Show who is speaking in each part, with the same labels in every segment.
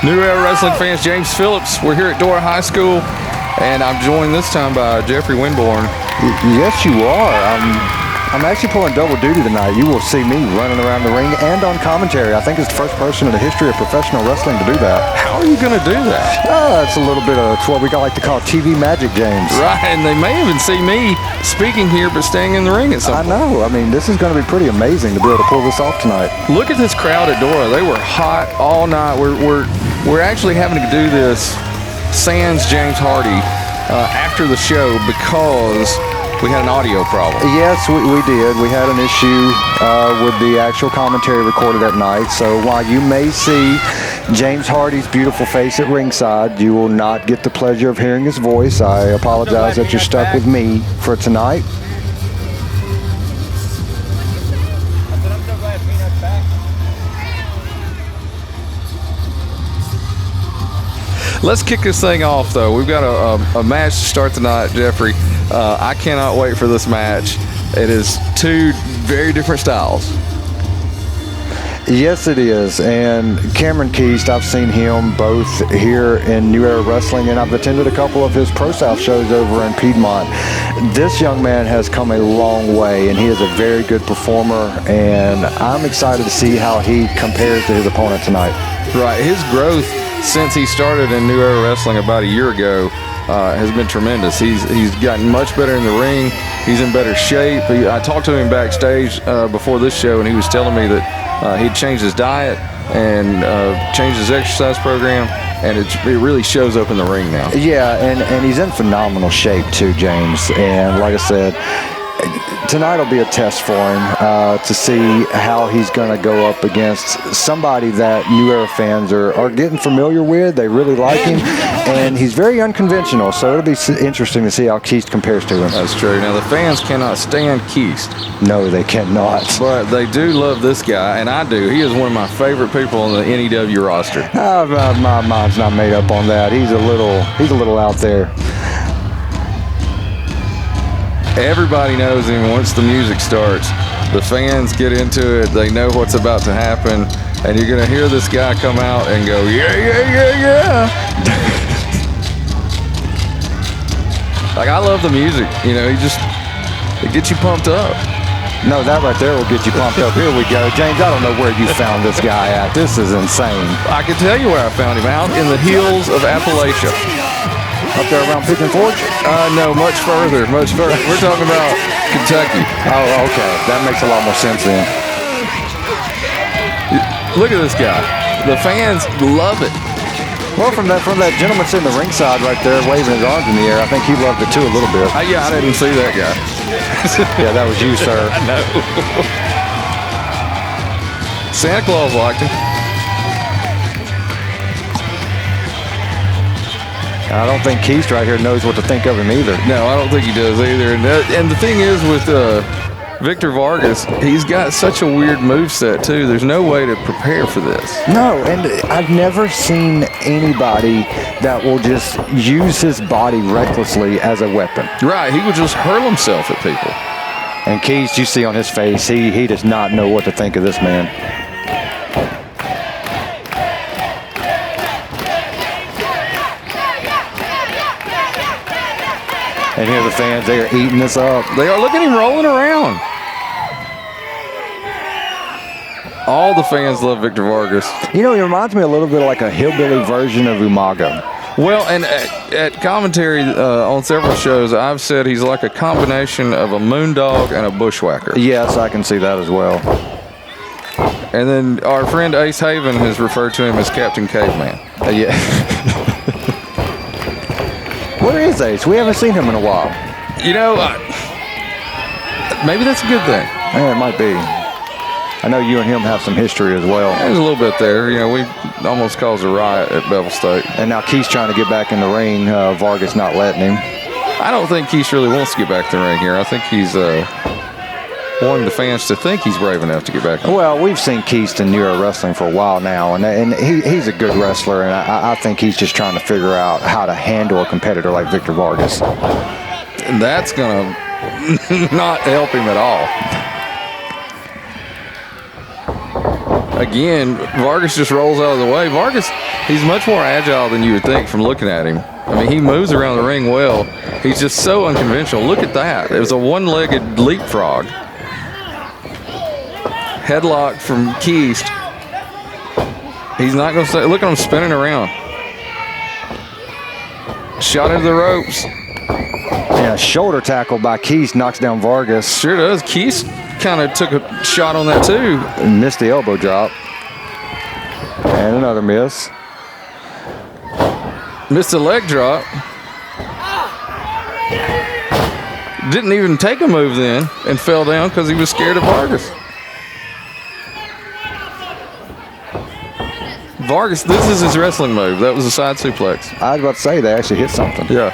Speaker 1: New Era Wrestling fans, James Phillips. We're here at Dora High School, and I'm joined this time by Jeffery Winborne.
Speaker 2: Yes, you are. I'm actually pulling double duty tonight. You will see me running around the ring and on commentary. I think it's the first person in the history of professional wrestling to do that.
Speaker 1: How are you going to do that?
Speaker 2: It's a little bit of what we like to call TV magic, James.
Speaker 1: Right, and they may even see me speaking here but staying in the ring at some point.
Speaker 2: I know. I mean, this is going to be pretty amazing to be able to pull this off tonight.
Speaker 1: Look at this crowd at Dora. They were hot all night. We're actually having to do this sans James Hardy after the show because we had an audio problem.
Speaker 2: Yes, we did. We had an issue with the actual commentary recorded at night. So while you may see James Hardy's beautiful face at ringside, you will not get the pleasure of hearing his voice. I apologize that you're stuck with me for tonight.
Speaker 1: Let's kick this thing off, though. We've got a match to start tonight, Jeffrey. I cannot wait for this match. It is two very different styles.
Speaker 2: Yes, it is. And Cameron Keast, I've seen him both here in New Era Wrestling, and I've attended a couple of his ProSouth shows over in Piedmont. This young man has come a long way, and he is a very good performer, and I'm excited to see how he compares to his opponent tonight.
Speaker 1: Right. His growth since he started in New Era Wrestling about a year ago has been tremendous. He's gotten much better in the ring. He's in better shape. I talked to him backstage before this show, and he was telling me that he'd changed his diet and changed his exercise program, and it really shows up in the ring now.
Speaker 2: Yeah, and he's in phenomenal shape too, James. And like I said, tonight will be a test for him to see how he's going to go up against somebody that New Era fans are getting familiar with. They really like him, and he's very unconventional, so it'll be interesting to see how Keast compares to him.
Speaker 1: That's true. Now, the fans cannot stand Keast.
Speaker 2: No, they cannot.
Speaker 1: But they do love this guy, and I do. He is one of my favorite people on the NEW roster.
Speaker 2: My mind's not made up on that. He's a little out there.
Speaker 1: Everybody knows him once the music starts. The fans get into it. They know what's about to happen. And you're going to hear this guy come out and go, yeah, yeah, yeah, yeah. Like, I love the music. You know, it gets you pumped up.
Speaker 2: No, that right there will get you pumped up. Here we go. James, I don't know where you found this guy at. This is insane.
Speaker 1: I can tell you where I found him, out in the hills of Appalachia.
Speaker 2: Up there around Pigeon Forge?
Speaker 1: No, much further, much further. We're talking about Kentucky.
Speaker 2: Oh, okay. That makes a lot more sense then.
Speaker 1: Look at this guy. The fans love it.
Speaker 2: Well, from that gentleman sitting the ringside right there waving his arms in the air, I think he loved it too a little bit.
Speaker 1: Yeah, I didn't see that guy.
Speaker 2: Yeah, that was you, sir.
Speaker 1: I know. Santa Claus liked him.
Speaker 2: I don't think Keast right here knows what to think of him either.
Speaker 1: No, I don't think he does either. And the thing is with Victor Vargas, he's got such a weird moveset too. There's no way to prepare for this.
Speaker 2: No, and I've never seen anybody that will just use his body recklessly as a weapon.
Speaker 1: Right, he would just hurl himself at people.
Speaker 2: And Keast, you see on his face, he does not know what to think of this man. And here the fans, they are eating this up.
Speaker 1: They are. Look at him rolling around. All the fans love Victor Vargas.
Speaker 2: You know, he reminds me a little bit of like a hillbilly version of Umaga.
Speaker 1: Well, and at commentary on several shows, I've said he's like a combination of a moondog and a bushwhacker.
Speaker 2: Yes, I can see that as well.
Speaker 1: And then our friend Ace Haven has referred to him as Captain Caveman.
Speaker 2: Yeah. Where is Ace? We haven't seen him in a while.
Speaker 1: You know, maybe that's a good thing.
Speaker 2: Yeah, it might be. I know you and him have some history as well.
Speaker 1: There's a little bit there. You know, we almost caused a riot at Bevel State.
Speaker 2: And now Keast trying to get back in the ring. Vargas not letting him.
Speaker 1: I don't think Keast really wants to get back to the ring here. I think he's wanting the fans to think he's brave enough to get back.
Speaker 2: Well, we've seen Keast in New Era Wrestling for a while now, and he's a good wrestler, and I think he's just trying to figure out how to handle a competitor like Victor Vargas.
Speaker 1: And that's going to not help him at all. Again, Vargas just rolls out of the way. Vargas, he's much more agile than you would think from looking at him. I mean, he moves around the ring well. He's just so unconventional. Look at that. It was a one-legged leapfrog. Headlock from Keast. He's not going to stay. Look at him spinning around. Shot into the ropes.
Speaker 2: Yeah, shoulder tackle by Keast knocks down Vargas.
Speaker 1: Sure does. Keast kind of took a shot on that too.
Speaker 2: And missed the elbow drop. And another miss.
Speaker 1: Missed the leg drop. Didn't even take a move then and fell down because he was scared of Vargas. Vargas, this is his wrestling move. That was a side suplex.
Speaker 2: I was about to say they actually hit something.
Speaker 1: Yeah.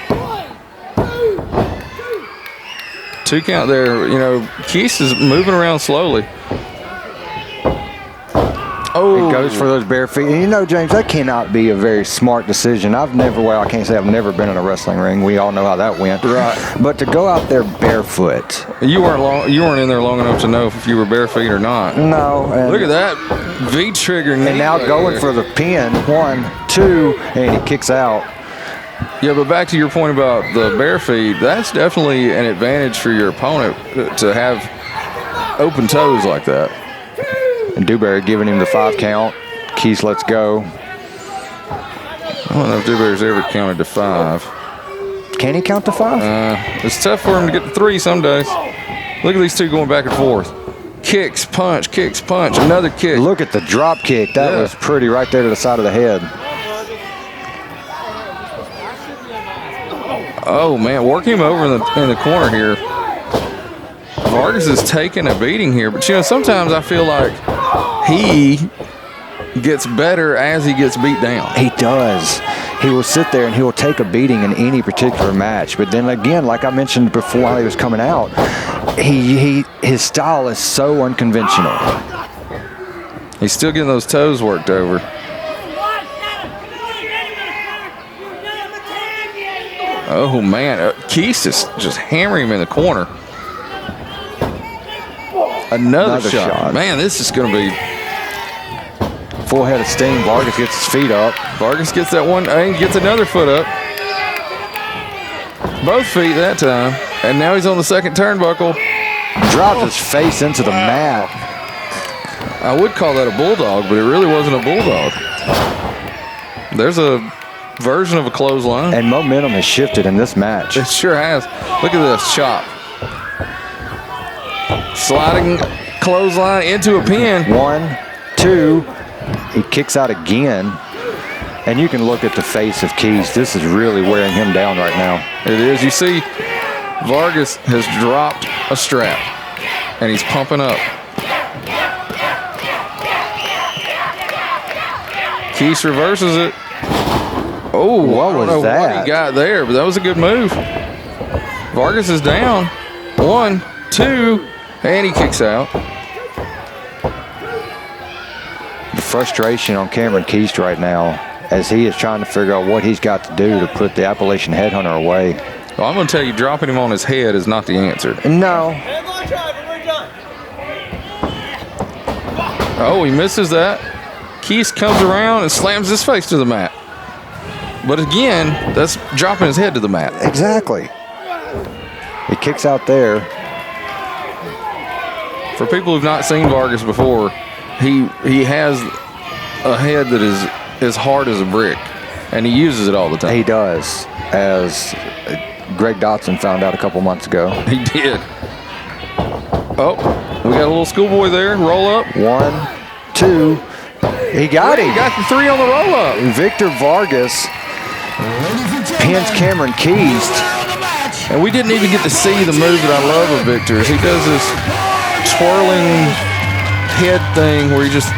Speaker 1: 2 count there. You know, Keast is moving around slowly. Oh,
Speaker 2: he goes for those bare feet. And you know, James, that cannot be a very smart decision. I can't say I've never been in a wrestling ring. We all know how that went.
Speaker 1: Right.
Speaker 2: But to go out there barefoot.
Speaker 1: You weren't in there long enough to know if you were bare feet or not.
Speaker 2: No.
Speaker 1: Look at that V-trigger knee.
Speaker 2: And now going for the pin. 1, 2, and he kicks out.
Speaker 1: Yeah, but back to your point about the bare feet, that's definitely an advantage for your opponent to have open toes like that.
Speaker 2: And Dewberry giving him the 5 count. Keast lets go.
Speaker 1: I don't know if Dewberry's ever counted to 5.
Speaker 2: Can he count to 5?
Speaker 1: It's tough for him to get to 3 some days. Look at these two going back and forth. Kicks, punch, another kick.
Speaker 2: Look at the drop kick. That was pretty right there to the side of the head.
Speaker 1: Oh, man, work him over in the corner here. Vargas is taking a beating here, but, you know, sometimes I feel like he gets better as he gets beat down.
Speaker 2: He does. He will sit there and he will take a beating in any particular match. But then again, like I mentioned before while he was coming out, his style is so unconventional.
Speaker 1: He's still getting those toes worked over. Oh, man. Keast is just hammering him in the corner. Another shot. Man, this is going to be
Speaker 2: full head of steam. Vargas gets his feet up.
Speaker 1: Vargas gets that one and gets another foot up. Both feet that time. And now he's on the second turnbuckle.
Speaker 2: Drops his face into the mat.
Speaker 1: I would call that a bulldog, but it really wasn't a bulldog. There's a version of a clothesline.
Speaker 2: And momentum has shifted in this match.
Speaker 1: It sure has. Look at this chop. Sliding clothesline into a pin.
Speaker 2: 1, 2. He kicks out again. And you can look at the face of Keast. This is really wearing him down right now.
Speaker 1: It is. You see, Vargas has dropped a strap. And he's pumping up. Keast reverses it. Oh,
Speaker 2: what was that?
Speaker 1: What he got there, but that was a good move. Vargas is down. 1, 2, and he kicks out.
Speaker 2: The frustration on Cameron Keast right now as he is trying to figure out what he's got to do to put the Appalachian Headhunter away.
Speaker 1: Well, I'm going to tell you, dropping him on his head is not the answer.
Speaker 2: No.
Speaker 1: Oh, he misses that. Keast comes around and slams his face to the mat. But again, that's dropping his head to the mat.
Speaker 2: Exactly. He kicks out there.
Speaker 1: For people who've not seen Vargas before, he has a head that is as hard as a brick, and he uses it all the time.
Speaker 2: He does, as Greg Dotson found out a couple months ago.
Speaker 1: He did. Oh, we got a little schoolboy there. Roll up.
Speaker 2: 1, 2. He got him.
Speaker 1: He got the 3 on the roll up.
Speaker 2: Victor Vargas pins Cameron Keast.
Speaker 1: And we didn't even get to see the move that I love of Victor's. He does this twirling head thing where he just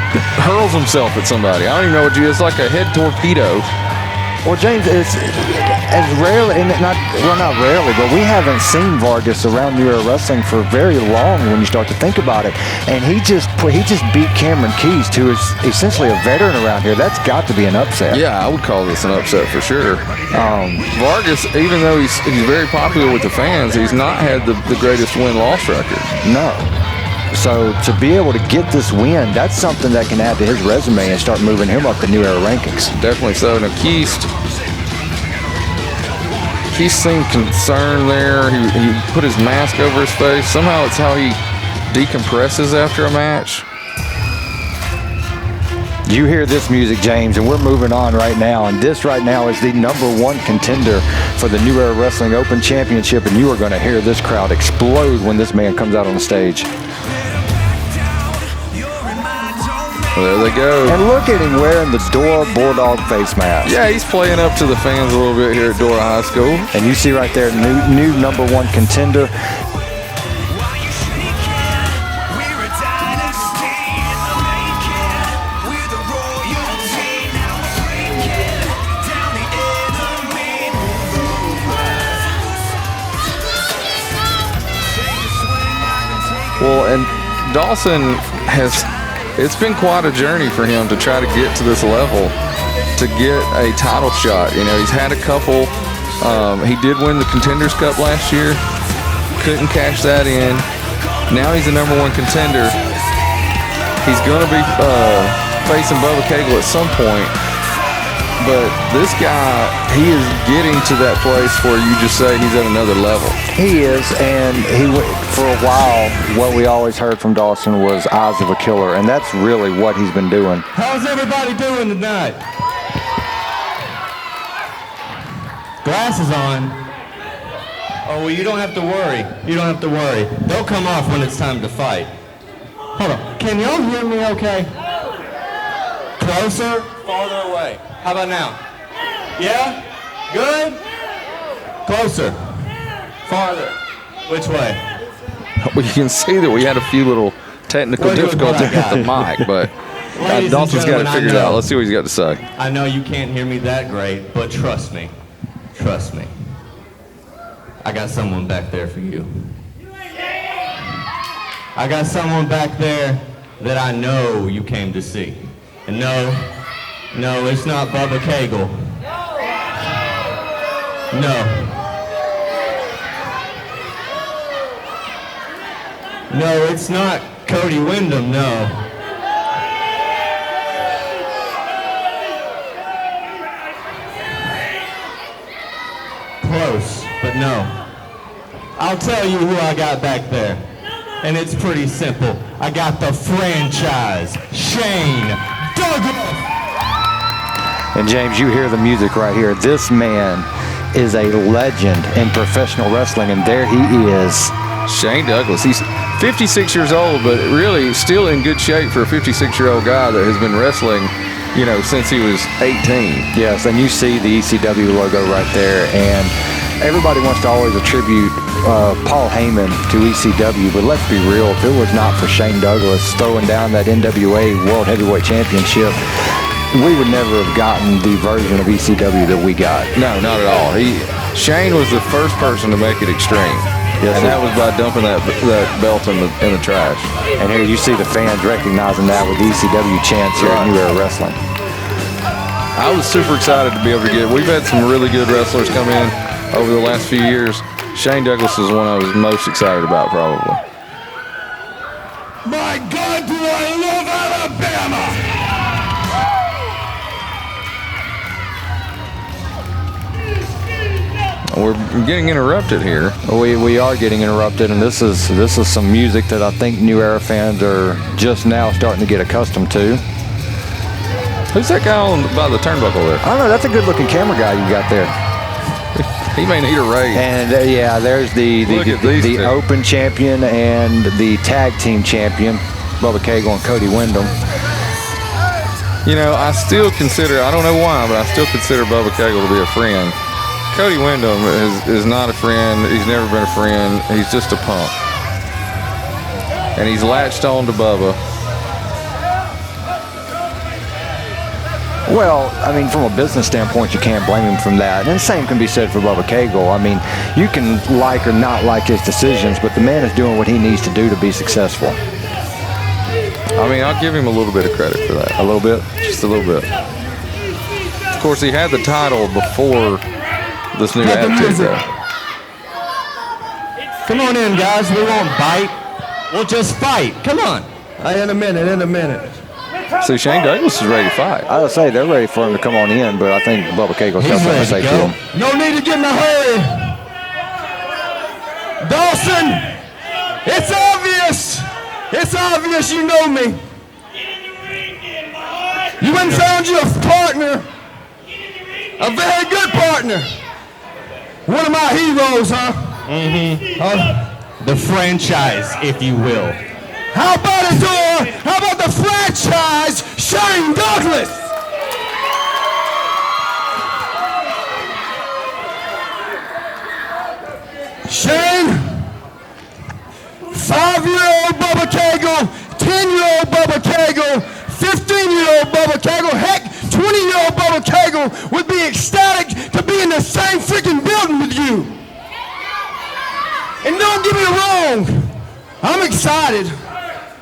Speaker 1: hurls himself at somebody. I don't even know what it's like a head torpedo.
Speaker 2: Well, James, it's as rarely, and not rarely, but we haven't seen Vargas around New Era Wrestling for very long when you start to think about it. And he just beat Cameron Keast, who is essentially a veteran around here. That's got to be an upset.
Speaker 1: Yeah, I would call this an upset for sure. Vargas, even though he's very popular with the fans, he's not had the greatest win-loss record.
Speaker 2: No. So to be able to get this win, that's something that can add to his resume and start moving him up the New Era rankings.
Speaker 1: Definitely so. Now, Keast seemed concerned there. He put his mask over his face. Somehow it's how he decompresses after a match.
Speaker 2: You hear this music, James, and we're moving on right now. And this right now is the #1 contender for the New Era Wrestling Open Championship. And you are going to hear this crowd explode when this man comes out on the stage.
Speaker 1: Well, there they go.
Speaker 2: And look at him wearing the Dora Bulldog face mask.
Speaker 1: Yeah, he's playing up to the fans a little bit here at Dora High School.
Speaker 2: And you see right there, new #1 contender.
Speaker 1: Well, and Dawson it's been quite a journey for him to try to get to this level, to get a title shot. You know, he's had a couple. He did win the Contenders Cup last year. Couldn't cash that in. Now he's the #1 contender. He's going to be facing Bubba Cagle at some point. But this guy, he is getting to that place where you just say he's at another level.
Speaker 2: He is, and for a while, what we always heard from Dawson was eyes of a killer, and that's really what he's been doing.
Speaker 3: How's everybody doing tonight? Glasses on. Oh, well, you don't have to worry. You don't have to worry. They'll come off when it's time to fight. Hold on. Can y'all hear me okay? Closer? Farther away? How about now? Yeah? Good? Closer? Farther? Which way?
Speaker 1: Well, you can see that we had a few little technical difficulties with the mic, but Dawson's got it figured out. Let's see what he's got to say.
Speaker 3: I know you can't hear me that great, but trust me. Trust me. I got someone back there for you. I got someone back there that I know you came to see. And no, it's not Bubba Cagle. No, it's not Cody Windham, no. Close, but no. I'll tell you who I got back there. And it's pretty simple. I got the franchise, Shane Douglas.
Speaker 2: And James, you hear the music right here. This man is a legend in professional wrestling, and there he is.
Speaker 1: Shane Douglas. He's 56 years old, but really still in good shape for a 56-year-old guy that has been wrestling, you know, since he was 18.
Speaker 2: Yes, and you see the ECW logo right there, and everybody wants to always attribute Paul Heyman to ECW, but let's be real, if it was not for Shane Douglas throwing down that NWA World Heavyweight Championship, we would never have gotten the version of ECW that we got.
Speaker 1: No, not at all. Shane was the first person to make it extreme. Yes, and that was by dumping that belt in the trash.
Speaker 2: And here you see the fans recognizing that with the ECW chants here at New Era Wrestling.
Speaker 1: I was super excited to be able to get. We've had some really good wrestlers come in over the last few years. Shane Douglas is one I was most excited about, probably.
Speaker 3: My God, do I love Alabama!
Speaker 1: We're getting interrupted here.
Speaker 2: We are getting interrupted, and this is some music that I think New Era fans are just now starting to get accustomed to.
Speaker 1: Who's that guy by the turnbuckle there?
Speaker 2: I don't know. That's a good-looking camera guy you got there.
Speaker 1: He may need a raise.
Speaker 2: And yeah, there's the Open champion and the tag team champion, Bubba Cagle and Cody Windham.
Speaker 1: You know, I still consider, I don't know why, but I still consider Bubba Cagle to be a friend. Cody Windham is not a friend. He's never been a friend. He's just a punk. And he's latched on to Bubba.
Speaker 2: Well, I mean, from a business standpoint, you can't blame him from that. And the same can be said for Bubba Cagle. I mean, you can like or not like his decisions, but the man is doing what he needs to do to be successful.
Speaker 1: I mean, I'll give him a little bit of credit for that.
Speaker 2: A little bit?
Speaker 1: Just a little bit. Of course, he had the title before this new attitude, though.
Speaker 3: Come on in, guys. We won't bite. We'll just fight. Come on.
Speaker 4: In a minute.
Speaker 1: See, Shane Douglas is ready to fight.
Speaker 2: I would say they're ready for him to come on in, but I think Bubba Cagle's got something to say to him.
Speaker 4: No need to get in a hurry. Dawson, it's obvious. It's obvious you know me. You went and found you a partner. A very good partner. One of my heroes, huh?
Speaker 3: The franchise, if you will.
Speaker 4: How about it, Dora? How about the franchise, Shane Douglas? Shane, 5-year-old Bubba Cagle, 10-year-old Bubba Cagle, 15-year-old Bubba Cagle, heck, 20-year-old Bubba Cagle would be ecstatic to be in the same freaking building with you. And don't get me wrong, I'm excited.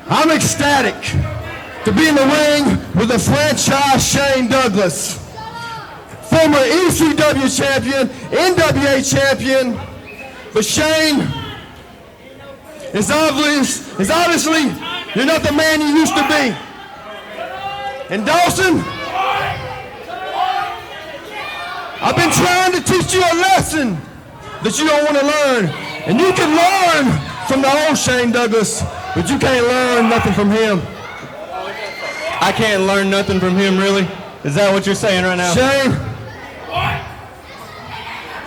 Speaker 4: I'm ecstatic to be in the ring with the franchise Shane Douglas, former ECW champion, NWA champion. But Shane, it's obviously you're not the man you used to be. And Dawson, I've been trying to teach you a lesson that you don't want to learn. And you can learn from the old Shane Douglas, but you can't learn nothing from him.
Speaker 3: I can't learn nothing from him, really? Is that what you're saying right now?
Speaker 4: Shane,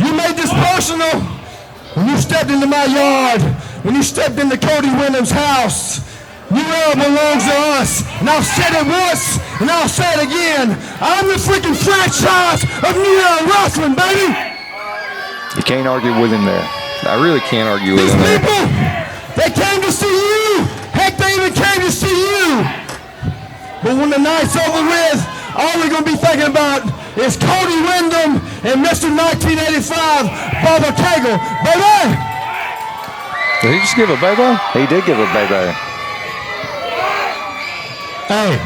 Speaker 4: you made this personal when you stepped into my yard, when you stepped into Cody Windham's house. New Era belongs to us. And I've said it once, and I'll say it again. I'm the freaking franchise of New Era Wrestling, baby.
Speaker 2: You can't argue with him there.
Speaker 1: I really can't argue with him
Speaker 4: These
Speaker 1: there.
Speaker 4: people, they came to see you. Heck, they even came to see you. But when the night's over with, all they're going to be thinking about is Cody Windham and Mr. 1985, Bubba Cagle. Baby!
Speaker 1: Did he just give a baby?
Speaker 2: He did give a baby.
Speaker 5: Hey,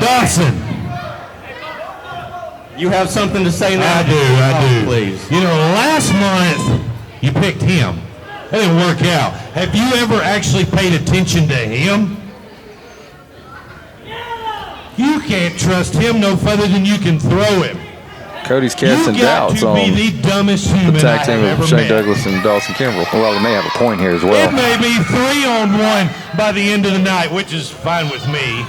Speaker 5: Dawson.
Speaker 3: You have something to say now?
Speaker 5: I do.
Speaker 3: Please.
Speaker 5: You know, last month you picked him. That didn't work out. Have you ever actually paid attention to him? You can't trust him no further than you can throw him.
Speaker 1: Cody's casting
Speaker 5: You got
Speaker 1: doubts
Speaker 5: to
Speaker 1: on
Speaker 5: be the dumbest human
Speaker 1: the tag
Speaker 5: I
Speaker 1: team
Speaker 5: have
Speaker 1: of
Speaker 5: ever
Speaker 1: Shane
Speaker 5: met.
Speaker 1: Douglas and Dawson Kimbrell.
Speaker 2: Well, they may have a point here as well.
Speaker 5: It may be 3-on-1 by the end of the night, which is fine with me.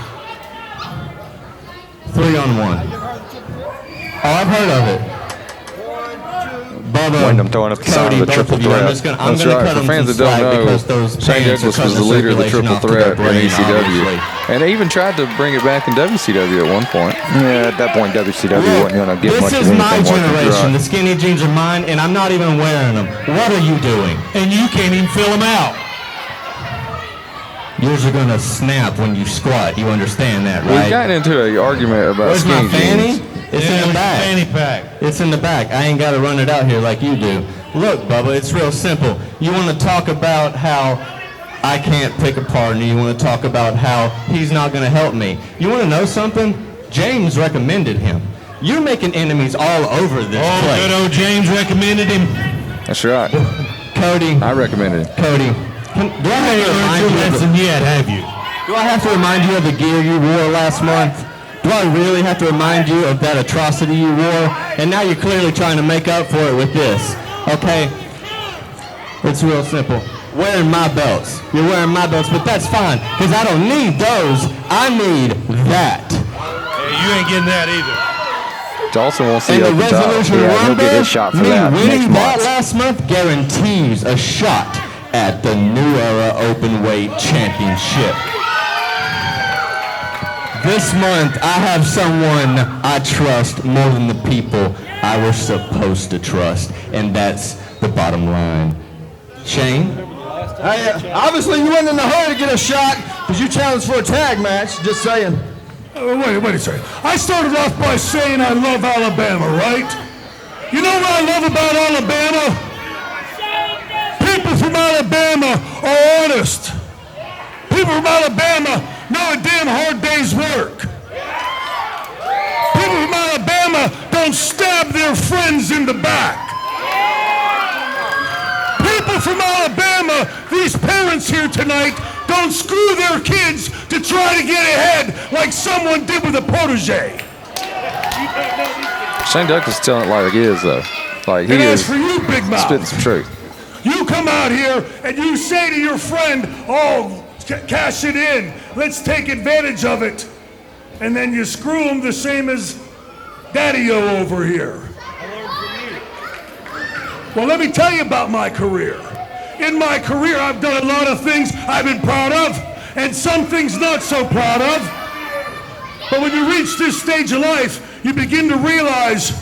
Speaker 3: 3-on-1. Oh, I've heard of it. Bubba,
Speaker 2: Windham throwing up the sign
Speaker 3: Cody,
Speaker 2: of the
Speaker 3: both
Speaker 2: triple
Speaker 3: of you.
Speaker 2: threat.
Speaker 3: I'm
Speaker 1: That's
Speaker 3: gonna
Speaker 1: right.
Speaker 3: cut
Speaker 1: For
Speaker 3: them
Speaker 1: fans
Speaker 3: some
Speaker 1: that don't
Speaker 3: slack
Speaker 1: know,
Speaker 3: because those
Speaker 1: Shane
Speaker 3: pants are
Speaker 1: Douglas was
Speaker 3: cutting
Speaker 1: the leader of the
Speaker 3: circulation
Speaker 1: triple
Speaker 3: off to
Speaker 1: threat
Speaker 3: their
Speaker 1: in
Speaker 3: brain,
Speaker 1: ECW.
Speaker 3: obviously.
Speaker 1: And they even tried to bring it back in WCW at one point.
Speaker 2: Yeah, at that point, WCW wasn't going to get much
Speaker 3: This
Speaker 2: of
Speaker 3: is my
Speaker 2: anything working.
Speaker 3: generation.
Speaker 1: Right.
Speaker 3: The skinny jeans are mine, and I'm not even wearing them. What are you doing?
Speaker 5: And you can't even fill him out.
Speaker 3: Yours are gonna snap when you squat. You understand that, right?
Speaker 1: We've gotten into an argument about
Speaker 3: Where's my
Speaker 1: skinny
Speaker 3: fanny?
Speaker 1: jeans.
Speaker 3: It's
Speaker 5: Yeah,
Speaker 3: in the back.
Speaker 5: Fanny pack.
Speaker 3: It's in the back. I ain't got to run it out here like you do. Look, Bubba, it's real simple. You want to talk about how I can't pick a partner. You want to talk about how he's not going to help me. You want to know something? James recommended him. You're making enemies all over this
Speaker 5: Oh,
Speaker 3: place.
Speaker 5: good old James recommended him.
Speaker 1: That's right.
Speaker 3: Cody,
Speaker 1: I recommended it.
Speaker 3: Cody, do I have to remind
Speaker 5: Your
Speaker 3: you of
Speaker 5: lesson yet, have you?
Speaker 3: do I have to remind you of the gear you wore last month? Do I really have to remind you of that atrocity you wore? And now you're clearly trying to make up for it with this. Okay? It's real simple. Wearing my belts. You're wearing my belts, but that's fine, because I don't need those. I need that.
Speaker 5: Yeah, you ain't getting that either.
Speaker 1: Dawson wants the
Speaker 3: And the
Speaker 1: open top.
Speaker 3: Resolution
Speaker 2: Yeah, he'll
Speaker 3: Rumble,
Speaker 2: get his shot for
Speaker 3: me
Speaker 2: that
Speaker 3: winning
Speaker 2: next
Speaker 3: that
Speaker 2: month.
Speaker 3: last month guarantees a shot at the New Era Openweight Championship. This month, I have someone I trust more than the people I guy we're supposed to trust, and that's the bottom line. Shane?
Speaker 4: Hey, obviously you went in a hurry to get a shot because you challenged for a tag match. Just saying.
Speaker 6: Wait a second. I started off by saying I love Alabama, right? You know what I love about Alabama? People from Alabama are honest. People from Alabama know a damn hard day's work. People from Alabama don't stab their friends in the back. People from Alabama, these parents here tonight, don't screw their kids to try to get ahead like someone did with a protege.
Speaker 1: Shane Douglas is telling it like it is, though. Like he
Speaker 6: And
Speaker 1: is
Speaker 6: as for you, Big Mouth,
Speaker 1: spitting some truth.
Speaker 6: you come out here and you say to your friend, oh, cash it in, let's take advantage of it. And then you screw them the same as Daddy-O over here. Well, let me tell you about my career. In my career, I've done a lot of things I've been proud of, and some things not so proud of. But when you reach this stage of life, you begin to realize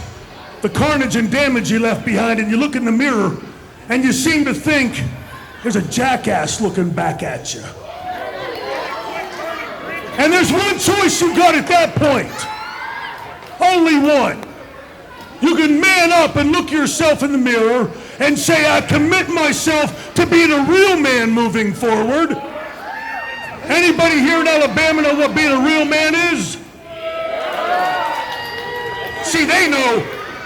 Speaker 6: the carnage and damage you left behind, and you look in the mirror, and you seem to think there's a jackass looking back at you. And there's one choice you got at that point. Only one. You can man up and look yourself in the mirror and say, I commit myself to being a real man moving forward. Anybody here in Alabama know what being a real man is? See, they know,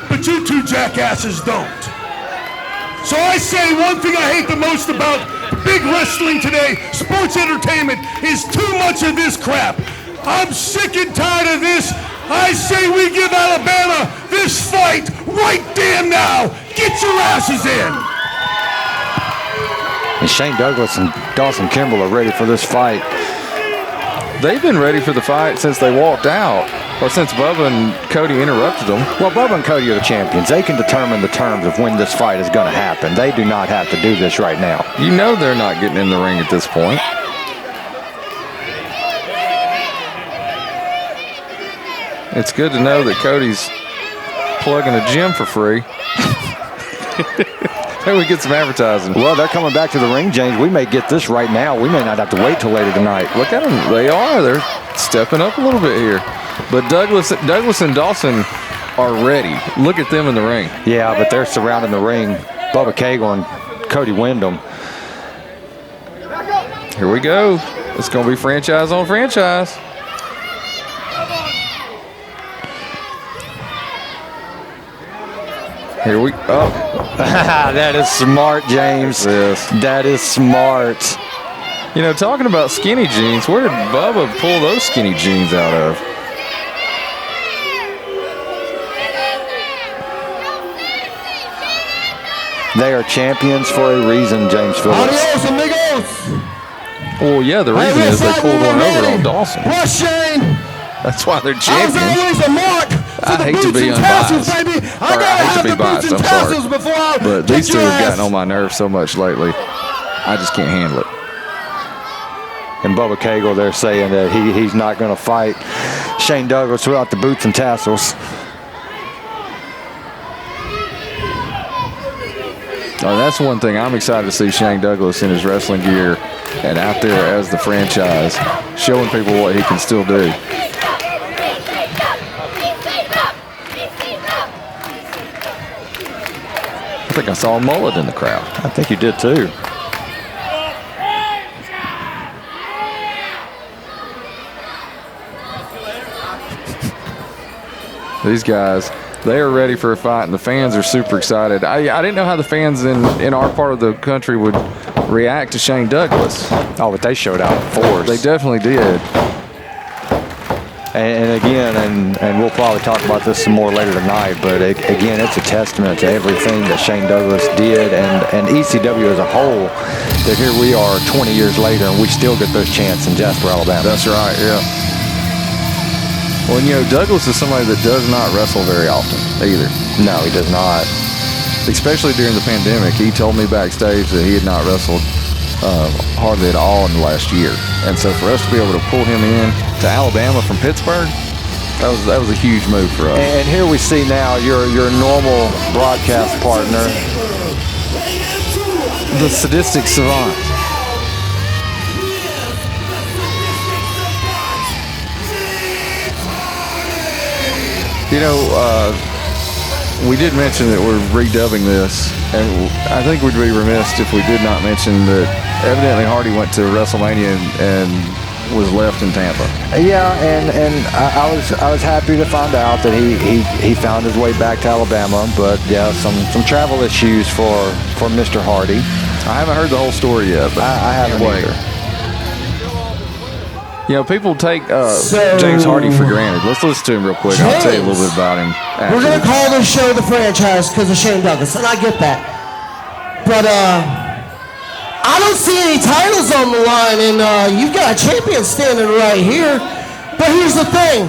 Speaker 6: but you two jackasses don't. So I say one thing I hate the most about big wrestling today, sports entertainment, is too much of this crap. I'm sick and tired of this. I say we give Alabama this fight right damn now. Get your asses in.
Speaker 2: And Shane Douglas and Dawson Kimbrell are ready for this fight.
Speaker 1: They've been ready for the fight since they walked out, or since Bubba and Cody interrupted them.
Speaker 2: Well, Bubba and Cody are the champions. They can determine the terms of when this fight is going to happen. They do not have to do this right now.
Speaker 1: You know they're not getting in the ring at this point. It's good to know that Cody's plugging a gym for free. Maybe we get some advertising.
Speaker 2: Well, they're coming back to the ring, James. We may get this right now. We may not have to wait till later tonight.
Speaker 1: Look at them. They are. They're stepping up a little bit here. But Douglas and Dawson are ready. Look at them in the ring.
Speaker 2: Yeah, but they're surrounding the ring. Bubba Cagle and Cody Windham.
Speaker 1: Here we go. It's going to be franchise on franchise. Here we go.
Speaker 2: That is smart, James.
Speaker 1: Yes.
Speaker 2: That is smart.
Speaker 1: You know, talking about skinny jeans, where did Bubba pull those skinny jeans out of?
Speaker 2: They are champions for a reason, James Phillips.
Speaker 4: Adios, amigos.
Speaker 1: Well, yeah, the reason is they pulled one over on Dawson.
Speaker 4: Plus, Shane.
Speaker 1: That's why they're
Speaker 4: I was
Speaker 1: champions.
Speaker 4: always a mark for
Speaker 1: I
Speaker 4: the
Speaker 1: hate to
Speaker 4: boots
Speaker 1: be
Speaker 4: and tassels,
Speaker 1: unbiased.
Speaker 4: baby.
Speaker 1: Or
Speaker 4: I gotta
Speaker 1: I hate
Speaker 4: have
Speaker 1: to be
Speaker 4: the
Speaker 1: biased,
Speaker 4: boots and
Speaker 1: I'm sorry.
Speaker 4: tassels before I
Speaker 1: But
Speaker 4: kick
Speaker 1: these two
Speaker 4: your
Speaker 1: have gotten
Speaker 4: ass.
Speaker 1: on my nerves so much lately. I just can't handle it.
Speaker 2: And Bubba Cagle, they're saying that he's not going to fight Shane Douglas without the boots and tassels.
Speaker 1: Oh, that's one thing. I'm excited to see Shane Douglas in his wrestling gear and out there as the franchise, showing people what he can still do. I think I saw a mullet in the crowd.
Speaker 2: I think you did too.
Speaker 1: These guys, they are ready for a fight, and the fans are super excited. I didn't know how the fans in our part of the country would react to Shane Douglas.
Speaker 2: Oh, but they showed out in force.
Speaker 1: They definitely did.
Speaker 2: And again, and we'll probably talk about this some more later tonight, but again, it's a testament to everything that Shane Douglas did and ECW as a whole, that here we are 20 years later and we still get those chants in Jasper, Alabama.
Speaker 1: That's right, yeah. Well, you know, Douglas is somebody that does not wrestle very often either.
Speaker 2: No, he does not.
Speaker 1: Especially during the pandemic. He told me backstage that he had not wrestled hardly at all in the last year. And so for us to be able to pull him in to Alabama from Pittsburgh, That was a huge move for us.
Speaker 2: And here we see now your normal broadcast partner, the sadistic savant.
Speaker 1: You know, we did mention that we're redubbing this, and I think we'd be remiss if we did not mention that evidently Hardy went to WrestleMania and was left in Tampa.
Speaker 2: Yeah, and I was happy to find out that he found his way back to Alabama, but yeah, some travel issues for Mr. Hardy.
Speaker 1: I haven't heard the whole story yet, but
Speaker 2: I haven't either.
Speaker 1: You know, people take James Hardy for granted. Let's listen to him real quick. I'll tell you a little bit about him afterwards.
Speaker 7: We're going to call this show the franchise because of Shane Douglas, and I get that. But I don't see any titles on the line, and you've got a champion standing right here. But here's the thing.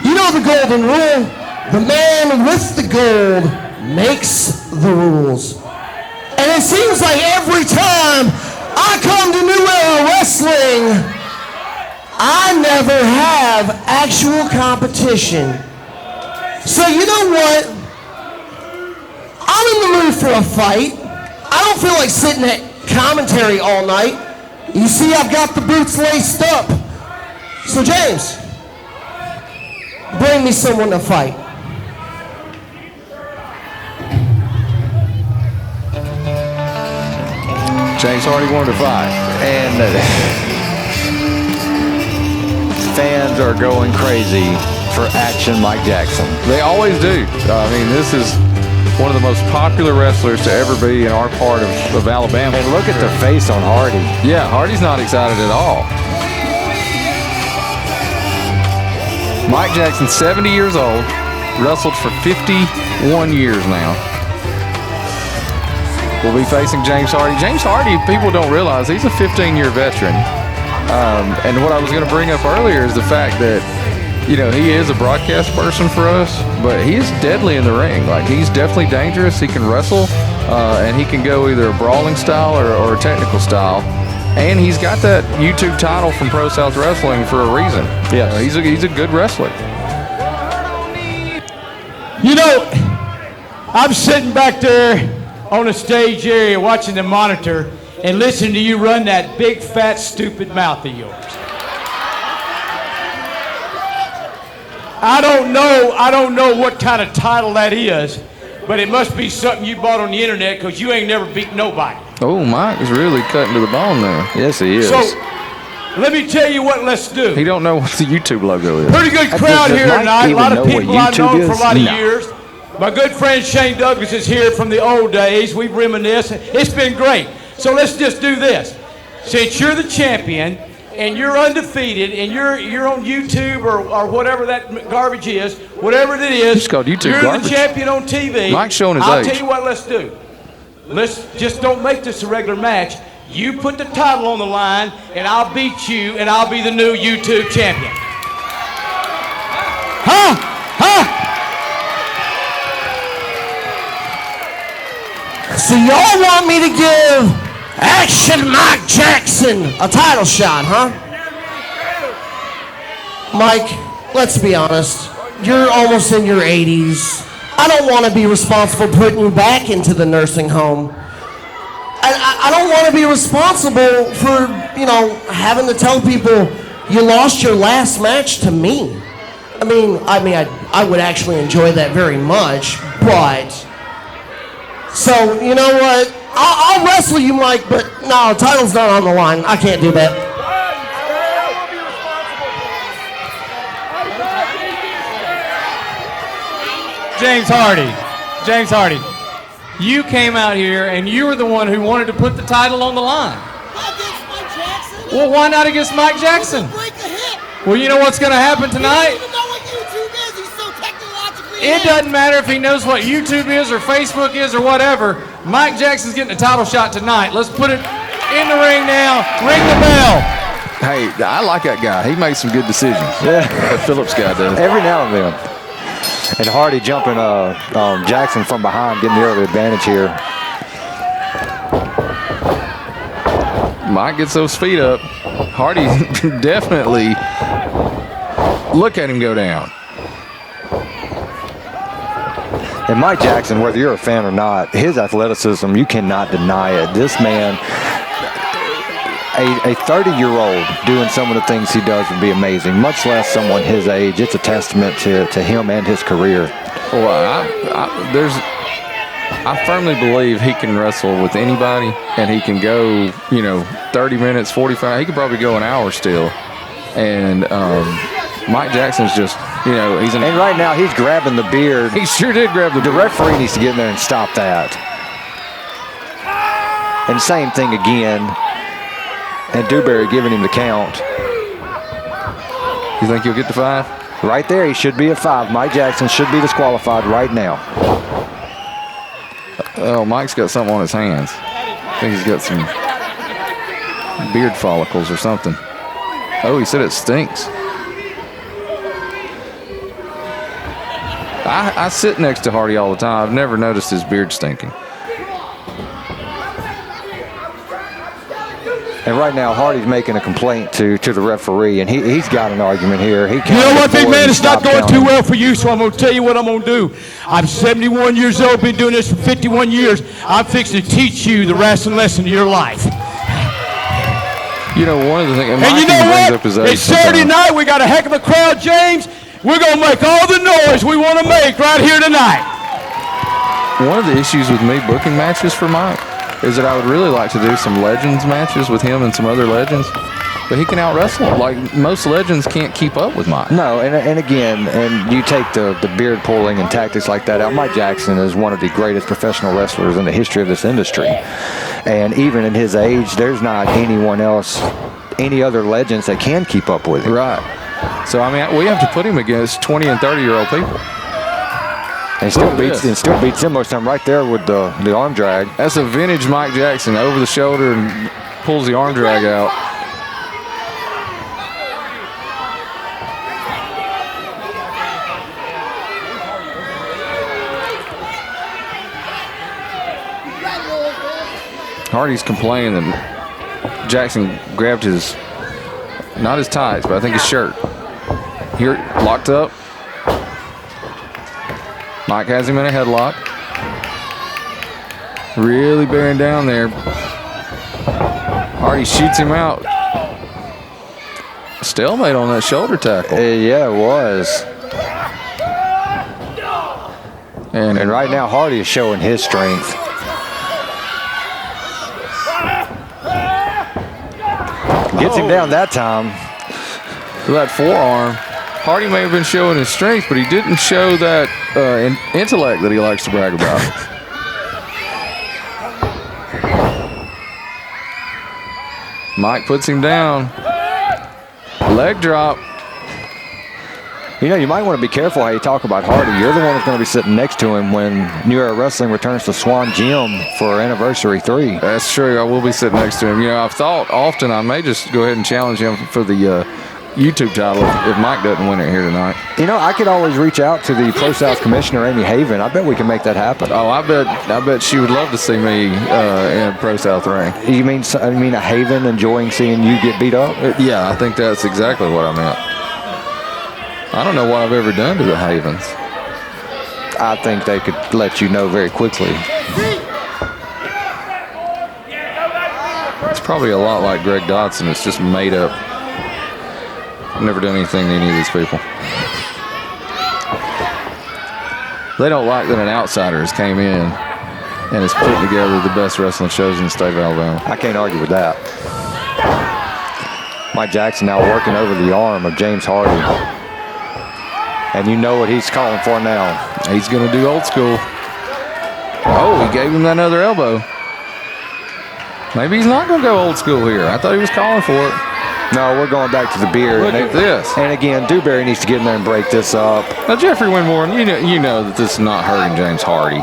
Speaker 7: You know the golden rule. The man with the gold makes the rules. And it seems like every time I come to New Era Wrestling, I never have actual competition. So you know what? I'm in the mood for a fight. I don't feel like sitting at commentary all night. You see, I've got the boots laced up. So James, bring me someone to fight.
Speaker 1: James Hardy wanted to fight.
Speaker 2: And fans are going crazy for Action Mike Jackson.
Speaker 1: They always do. I mean, this is one of the most popular wrestlers to ever be in our part of Alabama.
Speaker 2: And look at the face on Hardy.
Speaker 1: Yeah, Hardy's not excited at all. Mike Jackson, 70 years old, wrestled for 51 years now. We'll be facing James Hardy. James Hardy, people don't realize, he's a 15-year veteran. And what I was going to bring up earlier is the fact that, you know, he is a broadcast person for us, but he is deadly in the ring. Like, he's definitely dangerous. He can wrestle, and he can go either a brawling style or a technical style. And he's got that YouTube title from ProSouth Wrestling for a reason.
Speaker 2: Yeah,
Speaker 1: he's a good wrestler.
Speaker 8: You know, I'm sitting back there on the stage area watching the monitor and listening to you run that big, fat, stupid mouth of yours. I don't know what kind of title that is, but it must be something you bought on the internet because you ain't never beat nobody.
Speaker 1: Oh, Mike is really cutting to the bone there. Yes, he is.
Speaker 8: So, let me tell you what let's do.
Speaker 1: He don't know what the YouTube logo is.
Speaker 8: Pretty good crowd here tonight. A lot of people I've known for a lot of
Speaker 1: No.
Speaker 8: years. My good friend Shane Douglas is here from the old days. We've reminisced. It's been great. So let's just do this. Since you're the champion and you're undefeated and you're on YouTube or whatever that garbage is, whatever it is,
Speaker 1: It's called YouTube
Speaker 8: you're
Speaker 1: garbage.
Speaker 8: the champion on TV.
Speaker 1: Mike's showing his
Speaker 8: I'll
Speaker 1: age.
Speaker 8: tell you what let's do. Let's just don't make this a regular match. You put the title on the line and I'll beat you and I'll be the new YouTube champion. Huh?
Speaker 7: So y'all want me to give Action Mike Jackson a title shot, huh? Mike, let's be honest. You're almost in your 80s. I don't want to be responsible for putting you back into the nursing home. I don't want to be responsible for, you know, having to tell people you lost your last match to me. I would actually enjoy that very much, but... So, you know what? I'll wrestle you, Mike, but no, title's not on the line. I can't do that.
Speaker 8: James Hardy, you came out here and you were the one who wanted to put the title on the line.
Speaker 9: Against Mike Jackson?
Speaker 8: Well, why not against Mike Jackson?
Speaker 9: Break a hip.
Speaker 8: Well, you know what's going to happen
Speaker 9: He
Speaker 8: tonight?
Speaker 9: doesn't even know what YouTube is. He's so technologically
Speaker 8: It
Speaker 9: advanced.
Speaker 8: doesn't matter if he knows what YouTube is or Facebook is or whatever. Mike Jackson's getting a title shot tonight. Let's put it in the ring now. Ring the bell.
Speaker 1: Hey, I like that guy. He makes some good decisions.
Speaker 2: Yeah.
Speaker 1: That Phillips guy does.
Speaker 2: Every now and then. And Hardy jumping Jackson from behind, getting the early advantage here.
Speaker 1: Mike gets those feet up. Hardy definitely, look at him go down.
Speaker 2: And Mike Jackson, whether you're a fan or not, his athleticism, you cannot deny it. This man, a 30-year-old doing some of the things he does would be amazing, much less someone his age. It's a testament to him and his career.
Speaker 1: Well, I firmly believe he can wrestle with anybody, and he can go, 30 minutes, 45. He could probably go an hour still. And Mike Jackson's just, he's an.
Speaker 2: And right now he's grabbing the beard.
Speaker 1: He sure did grab the beard.
Speaker 2: The referee needs to get in there and stop that. And same thing again. And Dewberry giving him the count.
Speaker 1: You think he'll get to 5?
Speaker 2: Right there, he should be at 5. Mike Jackson should be disqualified right now.
Speaker 1: Oh, Mike's got something on his hands. I think he's got some beard follicles or something. Oh, he said it stinks. I sit next to Hardy all the time. I've never noticed his beard stinking.
Speaker 2: And right now, Hardy's making a complaint to the referee, and he's got an argument here.
Speaker 8: You know what, big man? It's not going too well for you, so I'm going to tell you what I'm going to do. I'm 71 years old, been doing this for 51 years. I'm fixing to teach you the wrestling lesson of your life.
Speaker 1: One of the things,
Speaker 8: and you know what? It's Saturday night. We got a heck of a crowd, James. We're going to make all the noise we want to make right here tonight.
Speaker 1: One of the issues with me booking matches for Mike is that I would really like to do some Legends matches with him and some other Legends, but he can out-wrestle. Like, most Legends can't keep up with Mike.
Speaker 2: No, and again, and you take the beard pulling and tactics like that out. Mike Jackson is one of the greatest professional wrestlers in the history of this industry. And even in his age, there's not anyone else, any other Legends that can keep up with him.
Speaker 1: Right. So, we have to put him against 20 and 30-year-old people.
Speaker 2: And still beats him most of the time right there with the arm drag.
Speaker 1: That's a vintage Mike Jackson, over the shoulder and pulls the arm drag out. Hardy's complaining that Jackson grabbed not his tights, but I think his shirt. Here, locked up. Mike has him in a headlock. Really bearing down there. Hardy shoots him out. Stalemate on that shoulder tackle.
Speaker 2: Yeah, it was. And right now, Hardy is showing his strength. Gets him down that time.
Speaker 1: With that forearm. Hardy may have been showing his strength, but he didn't show that intellect that he likes to brag about. Mike puts him down. Leg drop.
Speaker 2: You might want to be careful how you talk about Hardy. You're the one that's going to be sitting next to him when New Era Wrestling returns to Swan Gym for Anniversary 3.
Speaker 1: That's true. I will be sitting next to him. I've thought often I may just go ahead and challenge him for the YouTube title if Mike doesn't win it here tonight.
Speaker 2: I could always reach out to the ProSouth Commissioner, Amy Haven. I bet we can make that happen.
Speaker 1: Oh, I bet she would love to see me in a ProSouth ring.
Speaker 2: You mean a Haven enjoying seeing you get beat up?
Speaker 1: Yeah, I think that's exactly what I meant. I don't know what I've ever done to the Havens.
Speaker 2: I think they could let you know very quickly.
Speaker 1: It's probably a lot like Greg Dodson. It's just made up. I've never done anything to any of these people. They don't like that an outsider has came in and has put together the best wrestling shows in the state of Alabama.
Speaker 2: I can't argue with that. Mike Jackson now working over the arm of James Hardy. And you know what he's calling for now.
Speaker 1: He's going to do old school. Oh, he gave him that other elbow. Maybe he's not going to go old school here. I thought he was calling for it.
Speaker 2: No, we're going back to the beard.
Speaker 1: Look at this.
Speaker 2: And again, Dewberry needs to get in there and break this up.
Speaker 1: Now, Jeffery Winborne, you know that this is not hurting James Hardy.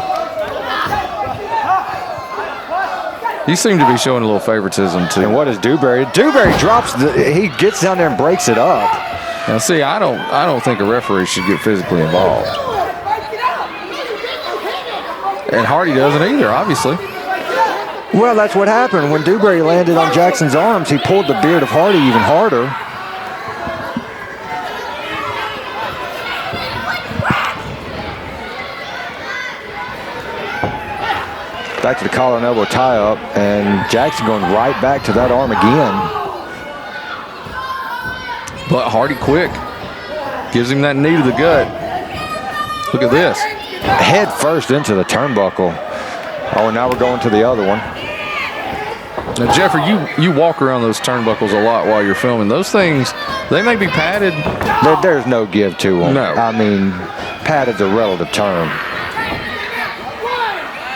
Speaker 1: You seem to be showing a little favoritism, too.
Speaker 2: And what is Dewberry? Dewberry drops, he gets down there and breaks it up.
Speaker 1: Now, see, I don't think a referee should get physically involved. And Hardy doesn't either, obviously.
Speaker 2: Well, that's what happened. When Dewberry landed on Jackson's arms, he pulled the beard of Hardy even harder. Back to the collar and elbow tie-up, and Jackson going right back to that arm again.
Speaker 1: But Hardy quick. Gives him that knee to the gut. Look at this.
Speaker 2: Head first into the turnbuckle. Oh, and now we're going to the other one.
Speaker 1: Now, Jeffrey, you walk around those turnbuckles a lot while you're filming. Those things, they may be padded.
Speaker 2: There's no give to them.
Speaker 1: No.
Speaker 2: I mean, padded's a relative term.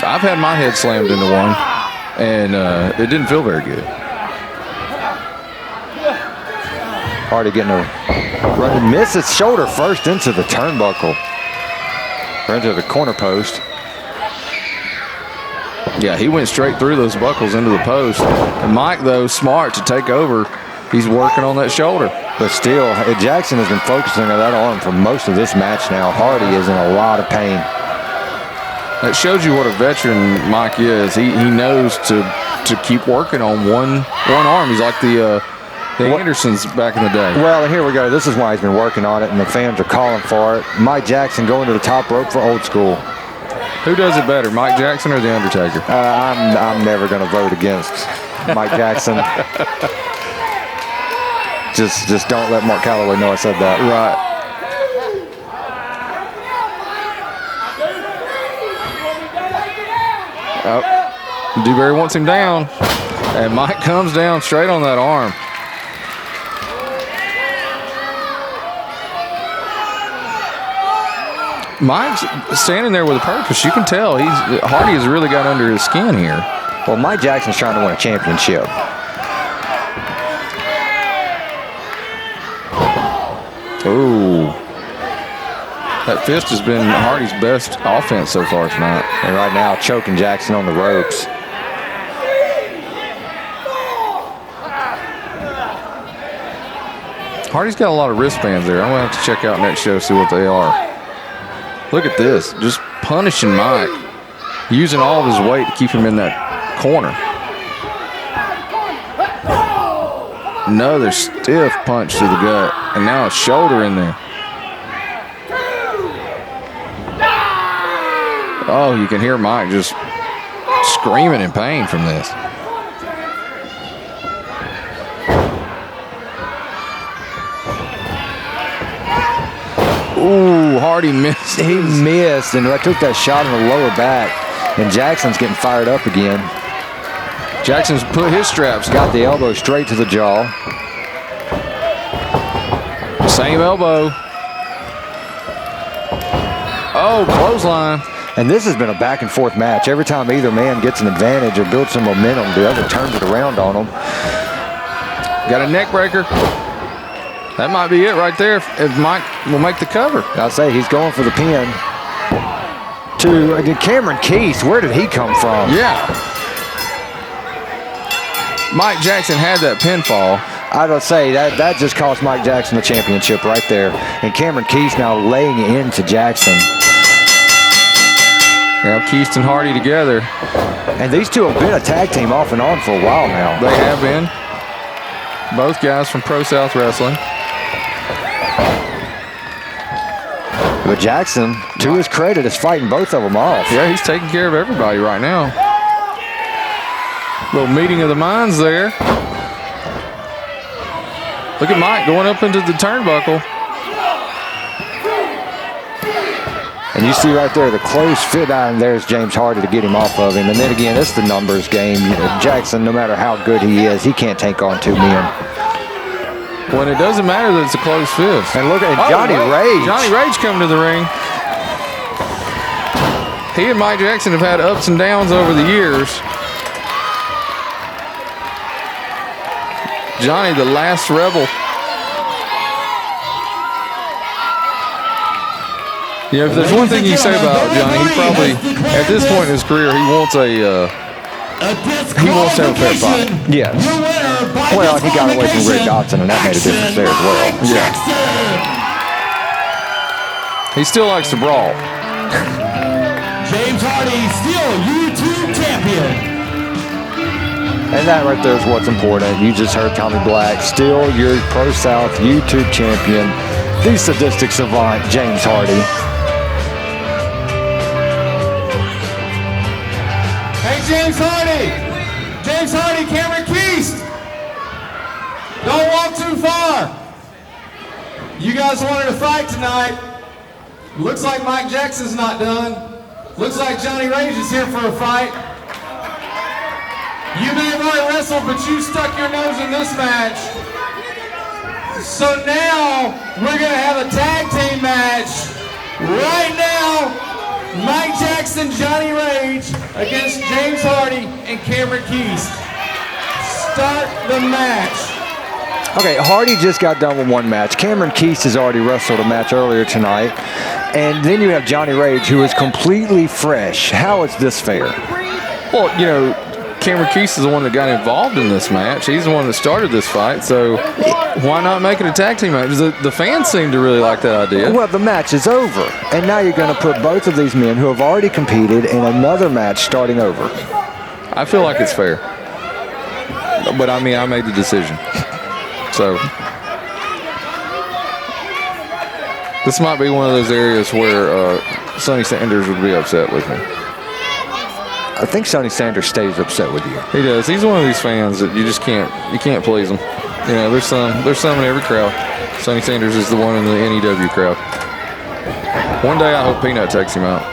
Speaker 1: I've had my head slammed into one, and it didn't feel very good.
Speaker 2: Hardy getting a run. Misses shoulder first into the turnbuckle. Or into the corner post.
Speaker 1: Yeah, he went straight through those buckles into the post. And Mike, though, smart to take over. He's working on that shoulder.
Speaker 2: But still, Jackson has been focusing on that arm for most of this match now. Hardy is in a lot of pain.
Speaker 1: That shows you what a veteran Mike is. He knows to keep working on one arm. He's like the Andersons back in the day.
Speaker 2: Well, and here we go. This is why he's been working on it, and the fans are calling for it. Mike Jackson going to the top rope for Old School.
Speaker 1: Who does it better, Mike Jackson or The Undertaker?
Speaker 2: I'm never going to vote against Mike Jackson. Just don't let Mark Calloway know I said that.
Speaker 1: Right. Oh, Dewberry wants him down, and Mike comes down straight on that arm. Mike's standing there with a purpose. You can tell Hardy has really got under his skin here.
Speaker 2: Well, Mike Jackson's trying to win a championship.
Speaker 1: Ooh. That fist has been Hardy's best offense so far tonight.
Speaker 2: And right now, choking Jackson on the ropes.
Speaker 1: Hardy's got a lot of wristbands there. I'm going to have to check out next show, see what they are. Look at this. Just punishing Mike. Using all of his weight to keep him in that corner. Another stiff punch to the gut. And now a shoulder in there. Oh, you can hear Mike just screaming in pain from this. Ooh, Hardy missed.
Speaker 2: He missed, and I took that shot in the lower back, and Jackson's getting fired up again.
Speaker 1: Jackson's put his straps.
Speaker 2: Got the elbow straight to the jaw.
Speaker 1: Same elbow. Oh, clothesline.
Speaker 2: And this has been a back and forth match. Every time either man gets an advantage or builds some momentum, the other turns it around on them.
Speaker 1: Got a neck breaker. That might be it right there if Mike will make the cover.
Speaker 2: I'll say he's going for the pin. To Cameron Keast. Where did he come from?
Speaker 1: Yeah. Mike Jackson had that pinfall.
Speaker 2: I would say that just cost Mike Jackson the championship right there. And Cameron Keast now laying into Jackson.
Speaker 1: Now Keast and Hardy together.
Speaker 2: And these two have been a tag team off and on for a while now.
Speaker 1: They have been. Both guys from ProSouth Wrestling.
Speaker 2: But Jackson, to his credit, is fighting both of them off.
Speaker 1: Yeah, he's taking care of everybody right now. Little meeting of the minds there. Look at Mike going up into the turnbuckle.
Speaker 2: And you see right there the close fit on. There's James Hardy to get him off of him. And then again, it's the numbers game. Jackson, no matter how good he is, he can't take on two men.
Speaker 1: When it doesn't matter that it's a close fist.
Speaker 2: And look at Johnny Rage.
Speaker 1: Johnny Rage coming to the ring. He and Mike Jackson have had ups and downs over the years. Johnny, the last rebel. You know, if there's one thing you say about Johnny, he probably, at this point in his career, he wants to have a fair fight.
Speaker 2: Yes. Well, he got away from Rick Dotson, and that made a difference there as well.
Speaker 1: Yeah. He still likes to brawl.
Speaker 3: James Hardy, still YouTube champion.
Speaker 2: And that right there is what's important. You just heard Tommy Black, still your ProSouth YouTube champion, the sadistic savant, James Hardy.
Speaker 3: Hey, James Hardy. James Hardy, Cameron Keast. Don't walk too far. You guys wanted to fight tonight. Looks like Mike Jackson's not done. Looks like Johnny Rage is here for a fight. You may have already wrestled, but you stuck your nose in this match. So now we're going to have a tag team match. Right now, Mike Jackson, Johnny Rage against James Hardy and Cameron Keast. Start the match.
Speaker 2: Okay, Hardy just got done with one match. Cameron Keast has already wrestled a match earlier tonight. And then you have Johnny Rage, who is completely fresh. How is this fair?
Speaker 1: Well, you know, Cameron Keast is the one that got involved in this match. He's the one that started this fight, so why not make it a tag team match? The fans seem to really like that idea.
Speaker 2: Well, the match is over. And now you're going to put both of these men who have already competed in another match starting over.
Speaker 1: I feel like it's fair. But, I mean, I made the decision. So this might be one of those areas where Sonny Sanders would be upset with me.
Speaker 2: I think Sonny Sanders stays upset with you.
Speaker 1: He does. He's one of these fans that you can't please him. You know, there's some in every crowd. Sonny Sanders is the one in the NEW crowd. One day I hope Peanut takes him out.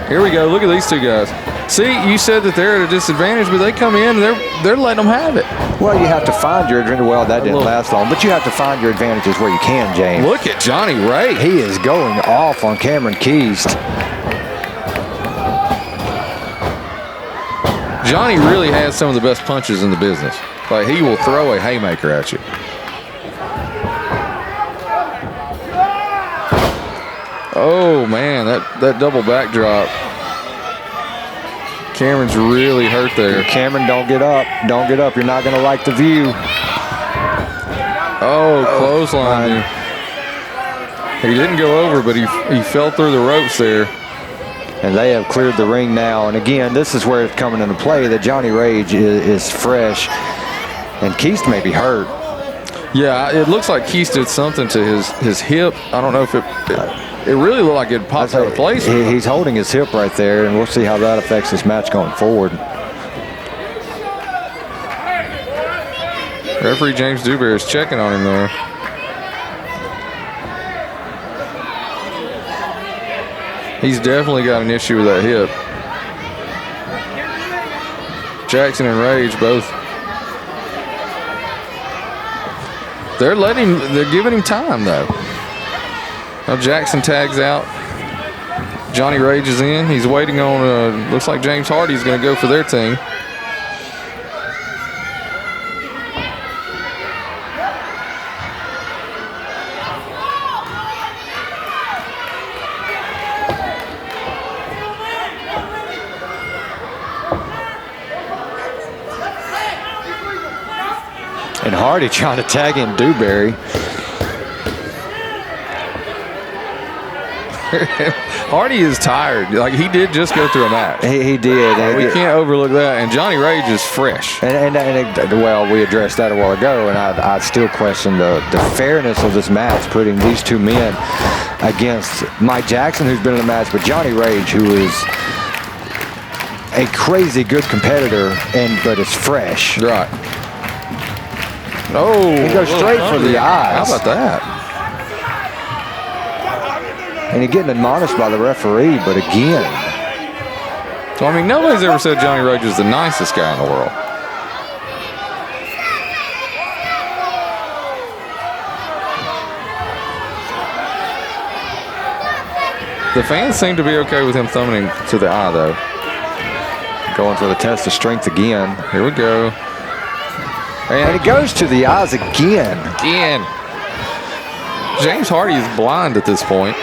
Speaker 1: Here we go. Look at these two guys. See, you said that they're at a disadvantage, but they come in and they're letting them have it.
Speaker 2: Well, you have to find your advantage. Well, that didn't last long, but you have to find your advantages where you can, James.
Speaker 1: Look at Johnny Ray.
Speaker 2: He is going off on Cameron Keast.
Speaker 1: Johnny really has some of the best punches in the business. Like, he will throw a haymaker at you. Oh, man, that double backdrop. Cameron's really hurt there.
Speaker 2: Cameron, don't get up. Don't get up. You're not going to like the view.
Speaker 1: Oh, clothesline. He didn't go over, but he fell through the ropes there.
Speaker 2: And they have cleared the ring now. And again, this is where it's coming into play that Johnny Rage is fresh. And Keast may be hurt.
Speaker 1: Yeah, it looks like Keast did something to his hip. I don't know if it really looked like it popped out of place.
Speaker 2: He's holding his hip right there, and we'll see how that affects this match going forward.
Speaker 1: Referee James Dewberry is checking on him there. He's definitely got an issue with that hip. Jackson and Rage both. They're giving him time though. Now Jackson tags out. Johnny Rage is in. He's waiting on, looks like James Hardy's going to go for their team.
Speaker 2: And Hardy trying to tag in Dewberry.
Speaker 1: Hardy is tired. Like, he did just go through a match.
Speaker 2: He did.
Speaker 1: We can't overlook that. And Johnny Rage is fresh.
Speaker 2: Well, we addressed that a while ago, and I still question the fairness of this match, putting these two men against Mike Jackson, who's been in the match, but Johnny Rage, who is a crazy good competitor, but is fresh.
Speaker 1: Right. Oh,
Speaker 2: he goes straight for the eyes.
Speaker 1: How about that?
Speaker 2: And he's getting admonished by the referee, but again.
Speaker 1: So, I mean, nobody's ever said Johnny Rage is the nicest guy in the world. The fans seem to be okay with him thumbing him to the eye, though.
Speaker 2: Going for the test of strength again.
Speaker 1: Here we go.
Speaker 2: And it goes to the eyes again.
Speaker 1: James Hardy is blind at this point.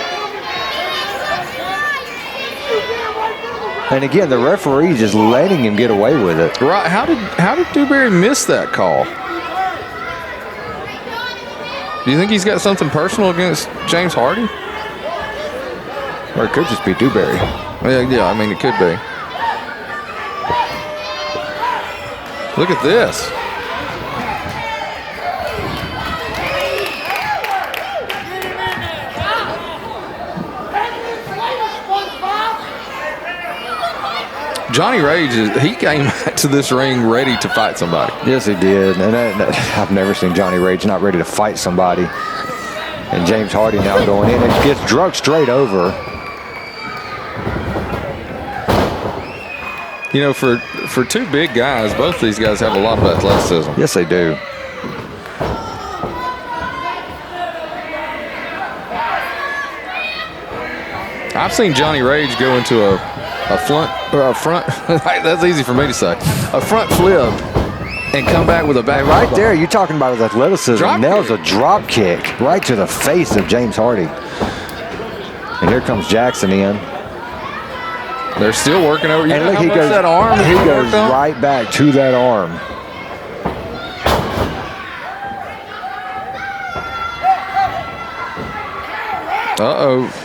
Speaker 2: And again, the referee just letting him get away with it.
Speaker 1: Right? How did Dewberry miss that call? Do you think he's got something personal against James Hardy?
Speaker 2: Or it could just be Dewberry.
Speaker 1: Yeah, I mean, it could be. Look at this. Johnny Rage, he came to this ring ready to fight somebody.
Speaker 2: Yes, he did. And I've never seen Johnny Rage not ready to fight somebody. And James Hardy now going in and gets drugged straight over.
Speaker 1: You know, for two big guys, both these guys have a lot of athleticism.
Speaker 2: Yes, they do.
Speaker 1: I've seen Johnny Rage go into a front, that's easy for me to say, a front flip and come back with a back.
Speaker 2: Right there, you're talking about his athleticism. Nails a drop kick right to the face of James Hardy. And here comes Jackson in.
Speaker 1: They're still working over.
Speaker 2: And look, he goes,
Speaker 1: that arm.
Speaker 2: He goes right back to that arm.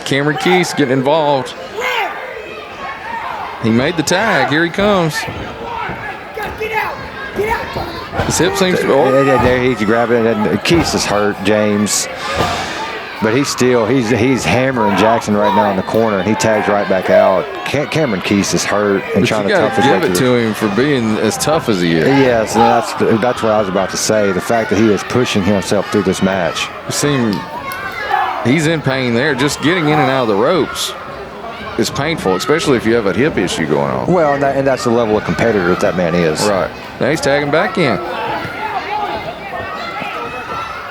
Speaker 1: Cameron Keast getting involved. He made the tag. Here he comes. His hip seems to. Oh.
Speaker 2: There he's grabbing it. And Keast is hurt, James. But he's hammering Jackson right now in the corner, and he tags right back out. Cameron Keast is hurt and
Speaker 1: But
Speaker 2: trying
Speaker 1: you
Speaker 2: to tough his way
Speaker 1: give it to him for being as tough as he is.
Speaker 2: Yes, and that's what I was about to say. The fact that he is pushing himself through this match.
Speaker 1: You see him, he's in pain there. Just getting in and out of the ropes is painful, especially if you have a hip issue going on.
Speaker 2: Well, and that's the level of competitor that man is.
Speaker 1: Right. Now he's tagging back in.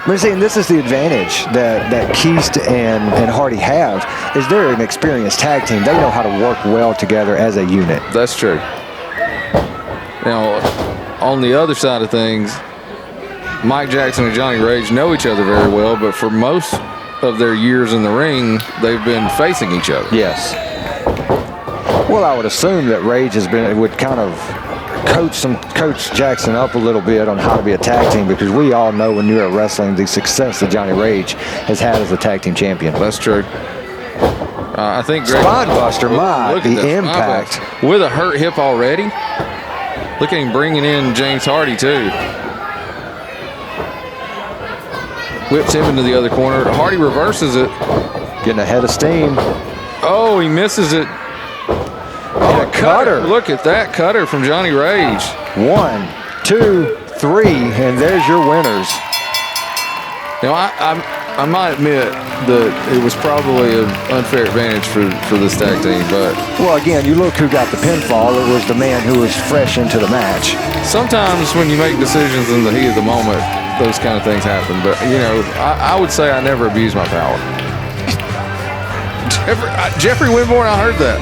Speaker 2: But see, and this is the advantage that Keast and Hardy have, is they're an experienced tag team. They know how to work well together as a unit.
Speaker 1: That's true. Now, on the other side of things, Mike Jackson and Johnny Rage know each other very well, but for most of their years in the ring, they've been facing each other.
Speaker 2: Yes. Well, I would assume that Rage would kind of coach Jackson up a little bit on how to be a tag team, because we all know when you're wrestling the success that Johnny Rage has had as a tag team champion.
Speaker 1: That's true. I think Greg,
Speaker 2: Spinebuster, the impact.
Speaker 1: With a hurt hip already. Look at him bringing in James Hardy too. Whips him into the other corner. Hardy reverses it.
Speaker 2: Getting ahead of steam.
Speaker 1: Oh, he misses it.
Speaker 2: Oh, a cutter.
Speaker 1: Look at that cutter from Johnny Rage.
Speaker 2: 1, 2, 3, and there's your winners.
Speaker 1: Now, I might admit that it was probably an unfair advantage for this tag team, but...
Speaker 2: Well, again, you look who got the pinfall. It was the man who was fresh into the match.
Speaker 1: Sometimes when you make decisions in the heat of the moment, those kind of things happen. But, you know, I would say I never abuse my power. Jeffery Winborne, I heard that.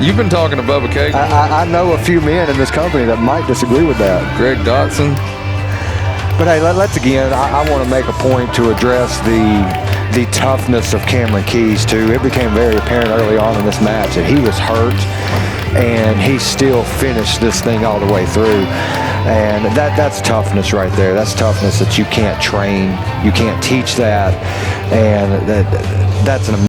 Speaker 1: You've been talking to Bubba Cagle.
Speaker 2: I know a few men in this company that might disagree with that.
Speaker 1: Greg Dotson.
Speaker 2: But hey, let's again, I want to make a point to address the toughness of Cameron Keast too. It became very apparent early on in this match that he was hurt, and he still finished this thing all the way through. And that's toughness right there. That's toughness that you can't train, you can't teach that, and that's an amazing.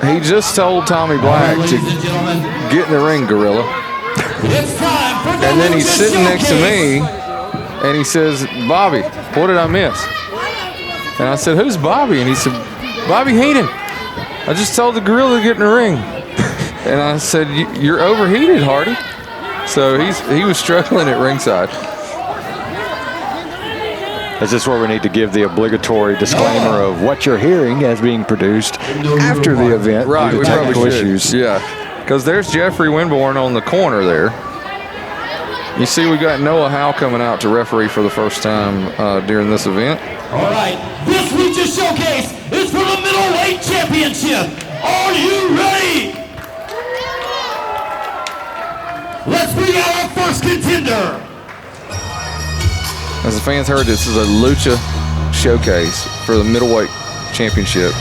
Speaker 1: He just told Tommy Black to get in the ring, Gorilla. And then he's sitting next to me, and he says, Bobby, what did I miss? And I said, who's Bobby? And he said, Bobby Heenan. I just told the Gorilla to get in the ring. And I said, you're overheated, Hardy. So he was struggling at ringside.
Speaker 2: Is this where we need to give the obligatory disclaimer of what you're hearing as being produced after the event?
Speaker 1: Right,
Speaker 2: due to
Speaker 1: we probably
Speaker 2: technical
Speaker 1: should.
Speaker 2: issues.
Speaker 1: Yeah, because there's Jeffery Winborne on the corner there. You see we got Noah Howe coming out to referee for the first time during this event.
Speaker 10: All right, this Lucha Showcase is for the Middleweight Championship. Are you ready? Let's bring out our first contender.
Speaker 1: As the fans heard, this is a Lucha Showcase for the Middleweight Championship.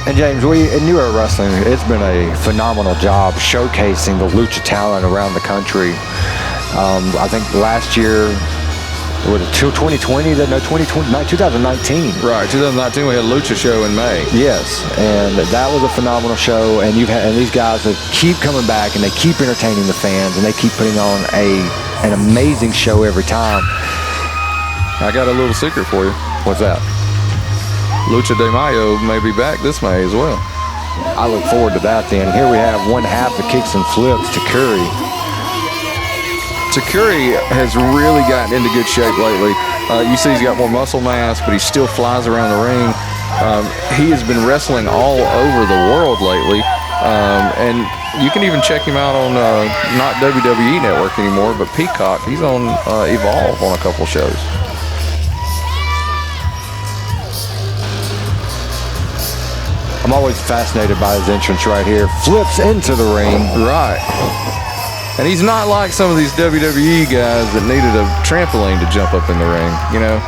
Speaker 2: And James, in New Era Wrestling, it's been a phenomenal job showcasing the Lucha talent around the country. I think last year was it 2020? No, 2020, 2019.
Speaker 1: Right, 2019 we had a Lucha show in May.
Speaker 2: Yes, and that was a phenomenal show. And these guys that keep coming back and they keep entertaining the fans and they keep putting on an amazing show every time.
Speaker 1: I got a little secret for you.
Speaker 2: What's that?
Speaker 1: Lucha de Mayo may be back this May as well.
Speaker 2: I look forward to that then. Here we have one half of Kicks and Flips, Takuri.
Speaker 1: Takuri has really gotten into good shape lately. You see he's got more muscle mass, but he still flies around the ring. He has been wrestling all over the world lately. And you can even check him out on not WWE Network anymore, but Peacock. He's on Evolve on a couple shows.
Speaker 2: I'm always fascinated by his entrance right here. Flips into the ring.
Speaker 1: Right. And he's not like some of these WWE guys that needed a trampoline to jump up in the ring, you know?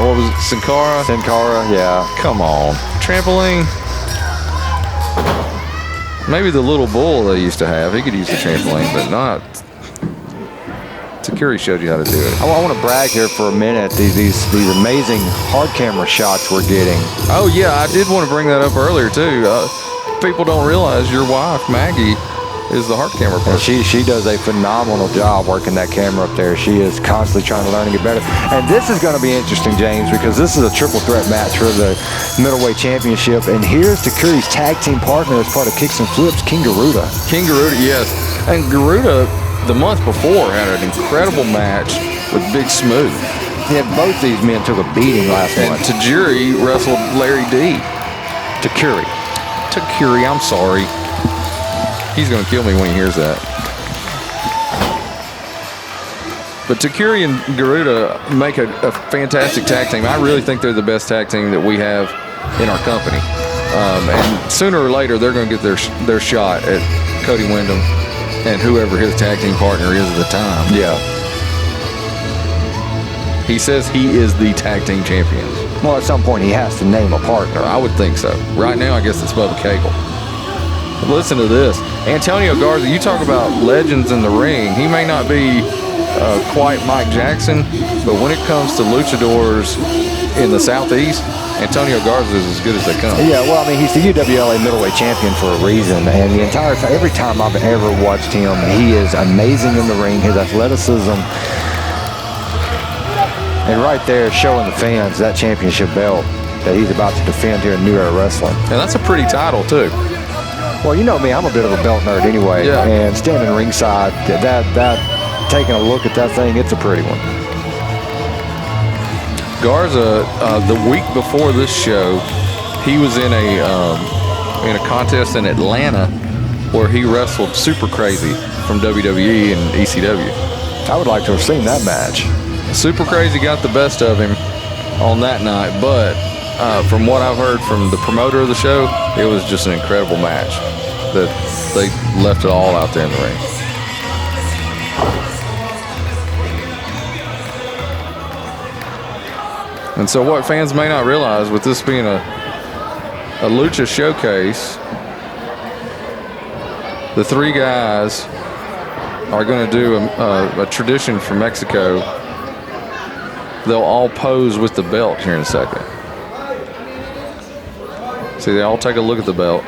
Speaker 1: What was it, Sin Cara?
Speaker 2: Sin Cara, yeah.
Speaker 1: Come on. Trampoline? Maybe the little bull they used to have. He could use the trampoline, but not. Takuri showed you how to do it.
Speaker 2: I want to brag here for a minute. These amazing hard camera shots we're getting.
Speaker 1: Oh, yeah, I did want to bring that up earlier, too. People don't realize your wife, Maggie, is the hard camera person.
Speaker 2: And she does a phenomenal job working that camera up there. She is constantly trying to learn and get better. And this is going to be interesting, James, because this is a triple threat match for the Middleweight Championship. And here's Takuri's tag team partner as part of Kicks and Flips, King Garuda.
Speaker 1: King Garuda, yes. And Garuda, the month before, had an incredible match with Big Smooth.
Speaker 2: Yeah, both these men took a beating last month.
Speaker 1: And Tajiri wrestled Larry D.
Speaker 2: Takuri,
Speaker 1: I'm sorry. He's going to kill me when he hears that. But Takuri and Garuda make a fantastic tag team. I really think they're the best tag team that we have in our company. And sooner or later, they're going to get their shot at Cody Windham and whoever his tag team partner is at the time.
Speaker 2: Yeah.
Speaker 1: He says he is the tag team champion.
Speaker 2: Well, at some point, he has to name a partner.
Speaker 1: I would think so. Right now, I guess it's Bubba Cagle. Listen to this. Antonia Garza, you talk about legends in the ring. He may not be quite Mike Jackson, but when it comes to luchadors in the Southeast, Antonio Garza is as good as they come.
Speaker 2: Yeah, well, I mean, he's the UWLA Middleweight Champion for a reason, and the entire time, every time I've ever watched him, he is amazing in the ring, his athleticism, and right there showing the fans that championship belt that he's about to defend here in New Era Wrestling.
Speaker 1: And that's a pretty title, too.
Speaker 2: Well, you know me, I'm a bit of a belt nerd anyway,
Speaker 1: yeah.
Speaker 2: And standing ringside, that taking a look at that thing, it's a pretty one.
Speaker 1: Garza, the week before this show, he was in a contest in Atlanta where he wrestled Super Crazy from WWE and ECW.
Speaker 2: I would like to have seen that match.
Speaker 1: Super Crazy got the best of him on that night, but from what I've heard from the promoter of the show, it was just an incredible match. That they left it all out there in the ring. And so what fans may not realize, with this being a Lucha showcase, the three guys are going to do a tradition from Mexico. They'll all pose with the belt here in a second. See, they all take a look at the belt.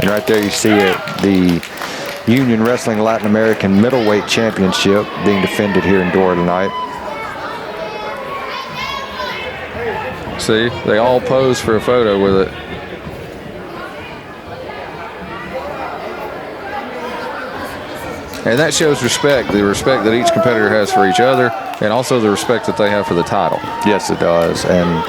Speaker 2: And right there you see it, the Union Wrestling Latin American Middleweight Championship being defended here in Dora tonight.
Speaker 1: See, they all pose for a photo with it. And that shows respect, the respect that each competitor has for each other, and also the respect that they have for the title.
Speaker 2: Yes, it does. And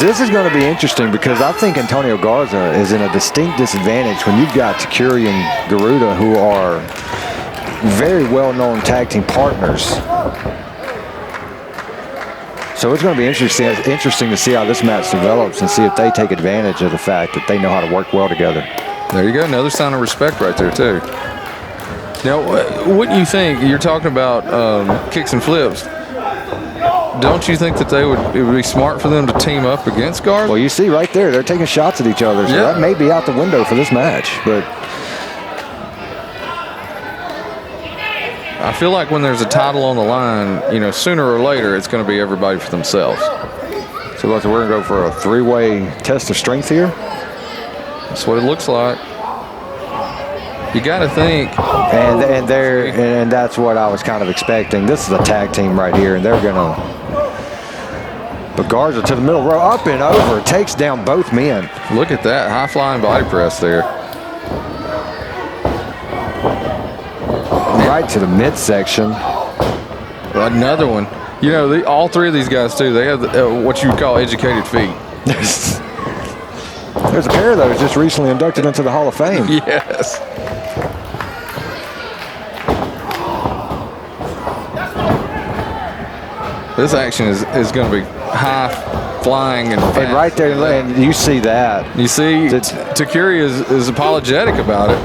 Speaker 2: this is going to be interesting because I think Antonio Garza is in a distinct disadvantage when you've got Takuri and Garuda, who are very well-known tag team partners. So it's going to be interesting to see how this match develops and see if they take advantage of the fact that they know how to work well together.
Speaker 1: There you go, another sign of respect right there too. Now, wouldn't you think, you're talking about kicks and flips, don't you think that it would be smart for them to team up against Garza?
Speaker 2: Well, you see right there, they're taking shots at each other, so that may be out the window for this match. But
Speaker 1: I feel like when there's a title on the line, you know, sooner or later it's going to be everybody for themselves.
Speaker 2: So we're going to go for a 3-way test of strength here.
Speaker 1: That's what it looks like. You got to think.
Speaker 2: And that's what I was kind of expecting. This is a tag team right here, and they're going to. But Garza to the middle row, up and over, takes down both men.
Speaker 1: Look at that high flying body press there.
Speaker 2: Right to the midsection.
Speaker 1: Another one. You know, all three of these guys too. They have what you would call educated feet.
Speaker 2: There's a pair of those just recently inducted into the Hall of Fame.
Speaker 1: Yes. This action is going to be high flying and fast.
Speaker 2: And right there, and you see that.
Speaker 1: You see, Takuri is apologetic about it.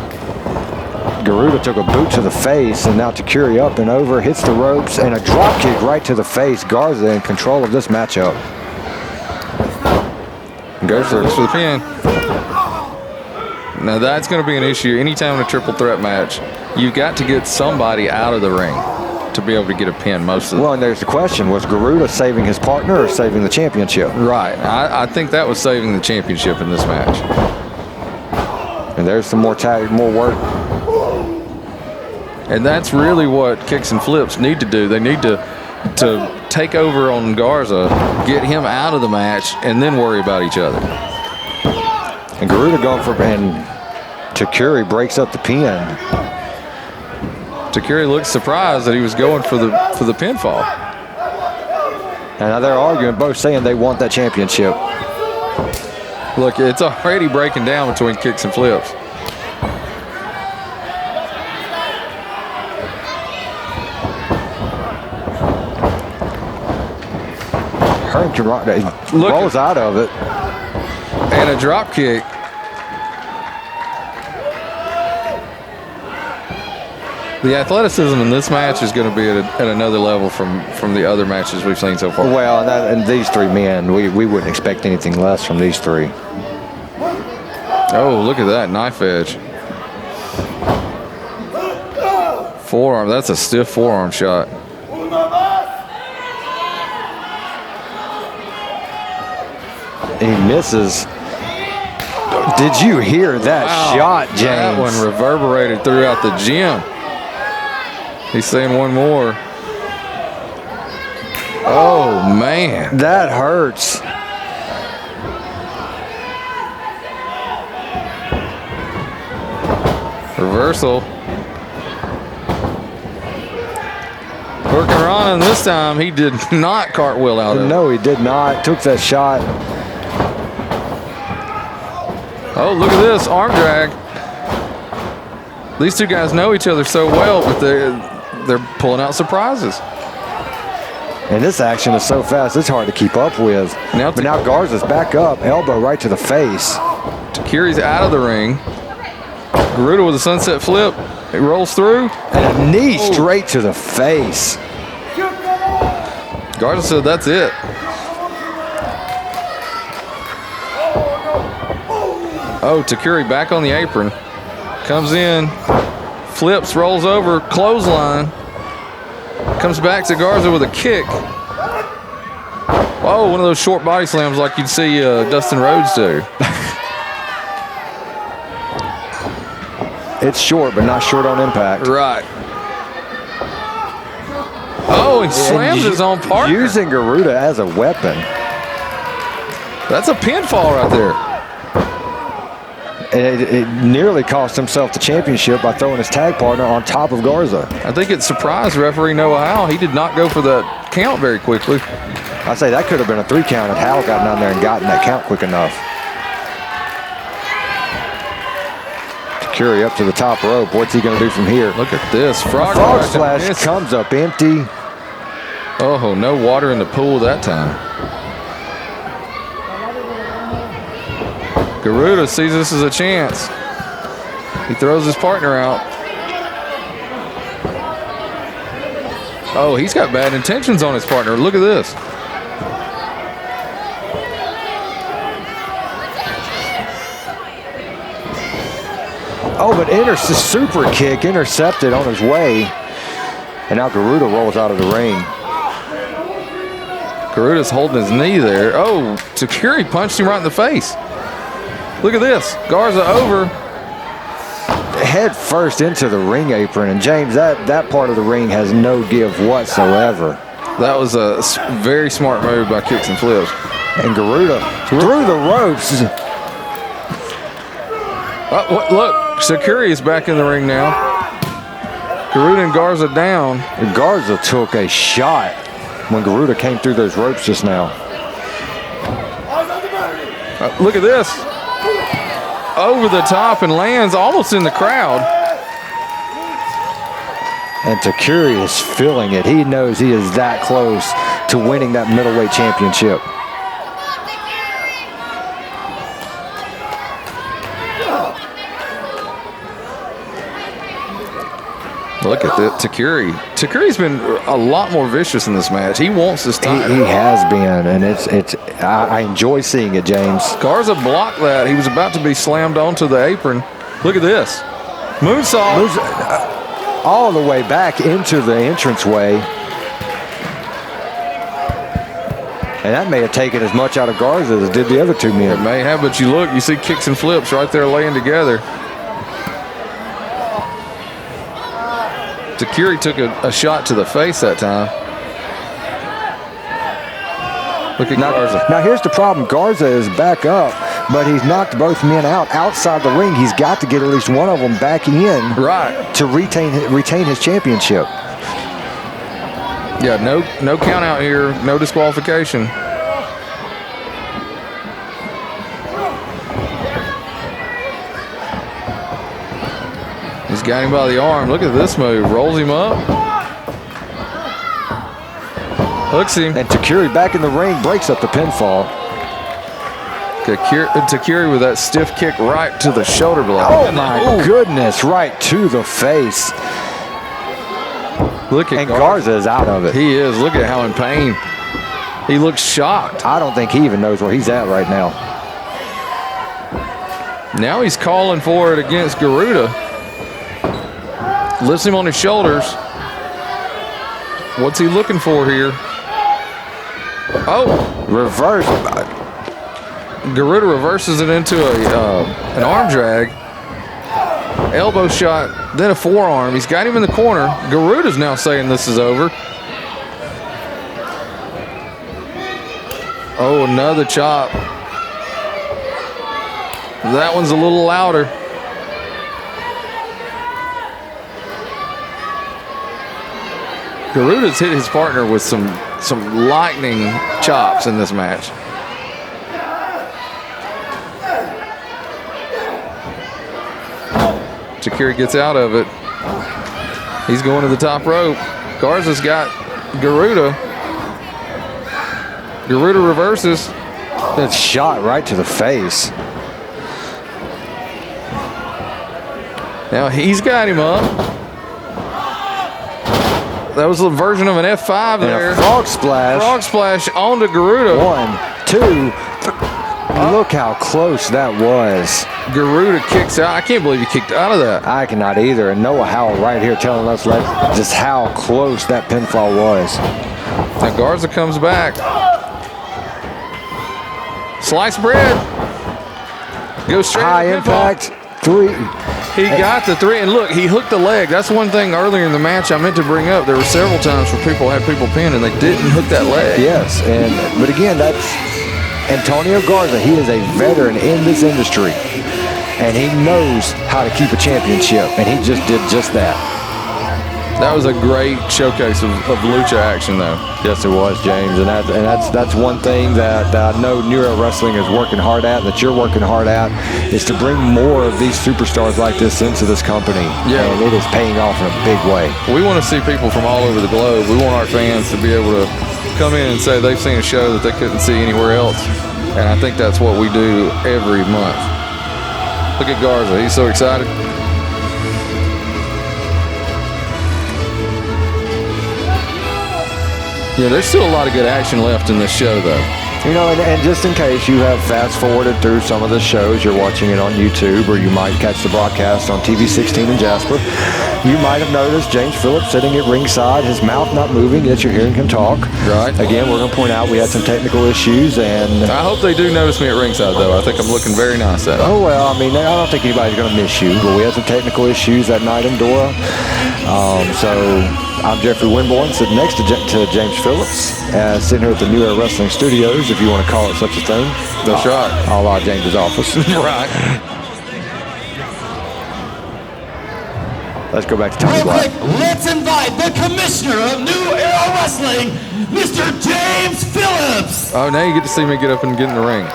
Speaker 2: Garuda took a boot to the face, and now Takuri up and over, hits the ropes, and a drop kick right to the face. Garza in control of this matchup.
Speaker 1: Goes for the pin. Now that's going to be an issue anytime in a triple threat match. You've got to get somebody out of the ring to be able to get a pin most of the
Speaker 2: Well, and there's the question, was Garuda saving his partner or saving the championship?
Speaker 1: Right. I think that was saving the championship in this match.
Speaker 2: And there's some more work.
Speaker 1: And that's really what kicks and flips need to do. They need to take over on Garza, get him out of the match, and then worry about each other.
Speaker 2: And Garuda going for, and Takuri breaks up the pin.
Speaker 1: Takuri looks surprised that he was going for the pinfall.
Speaker 2: And now they're arguing, both saying they want that championship.
Speaker 1: Look, it's already breaking down between kicks and flips.
Speaker 2: Rolls out of it.
Speaker 1: And a drop kick. The athleticism in this match is going to be at another level from the other matches we've seen so far.
Speaker 2: Well, and these three men, we wouldn't expect anything less from these three.
Speaker 1: Oh, look at that knife edge. Forearm, that's a stiff forearm shot.
Speaker 2: He misses. Did you hear that shot, James?
Speaker 1: That one reverberated throughout the gym. He's saying one more. Oh, man.
Speaker 2: That hurts.
Speaker 1: Reversal. Hurricane, and this time he did not cartwheel out of it.
Speaker 2: No, he did not. Took that shot.
Speaker 1: Oh, look at this, arm drag. These two guys know each other so well, but they're pulling out surprises.
Speaker 2: And this action is so fast, it's hard to keep up with. But now Garza's back up, elbow right to the face.
Speaker 1: Takuri's out of the ring. Garuda with a sunset flip. It rolls through.
Speaker 2: And a knee straight to the face.
Speaker 1: Garza said that's it. Oh, Takuri back on the apron. Comes in, flips, rolls over, clothesline. Comes back to Garza with a kick. Oh, one of those short body slams like you'd see Dustin Rhodes do.
Speaker 2: It's short, but not short on impact.
Speaker 1: Right. Oh, he slams his own partner.
Speaker 2: Using Garuda as a weapon.
Speaker 1: That's a pinfall right there.
Speaker 2: And it nearly cost himself the championship by throwing his tag partner on top of Garza.
Speaker 1: I think it surprised referee Noah Howell. He did not go for that count very quickly.
Speaker 2: I'd say that could have been a 3 count if Howell got down there and gotten that count quick enough. Takuri up to the top rope. What's he going to do from here?
Speaker 1: Look at this.
Speaker 2: Frog splash comes up empty.
Speaker 1: Oh, no water in the pool that time. Garuda sees this as a chance. He throws his partner out. Oh, he's got bad intentions on his partner. Look at this.
Speaker 2: Oh, but super kick intercepted on his way. And now Garuda rolls out of the ring.
Speaker 1: Garuda's holding his knee there. Oh, Takuri punched him right in the face. Look at this. Garza over.
Speaker 2: Head first into the ring apron. And James, that part of the ring has no give whatsoever.
Speaker 1: That was a very smart move by kicks and flips.
Speaker 2: And Garuda through the ropes.
Speaker 1: Look, Takuri is back in the ring now. Garuda and Garza down.
Speaker 2: Garza took a shot when Garuda came through those ropes just now.
Speaker 1: Look at this. Over the top and lands almost in the crowd.
Speaker 2: And Takuri is feeling it. He knows he is that close to winning that middleweight championship.
Speaker 1: Look at that, Takuri. Takuri's been a lot more vicious in this match. He wants this title.
Speaker 2: He has been, and I enjoy seeing it, James.
Speaker 1: Garza blocked that. He was about to be slammed onto the apron. Look at this. Moonsault.
Speaker 2: All the way back into the entranceway. And that may have taken as much out of Garza as it did the other two men.
Speaker 1: It may have, but you see kicks and flips right there laying together. Takuri took a shot to the face that time. Look at Garza.
Speaker 2: Now here's the problem. Garza is back up, but he's knocked both men out outside the ring. He's got to get at least one of them back in,
Speaker 1: right, to
Speaker 2: retain his championship.
Speaker 1: Yeah, no count out here, no disqualification. He's got him by the arm. Look at this move. Rolls him up. Hooks him.
Speaker 2: And Takuri back in the ring, breaks up the pinfall.
Speaker 1: Takuri with that stiff kick right to the shoulder blade.
Speaker 2: Oh my goodness, right to the face.
Speaker 1: Look at
Speaker 2: Garza is out of it.
Speaker 1: He is. Look at how in pain. He looks shocked.
Speaker 2: I don't think he even knows where he's at right now.
Speaker 1: Now he's calling for it against Garuda. Lifts him on his shoulders. What's he looking for here? Oh,
Speaker 2: reverse.
Speaker 1: Garuda reverses it into an arm drag. Elbow shot, then a forearm. He's got him in the corner. Garuda's now saying this is over. Oh, another chop. That one's a little louder. Garuda's hit his partner with some lightning chops in this match. Takuri gets out of it. He's going to the top rope. Garza's got Garuda. Garuda reverses.
Speaker 2: That shot right to the face.
Speaker 1: Now he's got him up. That was a version of an F5 there.
Speaker 2: And a frog splash.
Speaker 1: Frog splash onto Garuda.
Speaker 2: 1, 2. Look how close that was.
Speaker 1: Garuda kicks out. I can't believe he kicked out of that.
Speaker 2: I cannot either. And Noah Howell right here telling us just how close that pinfall was.
Speaker 1: Now Garza comes back. Sliced bread. Goes straight
Speaker 2: high
Speaker 1: to the
Speaker 2: impact. 3.
Speaker 1: He got the 3, and look, he hooked the leg. That's one thing earlier in the match I meant to bring up. There were several times where people had people pinned and they didn't hook that leg.
Speaker 2: Yes, but again, that's Antonia Garza. He is a veteran in this industry, and he knows how to keep a championship, and he just did just that.
Speaker 1: That was a great showcase of Lucha action, though.
Speaker 2: Yes, it was, James, and that's one thing that I know New Era Wrestling is working hard at, and that you're working hard at, is to bring more of these superstars like this into this company.
Speaker 1: Yeah,
Speaker 2: and it is paying off in a big way.
Speaker 1: We want to see people from all over the globe. We want our fans to be able to come in and say they've seen a show that they couldn't see anywhere else, and I think that's what we do every month. Look at Garza; he's so excited. Yeah, there's still a lot of good action left in this show, though.
Speaker 2: You know, and just in case you have fast forwarded through some of the shows, you're watching it on YouTube, or you might catch the broadcast on TV 16 in Jasper, you might have noticed James Phillips sitting at ringside, his mouth not moving, yet you're hearing him talk.
Speaker 1: Right.
Speaker 2: Again, we're going to point out we had some technical issues, and
Speaker 1: I hope they do notice me at ringside, though. I think I'm looking very nice at it.
Speaker 2: oh, well, I mean, I don't think anybody's going to miss you, but we had some technical issues that night in Dora. So I'm Jeffery Winborne, sitting next to James Phillips, sitting here at the New Era Wrestling Studios, if you want to call it such a thing.
Speaker 1: That's right.
Speaker 2: A la James's office.
Speaker 1: Right.
Speaker 2: Let's go back to Tommy
Speaker 10: Real
Speaker 2: Black.
Speaker 10: quick, let's invite the commissioner of New Era Wrestling, Mr. James Phillips.
Speaker 1: Oh, now you get to see me get up and get in the ring.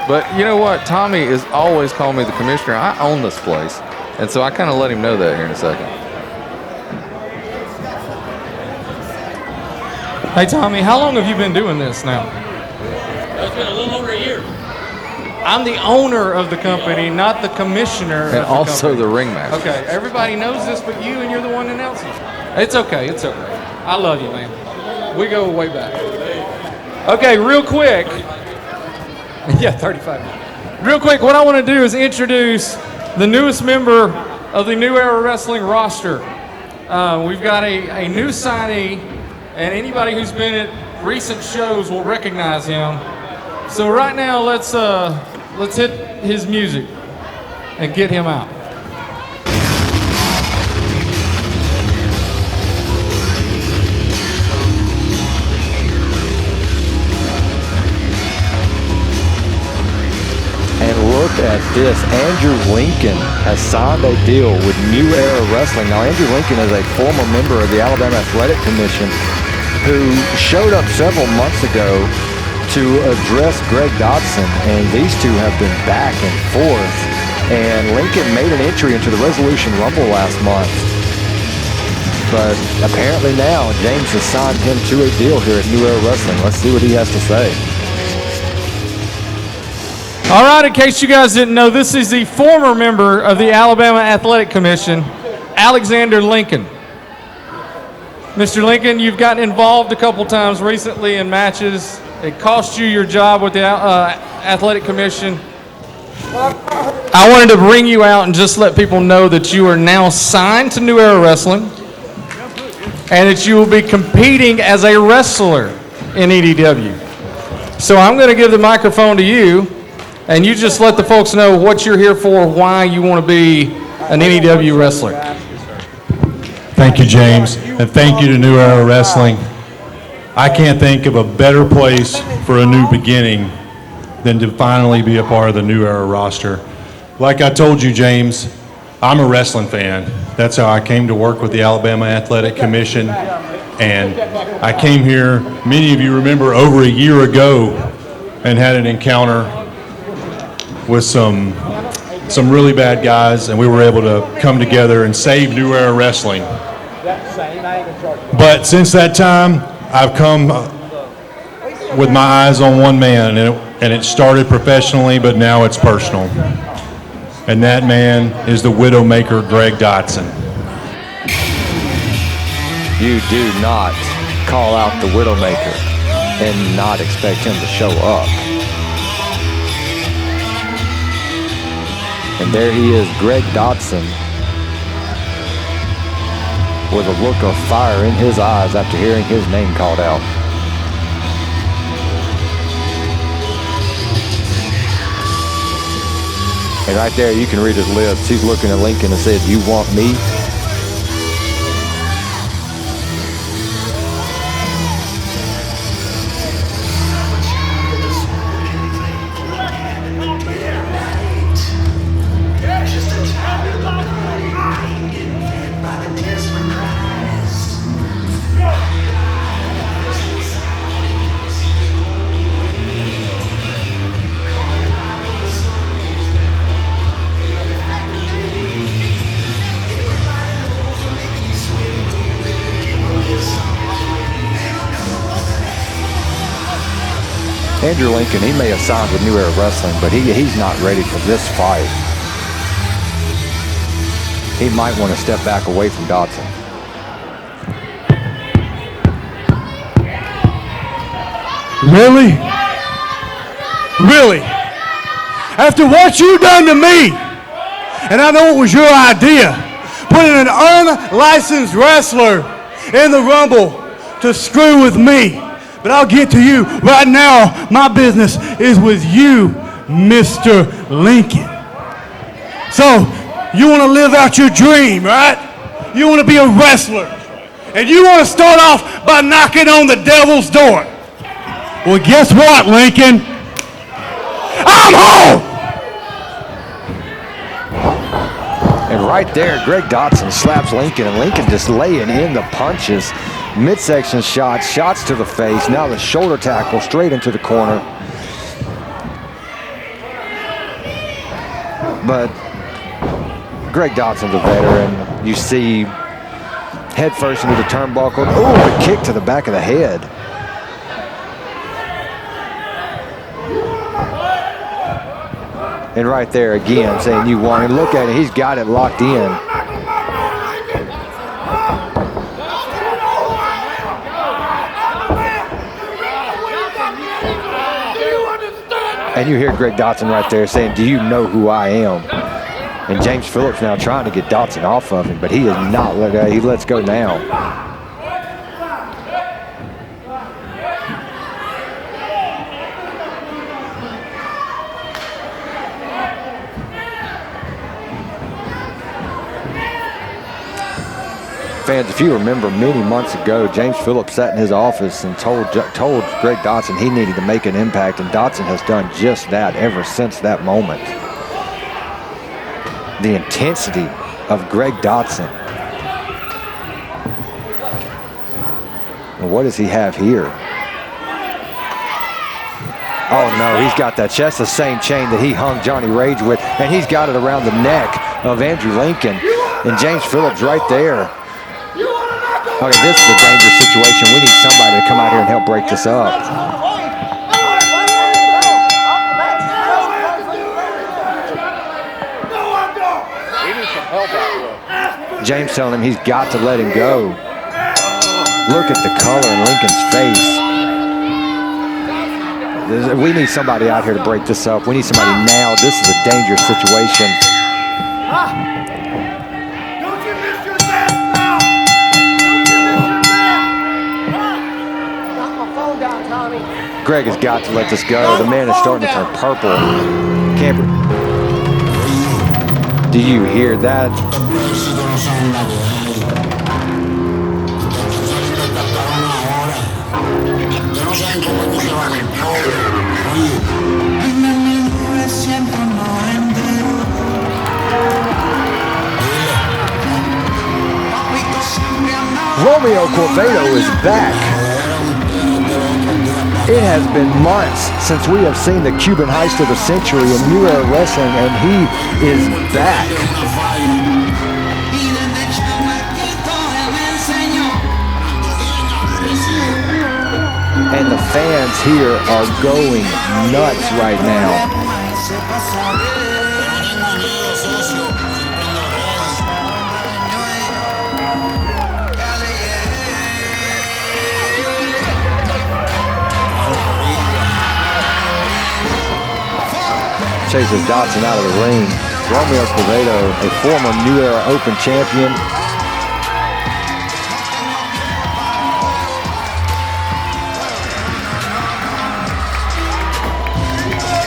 Speaker 1: But you know what? Tommy is always calling me the commissioner. I own this place. And so I kind of let him know that here in a second.
Speaker 11: Hey, Tommy, how long have you been doing this now?
Speaker 10: It's been a little over a year.
Speaker 11: I'm the owner of the company, not the commissioner
Speaker 1: And
Speaker 11: of the
Speaker 1: also
Speaker 11: company.
Speaker 1: the ringmaster.
Speaker 11: Okay, everybody knows this but you, and you're the one announcing it. It's okay, it's okay. I love you, man. We go way back. Okay, real quick. Yeah, 35. Real quick, what I want to do is introduce the newest member of the New Era Wrestling roster. We've got a new signee, and anybody who's been at recent shows will recognize him. So right now, let's hit his music and get him out.
Speaker 2: And look at this. Andrew Lincoln has signed a deal with New Era Wrestling. Now, Andrew Lincoln is a former member of the Alabama Athletic Commission who showed up several months ago to address Greg Dodson, and these two have been back and forth. And Lincoln made an entry into the Resolution Rumble last month. But apparently now, James has signed him to a deal here at New Era Wrestling. Let's see what he has to say.
Speaker 11: All right, in case you guys didn't know, this is the former member of the Alabama Athletic Commission, Alexander Lincoln. Mr. Lincoln, you've gotten involved a couple times recently in matches. It cost you your job with the Athletic Commission. I wanted to bring you out and just let people know that you are now signed to New Era Wrestling and that you will be competing as a wrestler in EDW. So I'm going to give the microphone to you, and you just let the folks know what you're here for, why you want to be an NEW wrestler.
Speaker 5: Thank you, James, and thank you to New Era Wrestling. I can't think of a better place for a new beginning than to finally be a part of the New Era roster. Like I told you, James, I'm a wrestling fan. That's how I came to work with the Alabama Athletic Commission, and I came here, many of you remember, over a year ago and had an encounter with some really bad guys, and we were able to come together and save New Era Wrestling. But since that time, I've come with my eyes on one man, and it started professionally, but now it's personal. And that man is the Widowmaker, Greg Dodson.
Speaker 2: You do not call out the Widowmaker and not expect him to show up. And there he is, Greg Dodson, with a look of fire in his eyes after hearing his name called out. And right there, you can read his lips. He's looking at Lincoln and said, "You want me?" Andrew Lincoln, he may have signed with New Era Wrestling, but he's not ready for this fight. He might want to step back away from Dodson.
Speaker 6: Really? Really? After what you done to me, and I know it was your idea, putting an unlicensed wrestler in the Rumble to screw with me. But I'll get to you. Right now, my business is with you, Mr. Lincoln. So, you want to live out your dream, right? You want to be a wrestler. And you want to start off by knocking on the devil's door. Well, guess what, Lincoln? I'm home!
Speaker 2: And right there, Greg Dawson slaps Lincoln, and Lincoln just laying in the punches. Midsection shots, shots to the face. Now the shoulder tackle straight into the corner. But Greg Dodson's a veteran. You see head first into the turnbuckle. Oh, a kick to the back of the head. And right there again, saying you won. And look at it, he's got it locked in. And you hear Greg Dodson right there saying, do you know who I am? And James Phillips now trying to get Dodson off of him, but he is not. He lets go now. Fans, if you remember many months ago, James Phillips sat in his office and told Greg Dodson he needed to make an impact, and Dodson has done just that ever since that moment. The intensity of Greg Dodson. And what does he have here? Oh no, he's got that. That's the same chain that he hung Johnny Rage with, and he's got it around the neck of Andrew Lincoln. And James Phillips right there. Okay, this is a dangerous situation. We need somebody to come out here and help break this up. James telling him he's got to let him go. Look at the color in Lincoln's face. We need somebody out here to break this up. We need somebody now. This is a dangerous situation. Greg has got to let this go. The man is starting to turn purple. Camper, do you hear that? Romeo Quevedo is back. It has been months since we have seen the Cuban heist of the century in New Era Wrestling, and he is back. And the fans here are going nuts right now. Chases Dodson out of the ring. Romeo Quevedo, a former New Era Open champion.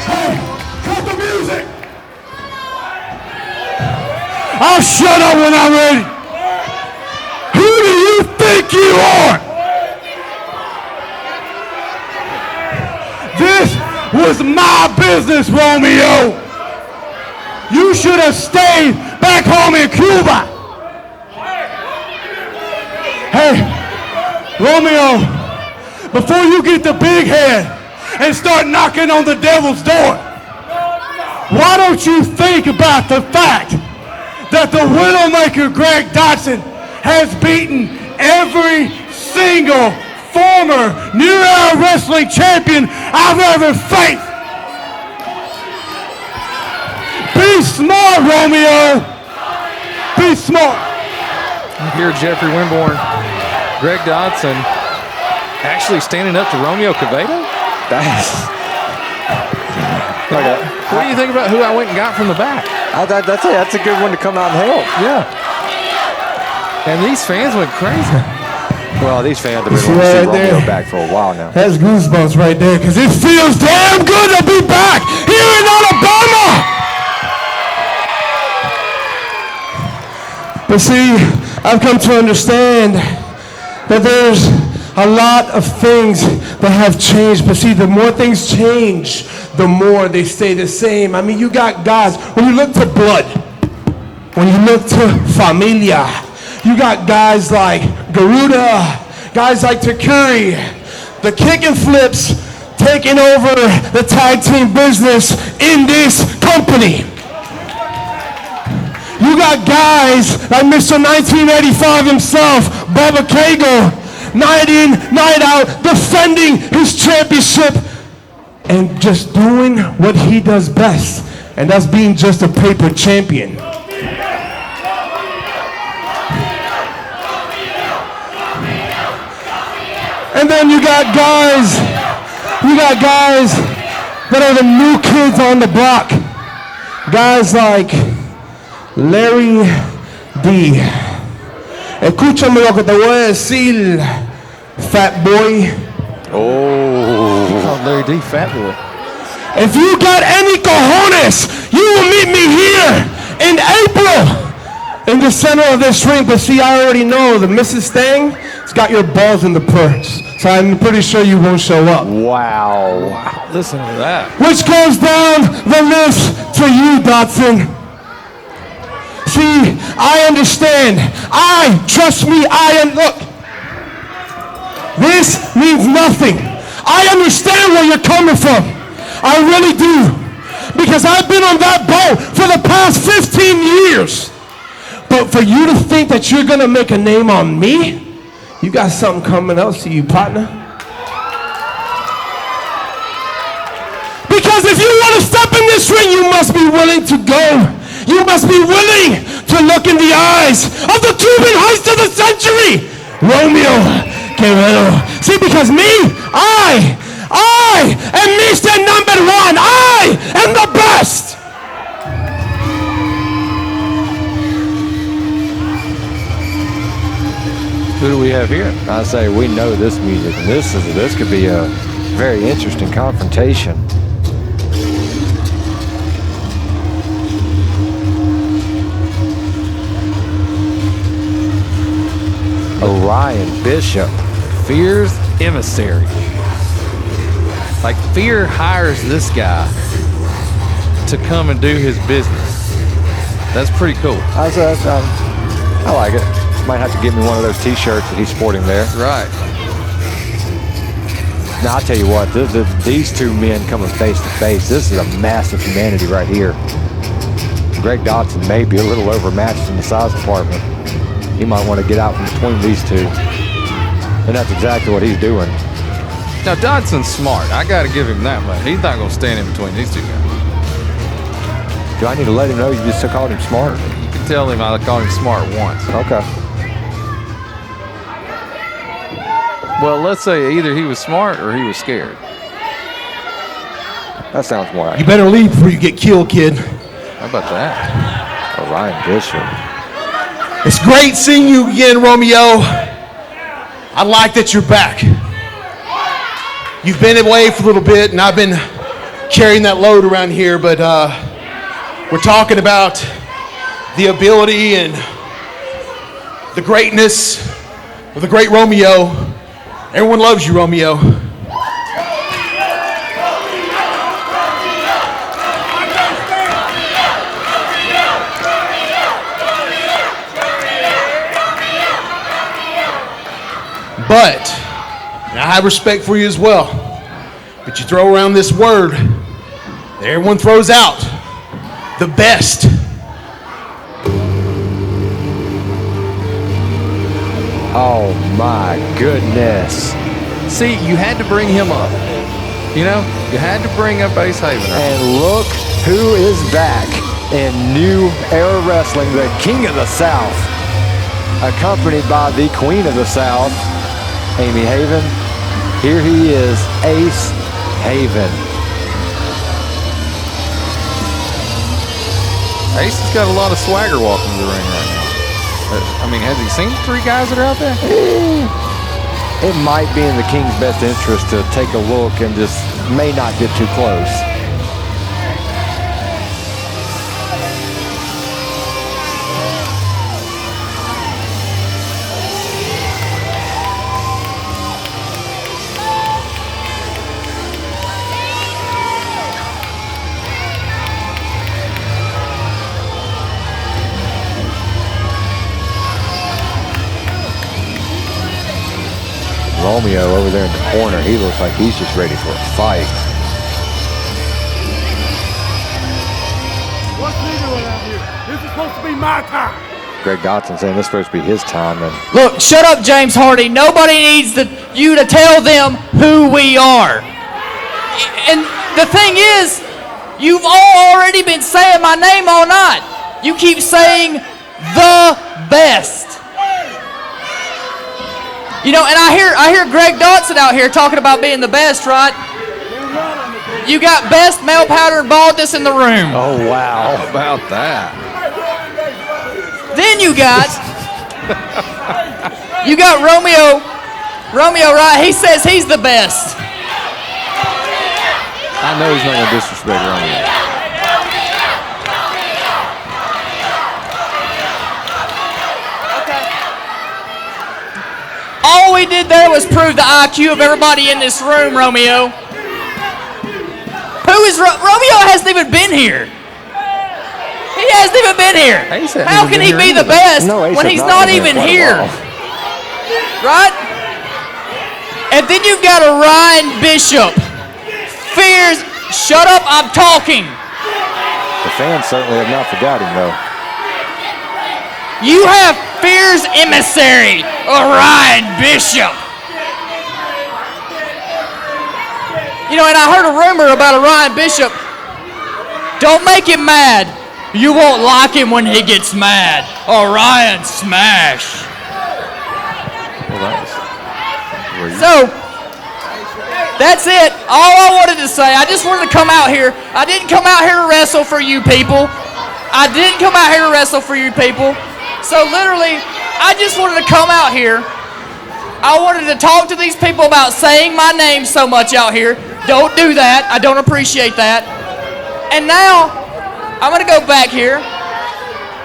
Speaker 6: Hey, cut the music! I'll shut up when I'm ready. Who do you think you are? This was my business, Romeo. You should have stayed back home in Cuba. Hey, Romeo, before you get the big head and start knocking on the devil's door, why don't you think about the fact that the Widowmaker Greg Dodson has beaten every single former New Era Wrestling champion I've ever faced. Be smart, Romeo. Be smart.
Speaker 1: Here, Jeffery Winborne, Greg Dodson actually standing up to Romeo Quevedo? What do you think about who I went and got from the back?
Speaker 2: That's a good one to come out and help.
Speaker 1: Yeah. And these fans went crazy.
Speaker 2: Well, these fans have been wanting to see Romeo back for a while now.
Speaker 4: That's goosebumps right there, because it feels damn good to be back here in Alabama. But see, I've come to understand that there's a lot of things that have changed. But see, the more things change, the more they stay the same. I mean, you got guys, when you look to blood, when you look to familia, you got guys like Garuda, guys like Takuri, the kick and flips taking over the tag team business in this company. You got guys like Mr. 1985 himself, Bubba Cagle, night in, night out, defending his championship and just doing what he does best, and that's being just a paper champion. And then you got guys that are the new kids on the block. Guys like Larry D. Escúchame lo que te voy a decir, fat boy.
Speaker 1: Oh, Larry D, fat boy.
Speaker 4: If you got any cojones, you will meet me here in April in the center of this ring. But see, I already know the Mrs. Thing has got your balls in the purse. So I'm pretty sure you won't show up.
Speaker 2: Wow.
Speaker 1: Listen to that.
Speaker 4: Which goes down the list to you, Dawson. See, I understand. Trust me, look. This means nothing. I understand where you're coming from. I really do. Because I've been on that boat for the past 15 years. But for you to think that you're going to make a name on me, you got something coming else to you, partner. Because if you want to step in this ring, you must be willing to go. You must be willing to look in the eyes of the Cuban heist of the century, Romeo Quevedo. See, because me, I am Mr. Number One. I am the best.
Speaker 1: Who do we have here?
Speaker 2: I say we know this music, and this could be a very interesting confrontation. Orion Bishop,
Speaker 1: Fear's emissary. Like, Fear hires this guy to come and do his business. That's pretty cool.
Speaker 2: I like it. Might have to give me one of those T-shirts that he's sporting there.
Speaker 1: Right.
Speaker 2: Now, I'll tell you what, these two men coming face to face, this is a massive humanity right here. Greg Dodson may be a little overmatched in the size department. He might want to get out from between these two. And that's exactly what he's doing.
Speaker 1: Now, Dodson's smart. I got to give him that much. He's not going to stand in between these two guys.
Speaker 2: Do I need to let him know you just called him smart?
Speaker 1: You can tell him I called him smart once.
Speaker 2: Okay.
Speaker 1: Well, let's say either he was smart or he was scared.
Speaker 2: That sounds more accurate.
Speaker 4: You better leave before you get killed, kid.
Speaker 1: How about that?
Speaker 2: Orion Bishop.
Speaker 4: It's great seeing you again, Romeo. I like that you're back. You've been away for a little bit, and I've been carrying that load around here, but we're talking about the ability and the greatness of the great Romeo. Everyone loves you, Romeo. But, and I have respect for you as well, but you throw around this word that everyone throws out, the best.
Speaker 2: Oh my goodness.
Speaker 1: See, you had to bring him up. You know, you had to bring up Ace Havener.
Speaker 2: And look who is back in New Era Wrestling, the King of the South, accompanied by the Queen of the South, Amy Haven. Here he is, Ace Haven.
Speaker 1: Ace has got a lot of swagger walking to the ring right now. I mean, has he seen the 3 guys that are out there?
Speaker 2: It might be in the King's best interest to take a look and just may not get too close. Romeo over there in the corner, he looks like he's just ready for a fight.
Speaker 6: What's he doing out here? This is supposed to be my time.
Speaker 2: Greg Dotson saying this is supposed to be his time. And
Speaker 12: Look, shut up, James Hardy. Nobody needs you to tell them who we are. And the thing is, you've all already been saying my name all night. You keep saying the best. You know, and I hear Greg Dotson out here talking about being the best, right? You got best male pattern and baldness in the room.
Speaker 2: oh, wow.
Speaker 1: How about that?
Speaker 12: Then you got Romeo. Romeo, right? He says he's the best.
Speaker 1: I know he's not going to disrespect Romeo.
Speaker 12: All we did there was prove the IQ of everybody in this room, Romeo. Who is Romeo? Hasn't even been here. He hasn't even been here. How can he be the best when he's not even here? Right? And then you've got Orion Bishop. Fears, shut up, I'm talking.
Speaker 2: The fans certainly have not forgot him, though.
Speaker 12: You have Fear's emissary, Orion Bishop. You know, and I heard a rumor about Orion Bishop. Don't make him mad. You won't like him when he gets mad. Orion smash. So, that's it. All I wanted to say, I just wanted to come out here. I didn't come out here to wrestle for you people. I didn't come out here to wrestle for you people. So literally, I just wanted to come out here. I wanted to talk to these people about saying my name so much out here. Don't do that. I don't appreciate that. And now, I'm going to go back here.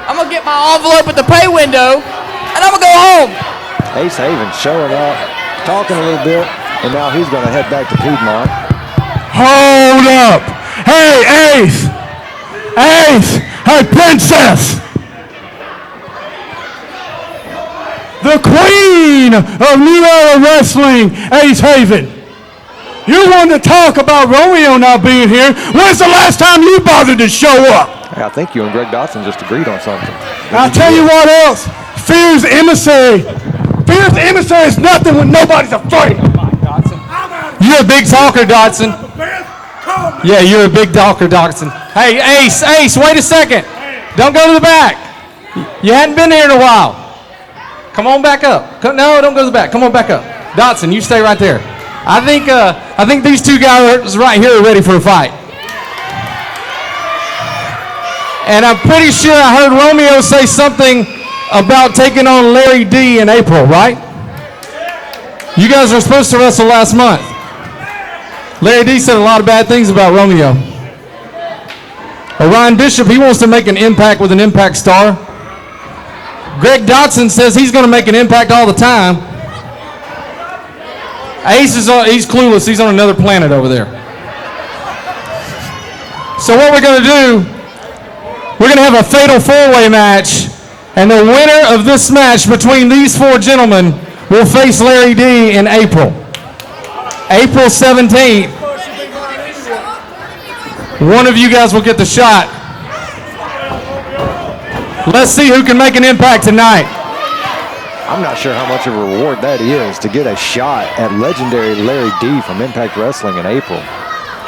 Speaker 12: I'm going to get my envelope at the pay window, and I'm going to go home.
Speaker 2: Ace Haven showing up, talking a little bit, and now he's going to head back to Piedmont.
Speaker 6: Hold up. Hey, Ace. Ace. Hey, Princess. The queen of New Era Wrestling, Ace Haven. You wanted to talk about Romeo not being here. When's the last time you bothered to show up?
Speaker 2: I think you and Greg Dotson just agreed on something.
Speaker 6: I'll tell you what else. Fear's emissary. Fear's emissary is nothing when nobody's afraid.
Speaker 11: You're a big talker, Dotson. Yeah, you're a big talker, Dotson. Hey, Ace, wait a second. Don't go to the back. You hadn't been here in a while. Come on back up. No, don't go to the back. Come on back up. Dotson, you stay right there. I think these 2 guys right here are ready for a fight. And I'm pretty sure I heard Romeo say something about taking on Larry D in April, right? You guys were supposed to wrestle last month. Larry D said a lot of bad things about Romeo. Orion Bishop, he wants to make an impact with an Impact star. Greg Dotson says he's going to make an impact all the time. Ace he's clueless. He's on another planet over there. So what we're going to do, we're going to have a fatal 4-way match, and the winner of this match between these 4 gentlemen will face Larry D in April. April 17th. One of you guys will get the shot. Let's see who can make an impact tonight.
Speaker 2: I'm not sure how much of a reward that is to get a shot at legendary Larry D from Impact Wrestling in April.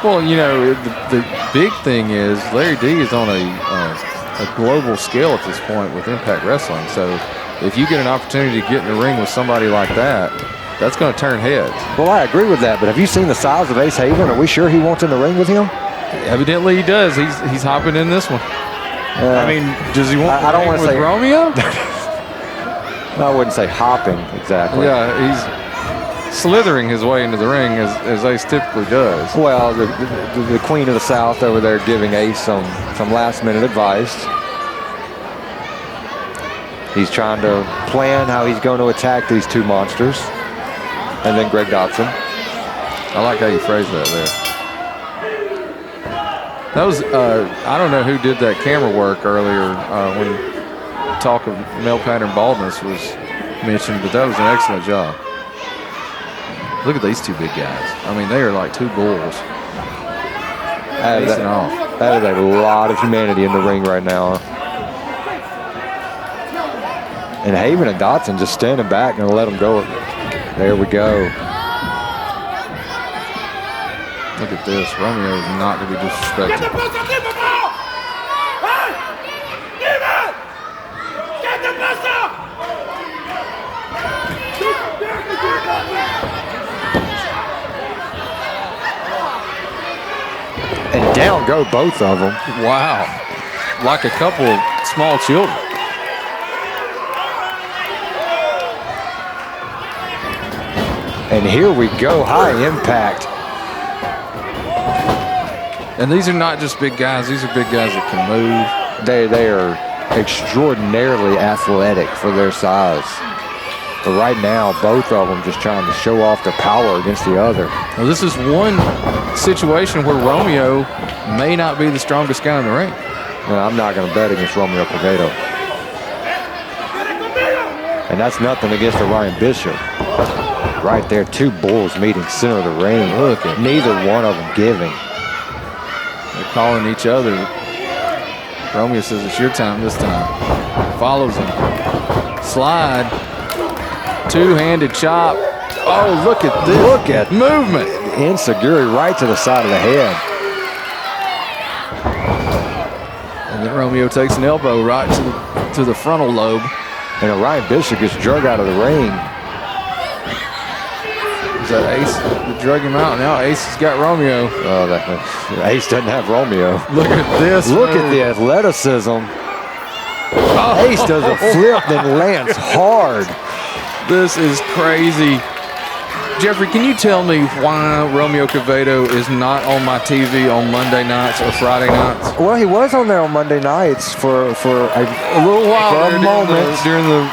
Speaker 1: Well, you know, the big thing is Larry D is on a global scale at this point with Impact Wrestling. So if you get an opportunity to get in the ring with somebody like that, that's going to turn heads.
Speaker 2: Well, I agree with that, but have you seen the size of Ace Haven? Are we sure he wants in the ring with him?
Speaker 1: Evidently he does. He's hopping in this one. I mean, does he want
Speaker 2: I don't want to
Speaker 1: with
Speaker 2: say
Speaker 1: Romeo?
Speaker 2: I wouldn't say hopping exactly.
Speaker 1: Yeah, he's slithering his way into the ring as Ace typically does.
Speaker 2: Well, the Queen of the South over there giving Ace some last-minute advice. He's trying to plan how he's going to attack these two monsters. And then Greg Dodson.
Speaker 1: I like how you phrased that there. That was, I don't know who did that camera work earlier when talk of male pattern baldness was mentioned, but that was an excellent job. Look at these two big guys. I mean, they are like two bulls.
Speaker 2: That is a lot of humanity in the ring right now. And Haven and Dotson just standing back and let them go. There we go.
Speaker 1: Look at this. Romeo is not going to be disrespected.
Speaker 2: And down go both of them.
Speaker 1: Wow. Like a couple of small children.
Speaker 2: And here we go, high impact.
Speaker 1: And these are not just big guys. These are big guys that can move.
Speaker 2: They are extraordinarily athletic for their size. But right now, both of them just trying to show off their power against the other.
Speaker 1: Well, this is one situation where Romeo may not be the strongest guy in the ring.
Speaker 2: No, I'm not going to bet against Romeo Quevedo. And that's nothing against Orion Bishop. Right there, two bulls meeting center of the ring. Look at neither one of them giving.
Speaker 1: They're calling each other. Romeo says it's your time this time. Follows him. Slide. Two-handed chop. Oh, look at this.
Speaker 2: Look at
Speaker 1: movement.
Speaker 2: Inseguri right to the side of the head.
Speaker 1: And then Romeo takes an elbow right to the frontal lobe.
Speaker 2: And Orion Bishop gets drug out of the ring.
Speaker 1: Is that Ace that drug him out? Now Ace has got Romeo.
Speaker 2: Oh, Ace doesn't have Romeo.
Speaker 1: Look at this.
Speaker 2: Look at the athleticism. Oh. Ace does a flip and lands hard.
Speaker 1: This is crazy. Jeffrey, can you tell me why Romeo Quevedo is not on my TV on Monday nights or Friday nights?
Speaker 2: Well, he was on there on Monday nights for a
Speaker 1: little while,
Speaker 2: for a moment
Speaker 1: during the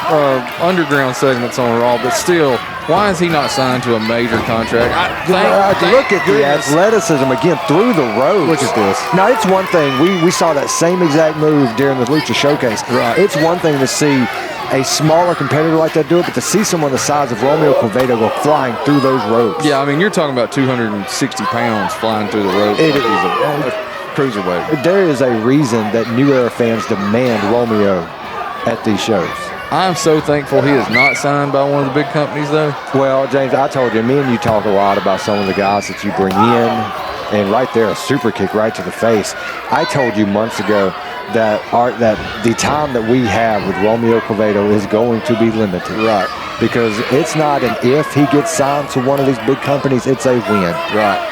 Speaker 1: underground segments on Raw, but still, why is he not signed to a major contract?
Speaker 2: Look at the athleticism again through the ropes.
Speaker 1: Look at this.
Speaker 2: Now, it's one thing. We saw that same exact move during the Lucha Showcase.
Speaker 1: Right.
Speaker 2: It's one thing to see a smaller competitor like that do it, but to see someone the size of Romeo Quevedo go flying through those ropes.
Speaker 1: Yeah, I mean, you're talking about 260 pounds flying through the ropes. He's a cruiserweight.
Speaker 2: There is a reason that New Era fans demand Romeo at these shows.
Speaker 1: I'm so thankful he is not signed by one of the big companies, though.
Speaker 2: Well, James, I told you, me and you talk a lot about some of the guys that you bring in, and right there, a super kick right to the face. I told you months ago that the time that we have with Romeo Quevedo is going to be limited.
Speaker 1: Right.
Speaker 2: Because it's not an if he gets signed to one of these big companies, it's a when.
Speaker 1: Right.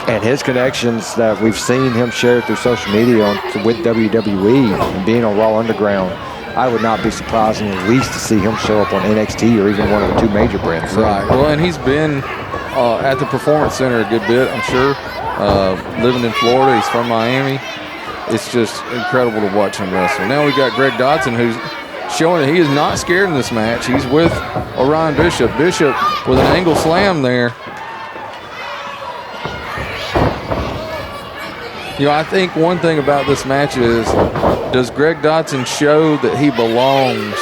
Speaker 2: And his connections that we've seen him share through social media with WWE and being on Raw Underground, I would not be surprised in at least to see him show up on NXT or even one of the two major brands.
Speaker 1: Right. Well, and he's been at the Performance Center a good bit, I'm sure. Living in Florida, he's from Miami. It's just incredible to watch him wrestle. Now we got Greg Dodson, who's showing that he is not scared in this match. He's with Orion Bishop. Bishop with an angle slam there. You know, I think one thing about this match is, does Greg Dodson show that he belongs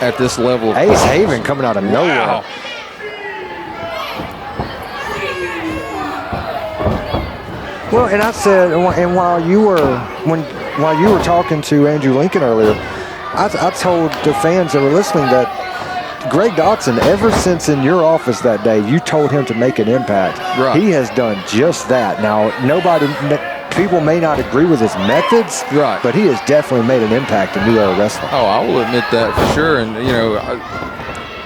Speaker 1: at this level of
Speaker 2: Ace Haven coming out of nowhere.
Speaker 1: Wow.
Speaker 2: Well, and I said, and while you were talking to Andrew Lincoln earlier, I told the fans that were listening that Greg Dodson, ever since in your office that day, you told him to make an impact.
Speaker 1: Right.
Speaker 2: He has done just that. Now, people may not agree with his methods,
Speaker 1: right,
Speaker 2: but he has definitely made an impact in New Era Wrestling.
Speaker 1: Oh, I will admit that for sure. And, you know,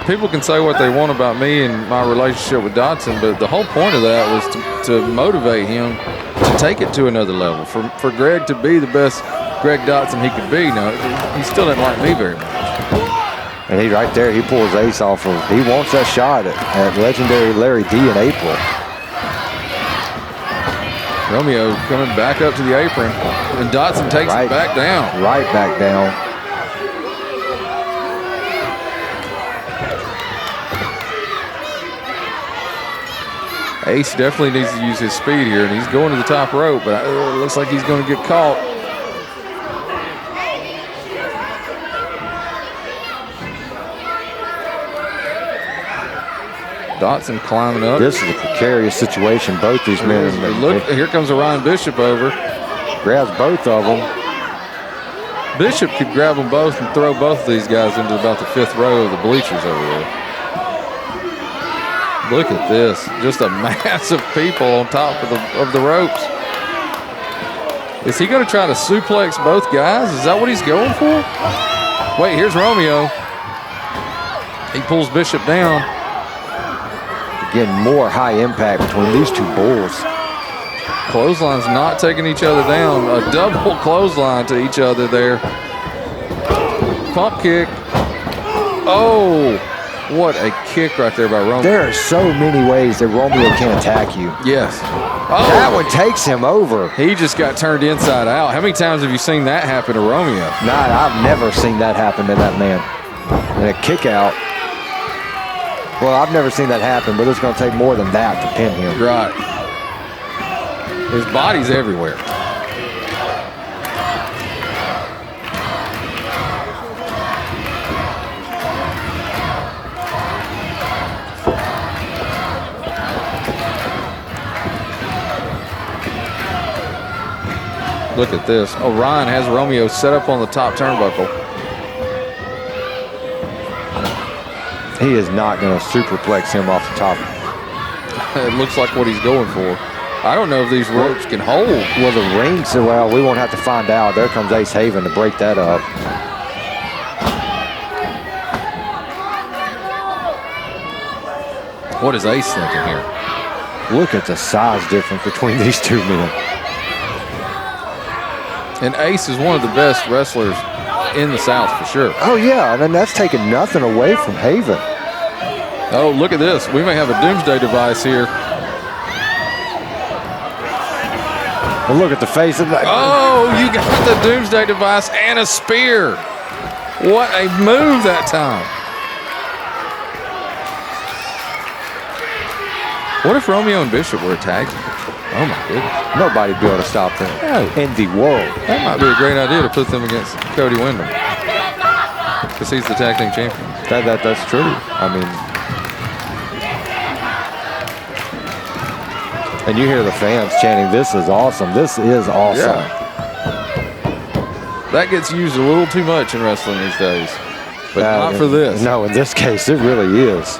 Speaker 1: people can say what they want about me and my relationship with Dodson, but the whole point of that was to motivate him to take it to another level. For Greg to be the best Greg Dodson he could be. No, he still didn't like me very much.
Speaker 2: And he right there, he pulls Ace off of, he wants that shot at legendary Larry D in April.
Speaker 1: Romeo coming back up to the apron, and Dodson takes it back down.
Speaker 2: Right back down.
Speaker 1: Ace definitely needs to use his speed here, and he's going to the top rope, but it looks like he's going to get caught. Dodson climbing up.
Speaker 2: This is a precarious situation. Both these men.
Speaker 1: Look, here comes Orion Bishop over.
Speaker 2: Grabs both of them.
Speaker 1: Bishop could grab them both and throw both of these guys into about the 5th row of the bleachers over there. Look at this. Just a mass of people on top of the ropes. Is he going to try to suplex both guys? Is that what he's going for? Wait, here's Romeo. He pulls Bishop down.
Speaker 2: Again, more high impact between these two bulls.
Speaker 1: Clotheslines not taking each other down. A double clothesline to each other there. Pump kick. Oh, what a kick right there by Romeo.
Speaker 2: There are so many ways that Romeo can attack you.
Speaker 1: Yes.
Speaker 2: Oh, that one takes him over.
Speaker 1: He just got turned inside out. How many times have you seen that happen to Romeo?
Speaker 2: Nah, I've never seen that happen to that man. And a kick out. Well, I've never seen that happen, but it's going to take more than that to pin him.
Speaker 1: Right. His body's everywhere. Look at this. Orion has Romeo set up on the top turnbuckle.
Speaker 2: He is not going to superplex him off the top.
Speaker 1: It looks like what he's going for. I don't know if these ropes can hold.
Speaker 2: Well, the rings, well, we won't have to find out. There comes Ace Haven to break that up.
Speaker 1: What is Ace thinking here?
Speaker 2: Look at the size difference between these two men.
Speaker 1: And Ace is one of the best wrestlers in the South for sure.
Speaker 2: Oh, yeah, and then that's taking nothing away from Haven.
Speaker 1: Oh, look at this. We may have a doomsday device here.
Speaker 2: Well, look at the face of that.
Speaker 1: Oh, you got the doomsday device and a spear. What a move that time. What if Romeo and Bishop were a tag team? Oh, my goodness.
Speaker 2: Nobody'd be able to stop them in the world.
Speaker 1: That might be a great idea to put them against Cody Windham. Because he's the tag team champion.
Speaker 2: That's true. I mean, and you hear the fans chanting, "This is awesome. This is awesome."
Speaker 1: Yeah. That gets used a little too much in wrestling these days. But not for this.
Speaker 2: No, in this case, it really is.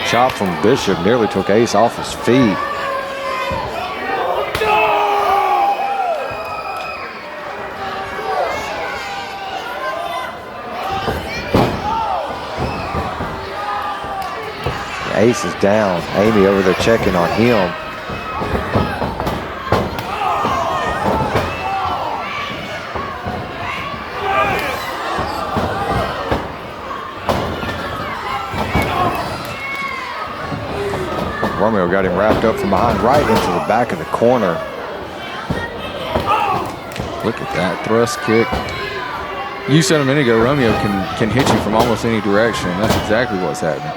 Speaker 2: Chop from Bishop nearly took Ace off his feet. Ace is down. Amy over there checking on him. Romeo got him wrapped up from behind right into the back of the corner.
Speaker 1: Look at that thrust kick. You said a minute ago Romeo can hit you from almost any direction. That's exactly what's happening.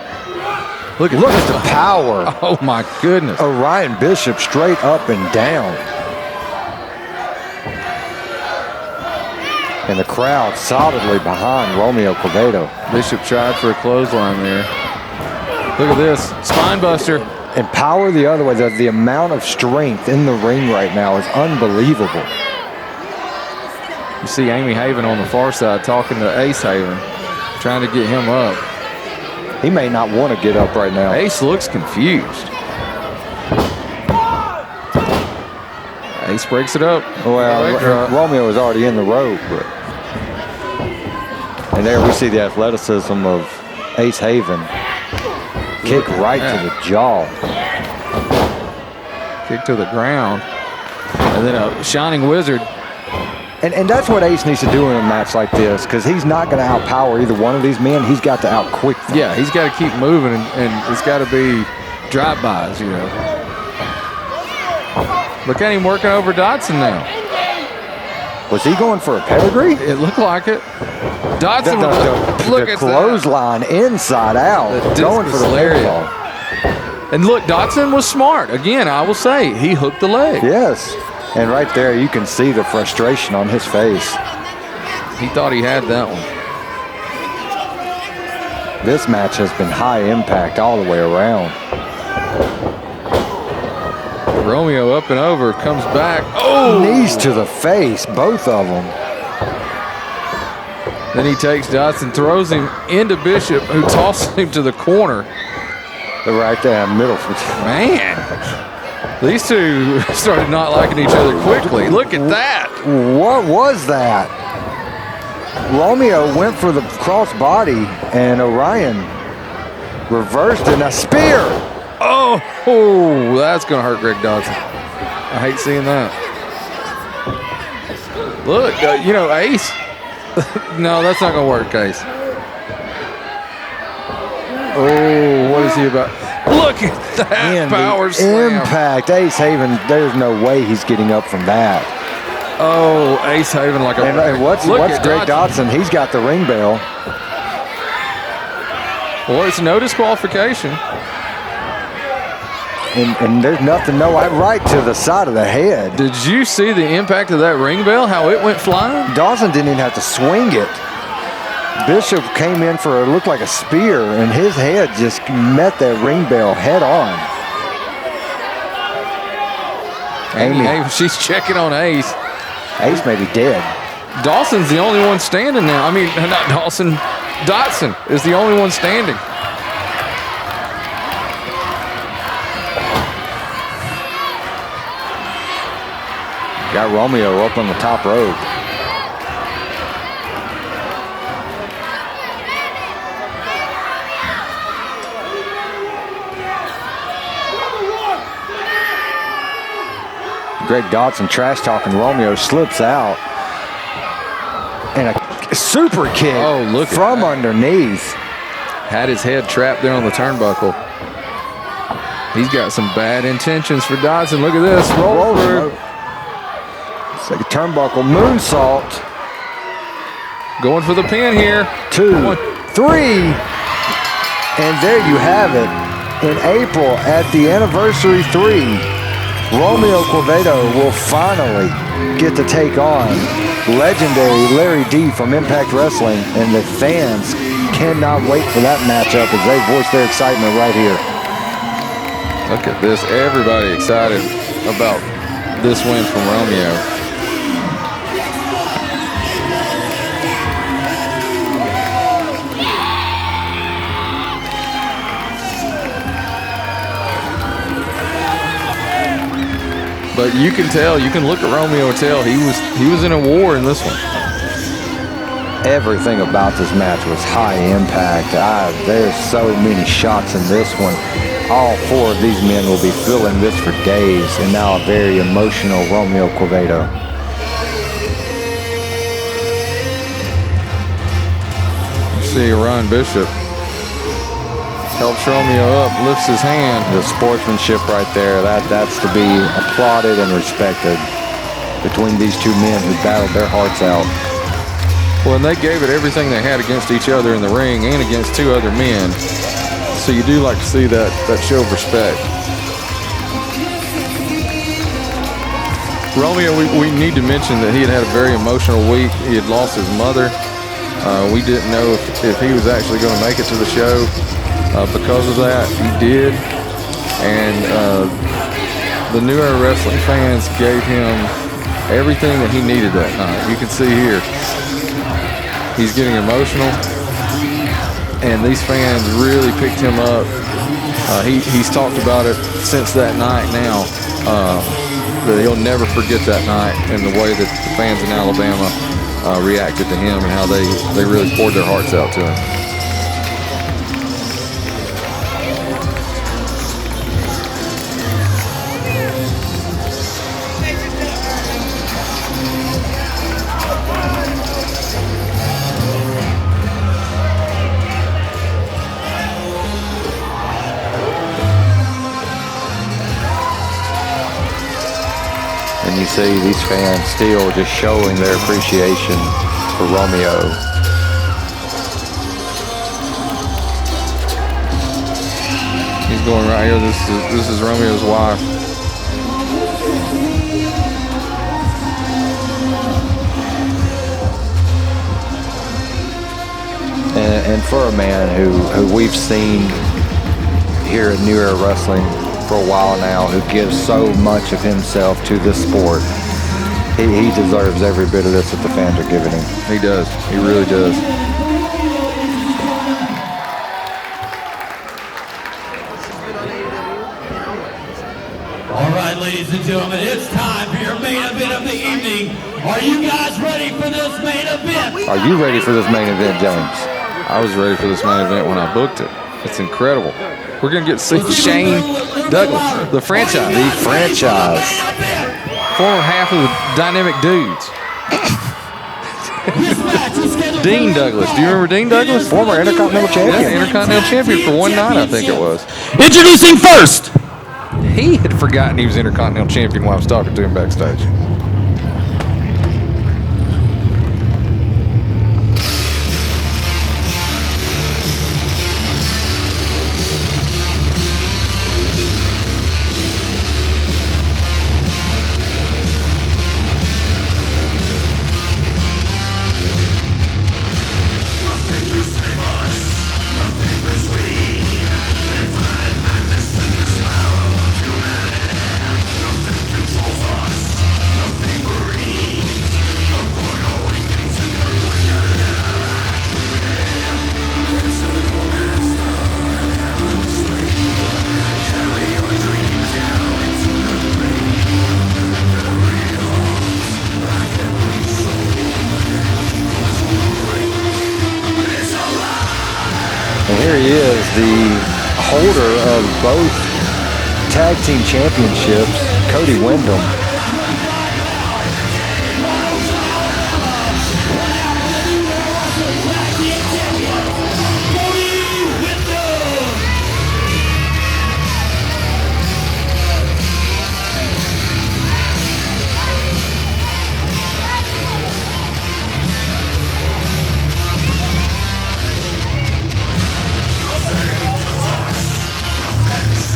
Speaker 2: Look at the power.
Speaker 1: Oh my goodness.
Speaker 2: Orion Bishop straight up and down. And the crowd solidly behind Romeo Quevedo.
Speaker 1: Bishop tried for a clothesline there. Look at this, spine buster.
Speaker 2: And power the other way. The amount of strength in the ring right now is unbelievable.
Speaker 1: You see Amy Haven on the far side talking to Ace Haven, trying to get him up.
Speaker 2: He may not want to get up right now.
Speaker 1: Ace looks confused. Ace breaks it up.
Speaker 2: Well, Romeo is already in the rope. And there we see the athleticism of Ace Haven. Kick right to the jaw.
Speaker 1: Kick to the ground. And then a Shining Wizard.
Speaker 2: And that's what Ace needs to do in a match like this, because he's not going to outpower either one of these men. He's got to outquick them.
Speaker 1: Yeah, he's got to keep moving, and it's got to be drive-bys, you know. Look at him working over Dodson now.
Speaker 2: Was he going for a pedigree?
Speaker 1: It looked like it. Dodson, look
Speaker 2: the
Speaker 1: at
Speaker 2: clothesline inside out, going for the leg ball.
Speaker 1: And look, Dodson was smart. Again, I will say, he hooked the leg.
Speaker 2: Yes, and right there you can see the frustration on his face.
Speaker 1: He thought he had that one.
Speaker 2: This match has been high impact all the way around.
Speaker 1: Romeo up and over, comes back. Oh!
Speaker 2: Knees to the face, both of them.
Speaker 1: Then he takes Dodson, throws him into Bishop, who tosses him to the corner.
Speaker 2: They're right there in the middle.
Speaker 1: Man, these two started not liking each other quickly. Look at that.
Speaker 2: What was that? Romeo went for the crossbody, and Orion reversed in a spear.
Speaker 1: Oh, that's going to hurt Greg Dodson. I hate seeing that. Look, you know, Ace. No, that's not going to work, Ace. Oh, what is he about? Look at that power slam.
Speaker 2: Impact. Ace Haven, there's no way he's getting up from that.
Speaker 1: Oh, Ace Haven like a...
Speaker 2: And what's Greg Dodson? He's got the ring bell.
Speaker 1: Well, it's no disqualification.
Speaker 2: And there's nothing, right to the side of the head.
Speaker 1: Did you see the impact of that ring bell, how it went flying?
Speaker 2: Dawson didn't even have to swing it. Bishop came in for it looked like a spear, and his head just met that ring bell head on.
Speaker 1: Amy, she's checking on Ace.
Speaker 2: Ace may be dead.
Speaker 1: Dawson's the only one standing now. I mean, not Dawson. Dodson is the only one standing.
Speaker 2: Got Romeo up on the top rope. Greg Dodson trash talking Romeo, slips out. And a super kick from underneath.
Speaker 1: Had his head trapped there on the turnbuckle. He's got some bad intentions for Dodson. Look at this. Roll through.
Speaker 2: It's like a turnbuckle moonsault.
Speaker 1: Going for the pin here.
Speaker 2: 2, 3. And there you have it. In April at the anniversary 3, Romeo Quevedo will finally get to take on legendary Larry D from Impact Wrestling, and the fans cannot wait for that matchup as they voice their excitement right here.
Speaker 1: Look at this. Everybody excited about this win from Romeo. But you can tell, you can look at Romeo and tell he was in a war in this one.
Speaker 2: Everything about this match was high impact. There's so many shots in this one. All 4 of these men will be feeling this for days, and now a very emotional Romeo Quevedo.
Speaker 1: See Orion Bishop helps Romeo up, lifts his hand.
Speaker 2: The sportsmanship right there, that's to be applauded and respected between these two men who battled their hearts out.
Speaker 1: Well, and they gave it everything they had against each other in the ring and against 2 other men. So you do like to see that show of respect. Romeo, we need to mention that he had a very emotional week. He had lost his mother. We didn't know if he was actually going to make it to the show. Because of that, he did. And the New Era Wrestling fans gave him everything that he needed that night. You can see here, he's getting emotional. and these fans really picked him up. He's talked about it since that night now, that he'll never forget that night and the way that the fans in Alabama reacted to him and how they really poured their hearts out to him.
Speaker 2: And you see these fans still just showing their appreciation for Romeo.
Speaker 1: He's going right here. This is Romeo's wife.
Speaker 2: And for a man who we've seen here at New Era Wrestling for a while now, who gives so much of himself to this sport, he deserves every bit of this that the fans are giving him.
Speaker 1: He does. He really does.
Speaker 10: All right, ladies and gentlemen, it's time for your main event of the evening. Are you guys ready for this main event?
Speaker 2: Are you ready for this main event, James?
Speaker 1: I was ready for this main event when I booked it. It's incredible. We're going to get to see Shane Douglas, the franchise.
Speaker 2: The franchise.
Speaker 1: Former half of the Dynamic Dudes. Dean Douglas. Do you remember Dean Douglas?
Speaker 2: Former Intercontinental Champion.
Speaker 1: Yeah, Intercontinental Champion for one night, I think it was.
Speaker 10: Introducing first.
Speaker 1: He had forgotten he was Intercontinental Champion while I was talking to him backstage.
Speaker 2: And here he is, the holder of both tag team championships, Cody Windham.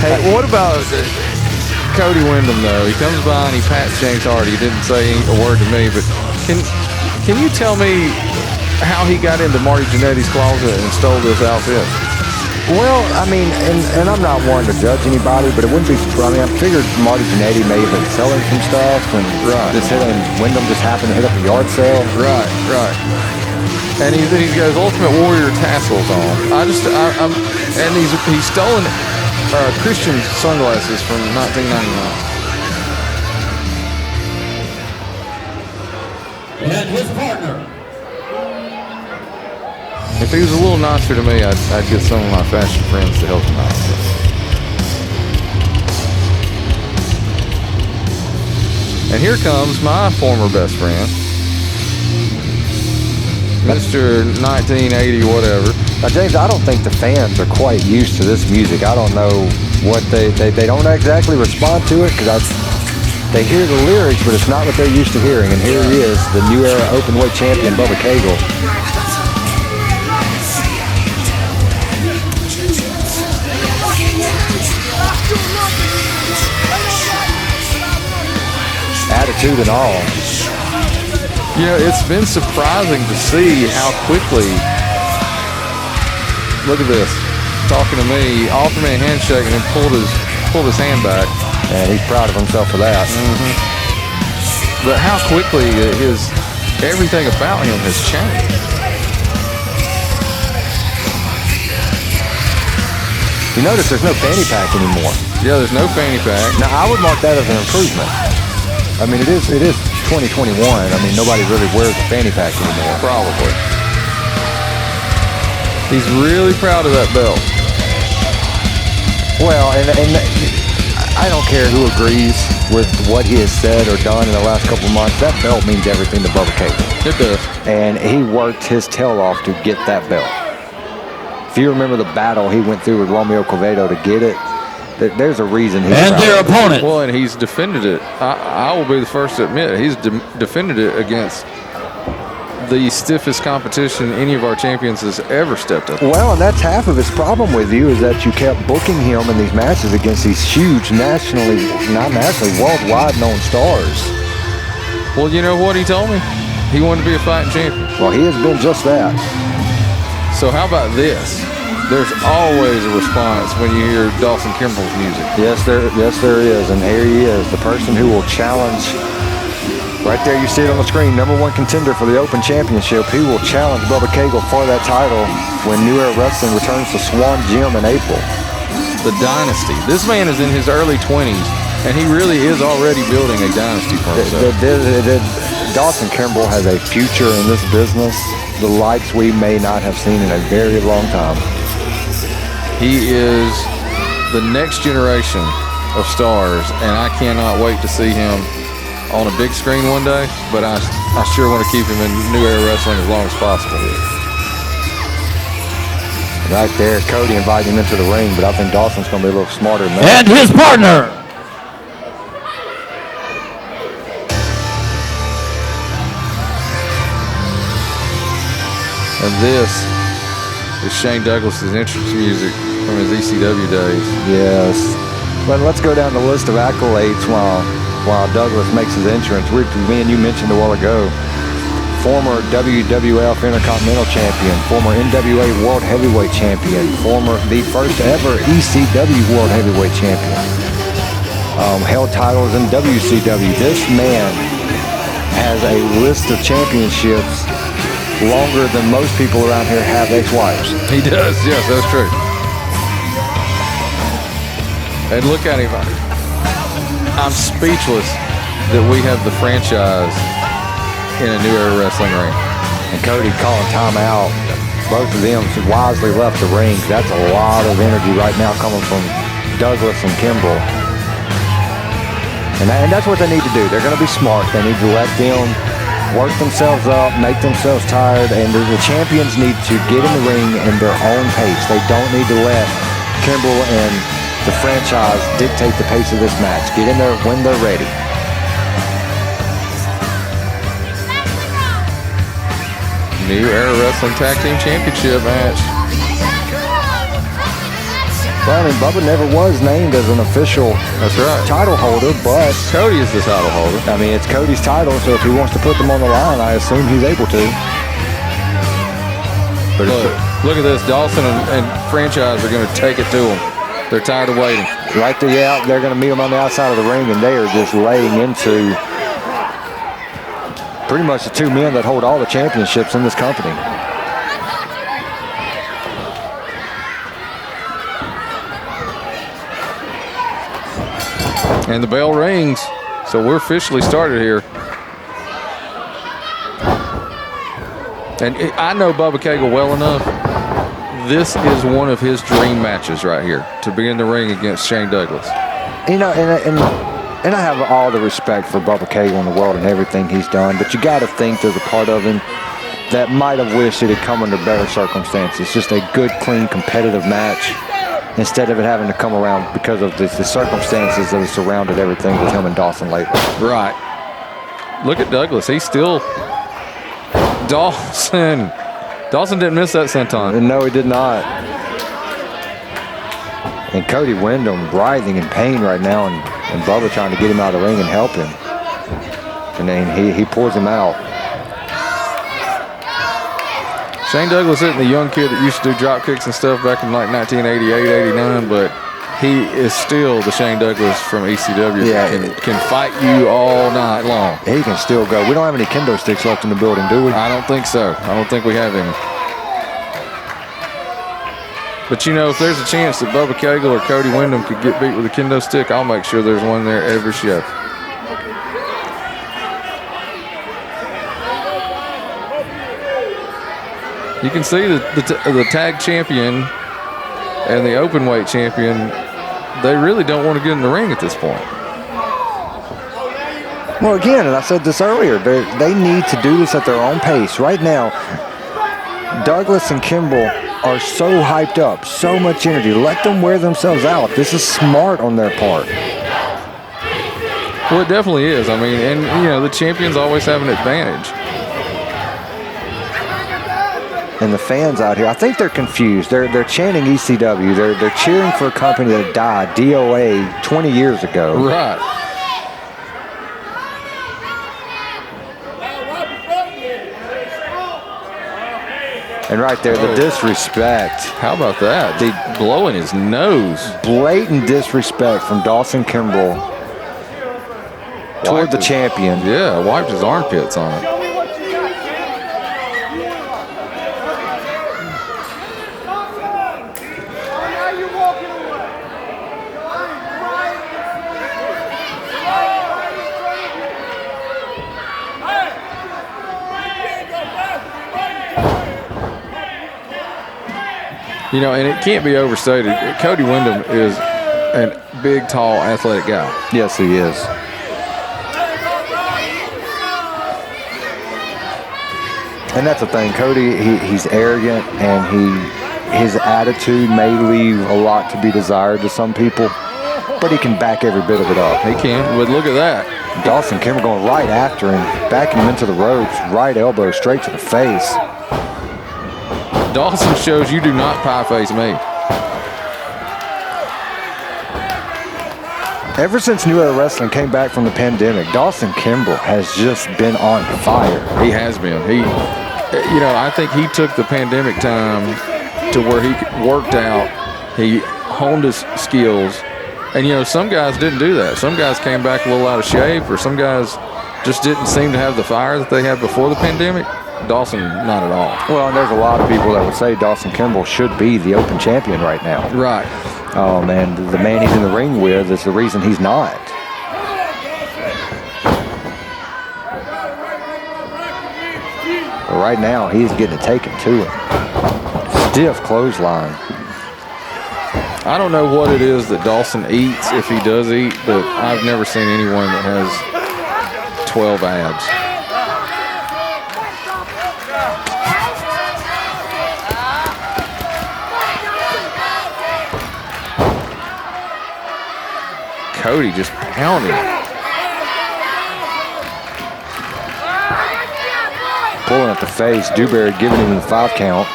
Speaker 1: Hey, what about Cody Windham, though? He comes by and he pats James Hardy. He didn't say a word to me, but can you tell me how he got into Marty Jannetty's closet and stole this outfit?
Speaker 2: Well, I mean, and I'm not one to judge anybody, but it wouldn't be surprising. I figured Marty Jannetty may have been selling some stuff, and Windham just happened to hit up a yard sale.
Speaker 1: Right. And he's got his Ultimate Warrior tassels on. And he's stolen Christian sunglasses from 1999.
Speaker 10: And his partner.
Speaker 1: If he was a little nicer to me, I'd get some of my fashion friends to help him out. And here comes my former best friend, Mr. 1980 whatever.
Speaker 2: Now, James, I don't think the fans are quite used to this music. I don't know what they don't exactly respond to it because they hear the lyrics, but it's not what they're used to hearing. And here he is, the New Era Openweight champion, Bubba Cagle. Attitude and all.
Speaker 1: You know, it's been surprising to see how quickly. Look at this. Talking to me, offered me a handshake and then pulled his hand back.
Speaker 2: And he's proud of himself for that.
Speaker 1: Mm-hmm. But how quickly everything about him has changed.
Speaker 2: You notice there's no fanny pack anymore.
Speaker 1: Yeah, there's no fanny pack.
Speaker 2: Now, I would mark that as an improvement. I mean, it is 2021. I mean, nobody really wears a fanny pack anymore.
Speaker 1: Probably. He's really proud of that belt.
Speaker 2: Well, and I don't care who agrees with what he has said or done in the last couple of months. That belt means everything to Bubba Cagle.
Speaker 1: It does.
Speaker 2: And he worked his tail off to get that belt. If you remember the battle he went through with Romeo Quevedo to get it, there's a reason he's
Speaker 10: And their opponent.
Speaker 1: Well, and he's defended it. I will be the first to admit he's defended it against the stiffest competition any of our champions has ever stepped up.
Speaker 2: Well, and that's half of his problem with you, is that you kept booking him in these matches against these huge nationally, not nationally, worldwide known stars.
Speaker 1: Well, you know what he told me? He wanted to be a fighting champion.
Speaker 2: Well, he has been just that.
Speaker 1: So how about this? There's always a response when you hear Dawson Kimbrell's music.
Speaker 2: Yes, there is, and here he is, the person who will challenge. Right there, you see it on the screen. #1 contender for the Open Championship. He will challenge Bubba Cagle for that title when New Era Wrestling returns to Swan Gym in April.
Speaker 1: The dynasty. This man is in his early 20s, and he really is already building a dynasty for himself.
Speaker 2: Dawson Kimbrell has a future in this business, the likes we may not have seen in a very long time.
Speaker 1: He is the next generation of stars, and I cannot wait to see him on a big screen one day, but I sure want to keep him in New Era Wrestling as long as possible.
Speaker 2: Right there, Cody inviting him into the ring, but I think Dawson's going to be a little smarter than
Speaker 10: And
Speaker 2: that.
Speaker 10: his partner.
Speaker 1: And this is Shane Douglas's entrance music from his ECW days.
Speaker 2: Yes. But let's go down the list of accolades while Douglas makes his entrance. Me and you mentioned a while ago, former WWF Intercontinental Champion, former NWA World Heavyweight Champion, the first ever ECW World Heavyweight Champion, held titles in WCW. This man has a list of championships longer than most people around here have ex-wives.
Speaker 1: He does, yes, that's true. And look at him. I'm speechless that we have the franchise in a New Era Wrestling ring.
Speaker 2: And Cody calling timeout. Both of them wisely left the ring. That's a lot of energy right now coming from Douglas and Kimbrell. And that's what they need to do. They're going to be smart. They need to let them work themselves up, make themselves tired, and the champions need to get in the ring in their own pace. They don't need to let Kimbrell and the franchise dictate the pace of this match. Get in there when they're ready.
Speaker 1: New Era Wrestling Tag Team Championship match.
Speaker 2: Well, I mean, Bubba never was named as an official title holder, but
Speaker 1: Cody is the title holder.
Speaker 2: I mean, it's Cody's title, so if he wants to put them on the line, I assume he's able to.
Speaker 1: But look at this. Dawson and franchise are going to take it to him. They're tired of waiting.
Speaker 2: Right there, yeah, they're going to meet him on the outside of the ring, and they are just laying into pretty much the two men that hold all the championships in this company.
Speaker 1: And the bell rings, so we're officially started here. And I know Bubba Cagle well enough. This is one of his dream matches right here, to be in the ring against Shane Douglas.
Speaker 2: You know, and I have all the respect for Bubba Cagle in the world and everything he's done, but you got to think there's a part of him that might have wished it had come under better circumstances. Just a good, clean, competitive match, instead of it having to come around because of the circumstances that have surrounded everything with him and Dawson lately.
Speaker 1: Right. Look at Douglas. He's still... Dawson didn't miss that senton.
Speaker 2: No, he did not. And Cody Windham writhing in pain right now, and Bubba trying to get him out of the ring and help him. And then he pulls him out.
Speaker 1: Shane Douglas isn't the young kid that used to do drop kicks and stuff back in like 1988, 89, but he is still the Shane Douglas from ECW.
Speaker 2: Yeah,
Speaker 1: can fight you all night long.
Speaker 2: He can still go. We don't have any kendo sticks left in the building, do we?
Speaker 1: I don't think so. I don't think we have any. But, you know, if there's a chance that Bubba Cagle or Cody Windham could get beat with a kendo stick, I'll make sure there's one there every show. You can see that the tag champion and the open weight champion, they really don't want to get in the ring at this point.
Speaker 2: Well, again, and I said this earlier, they need to do this at their own pace. Right now, Douglas and Kimbrell are so hyped up, so much energy. Let them wear themselves out. This is smart on their part.
Speaker 1: Well, it definitely is. I mean, and, you know, the champions always have an advantage.
Speaker 2: And the fans out here, I think they're confused. They're chanting ECW. They're cheering for a company that died, DOA, 20 years ago.
Speaker 1: Right.
Speaker 2: And right there, the disrespect.
Speaker 1: How about that? They blowing his nose.
Speaker 2: Blatant disrespect from Dawson Kimbrell toward the champion.
Speaker 1: Yeah, wiped his armpits on it. You know, and it can't be overstated. Cody Windham is a big, tall, athletic guy.
Speaker 2: Yes, he is. And that's the thing. Cody, he's arrogant, and his attitude may leave a lot to be desired to some people, but he can back every bit of it up.
Speaker 1: He can, but look at that.
Speaker 2: Dawson Kimbrell going right after him, backing him into the ropes, right elbow straight to the face.
Speaker 1: Dawson shows you do not pie face me.
Speaker 2: Ever since New Era Wrestling came back from the pandemic, Dawson Kimbrell has just been on fire.
Speaker 1: He has been. You know, I think he took the pandemic time to where he worked out. He honed his skills. And, you know, some guys didn't do that. Some guys came back a little out of shape, or some guys just didn't seem to have the fire that they had before the pandemic. Dawson, not at all.
Speaker 2: Well, and there's a lot of people that would say Dawson Kimbrell should be the Open Champion right now.
Speaker 1: Right.
Speaker 2: Oh, man, the man he's in the ring with is the reason he's not. But right now, he's getting it taken to him. Stiff clothesline.
Speaker 1: I don't know what it is that Dawson eats, if he does eat, but I've never seen anyone that has 12 abs. Cody just pounding.
Speaker 2: Pulling at the face. Dewberry giving him the 5 count,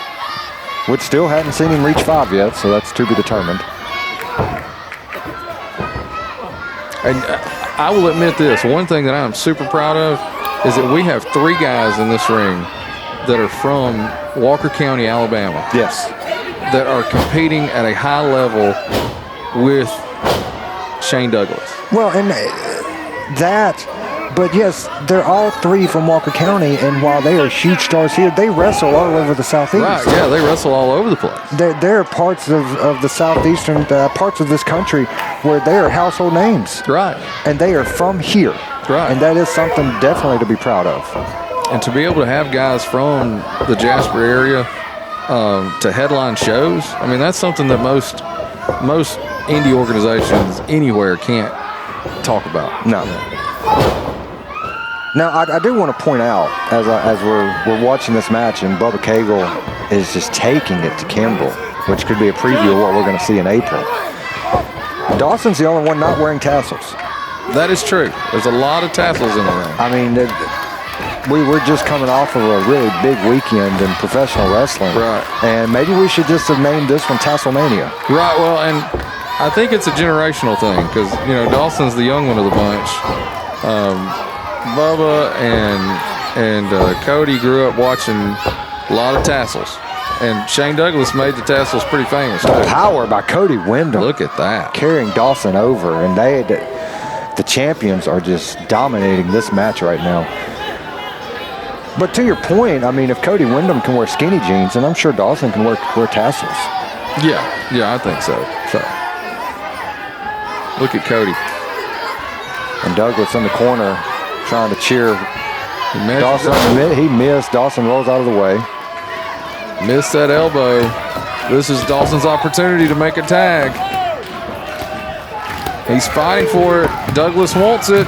Speaker 2: which still hadn't seen him reach 5 yet, so that's to be determined.
Speaker 1: And I will admit this, one thing that I'm super proud of is that we have 3 guys in this ring that are from Walker County, Alabama.
Speaker 2: Yes.
Speaker 1: That are competing at a high level with Shane Douglas.
Speaker 2: Well, and but yes, they're all 3 from Walker County, and while they are huge stars here, they wrestle all over the Southeast.
Speaker 1: Right, yeah, they wrestle all over the place.
Speaker 2: There are parts of the Southeastern, parts of this country where they are household names.
Speaker 1: Right.
Speaker 2: And they are from here.
Speaker 1: Right.
Speaker 2: And that is something definitely to be proud of.
Speaker 1: And to be able to have guys from the Jasper area to headline shows, I mean, that's something that most indie organizations anywhere can't talk about.
Speaker 2: No. Now, I do want to point out, as we're watching this match, and Bubba Cagle is just taking it to Kimbrell, which could be a preview of what we're going to see in April. Dawson's the only one not wearing tassels.
Speaker 1: That is true. There's a lot of tassels in the ring.
Speaker 2: I mean, we were just coming off of a really big weekend in professional wrestling.
Speaker 1: Right.
Speaker 2: And maybe we should just have named this one Tasselmania.
Speaker 1: Right, well, and I think it's a generational thing because, you know, Dawson's the young one of the bunch. Bubba and Cody grew up watching a lot of tassels. And Shane Douglas made the tassels pretty famous, too.
Speaker 2: Power by Cody Windham.
Speaker 1: Look at that.
Speaker 2: Carrying Dawson over. And the champions are just dominating this match right now. But to your point, I mean, if Cody Windham can wear skinny jeans, then I'm sure Dawson can wear tassels.
Speaker 1: Yeah, I think so. Look at Cody.
Speaker 2: And Douglas in the corner trying to cheer Dawson. He missed. Dawson rolls out of the way.
Speaker 1: Missed that elbow. This is Dawson's opportunity to make a tag. He's fighting for it. Douglas wants it.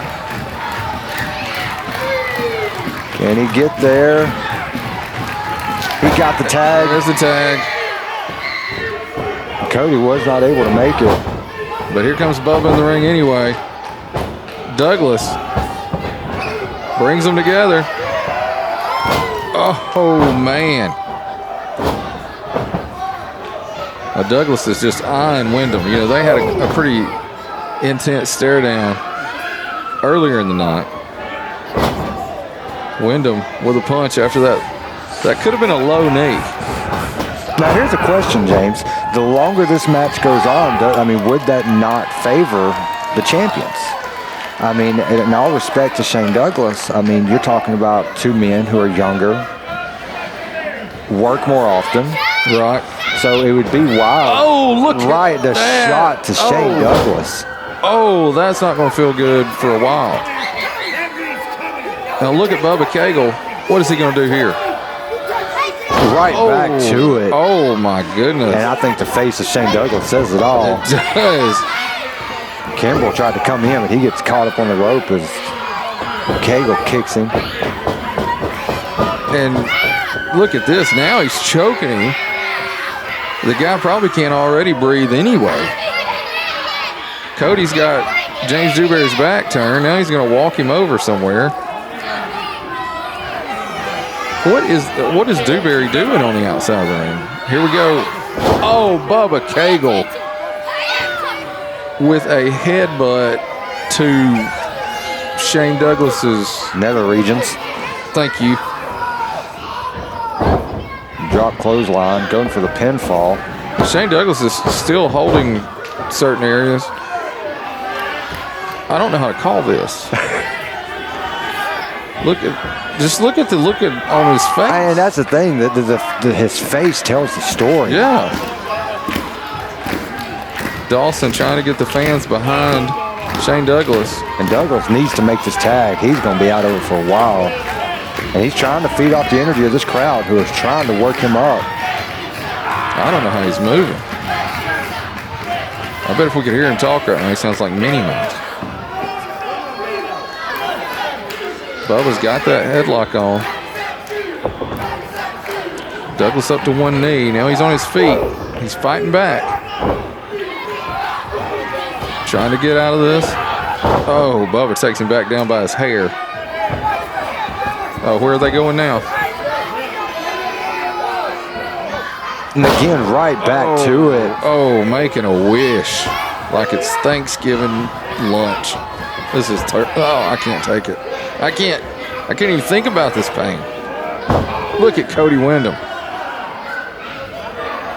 Speaker 2: Can he get there? He got the tag.
Speaker 1: There's the tag.
Speaker 2: Cody was not able to make it.
Speaker 1: But here comes Bubba in the ring anyway. Douglas brings them together. Oh, man. Now Douglas is just eyeing Windham. You know, they had a pretty intense stare down earlier in the night. Windham with a punch after that. That could have been a low knee.
Speaker 2: Now here's a question, James. The longer this match goes on, would that not favor the champions? I mean, in all respect to Shane Douglas, I mean, you're talking about two men who are younger, work more often.
Speaker 1: Right.
Speaker 2: So it would be wild.
Speaker 1: Oh, look
Speaker 2: right,
Speaker 1: at
Speaker 2: the
Speaker 1: that.
Speaker 2: shot to Shane Douglas.
Speaker 1: Oh, that's not going to feel good for a while. Now look at Bubba Cagle. What is he going to do here?
Speaker 2: Right back to it.
Speaker 1: Oh, my goodness.
Speaker 2: And I think the face of Shane Douglas says it all.
Speaker 1: It does.
Speaker 2: Kimbrell tried to come in, but he gets caught up on the rope as Cagle kicks him.
Speaker 1: And look at this. Now he's choking him. The guy probably can't already breathe anyway. Cody's got James Dewberry's back turned. Now he's going to walk him over somewhere. What is Dewberry doing on the outside of the ring? Here we go. Oh, Bubba Cagle with a headbutt to Shane Douglas's
Speaker 2: nether regions.
Speaker 1: Thank you.
Speaker 2: Drop clothesline, going for the pinfall.
Speaker 1: Shane Douglas is still holding certain areas. I don't know how to call this. Just look at the look on his face.
Speaker 2: And that's the thing, that his face tells the story.
Speaker 1: Yeah. Dawson trying to get the fans behind Shane Douglas.
Speaker 2: And Douglas needs to make this tag. He's going to be out of it for a while. And he's trying to feed off the energy of this crowd who is trying to work him up.
Speaker 1: I don't know how he's moving. I bet if we could hear him talk right now, he sounds like Minnie Mouse. Bubba's got that headlock on. Douglas up to one knee. Now he's on his feet. He's fighting back. Trying to get out of this. Oh, Bubba takes him back down by his hair. Oh, where are they going now?
Speaker 2: And again, right back to it.
Speaker 1: Oh, making a wish. Like it's Thanksgiving lunch. This is I can't take it. I can't even think about this pain. Look at Cody Windham.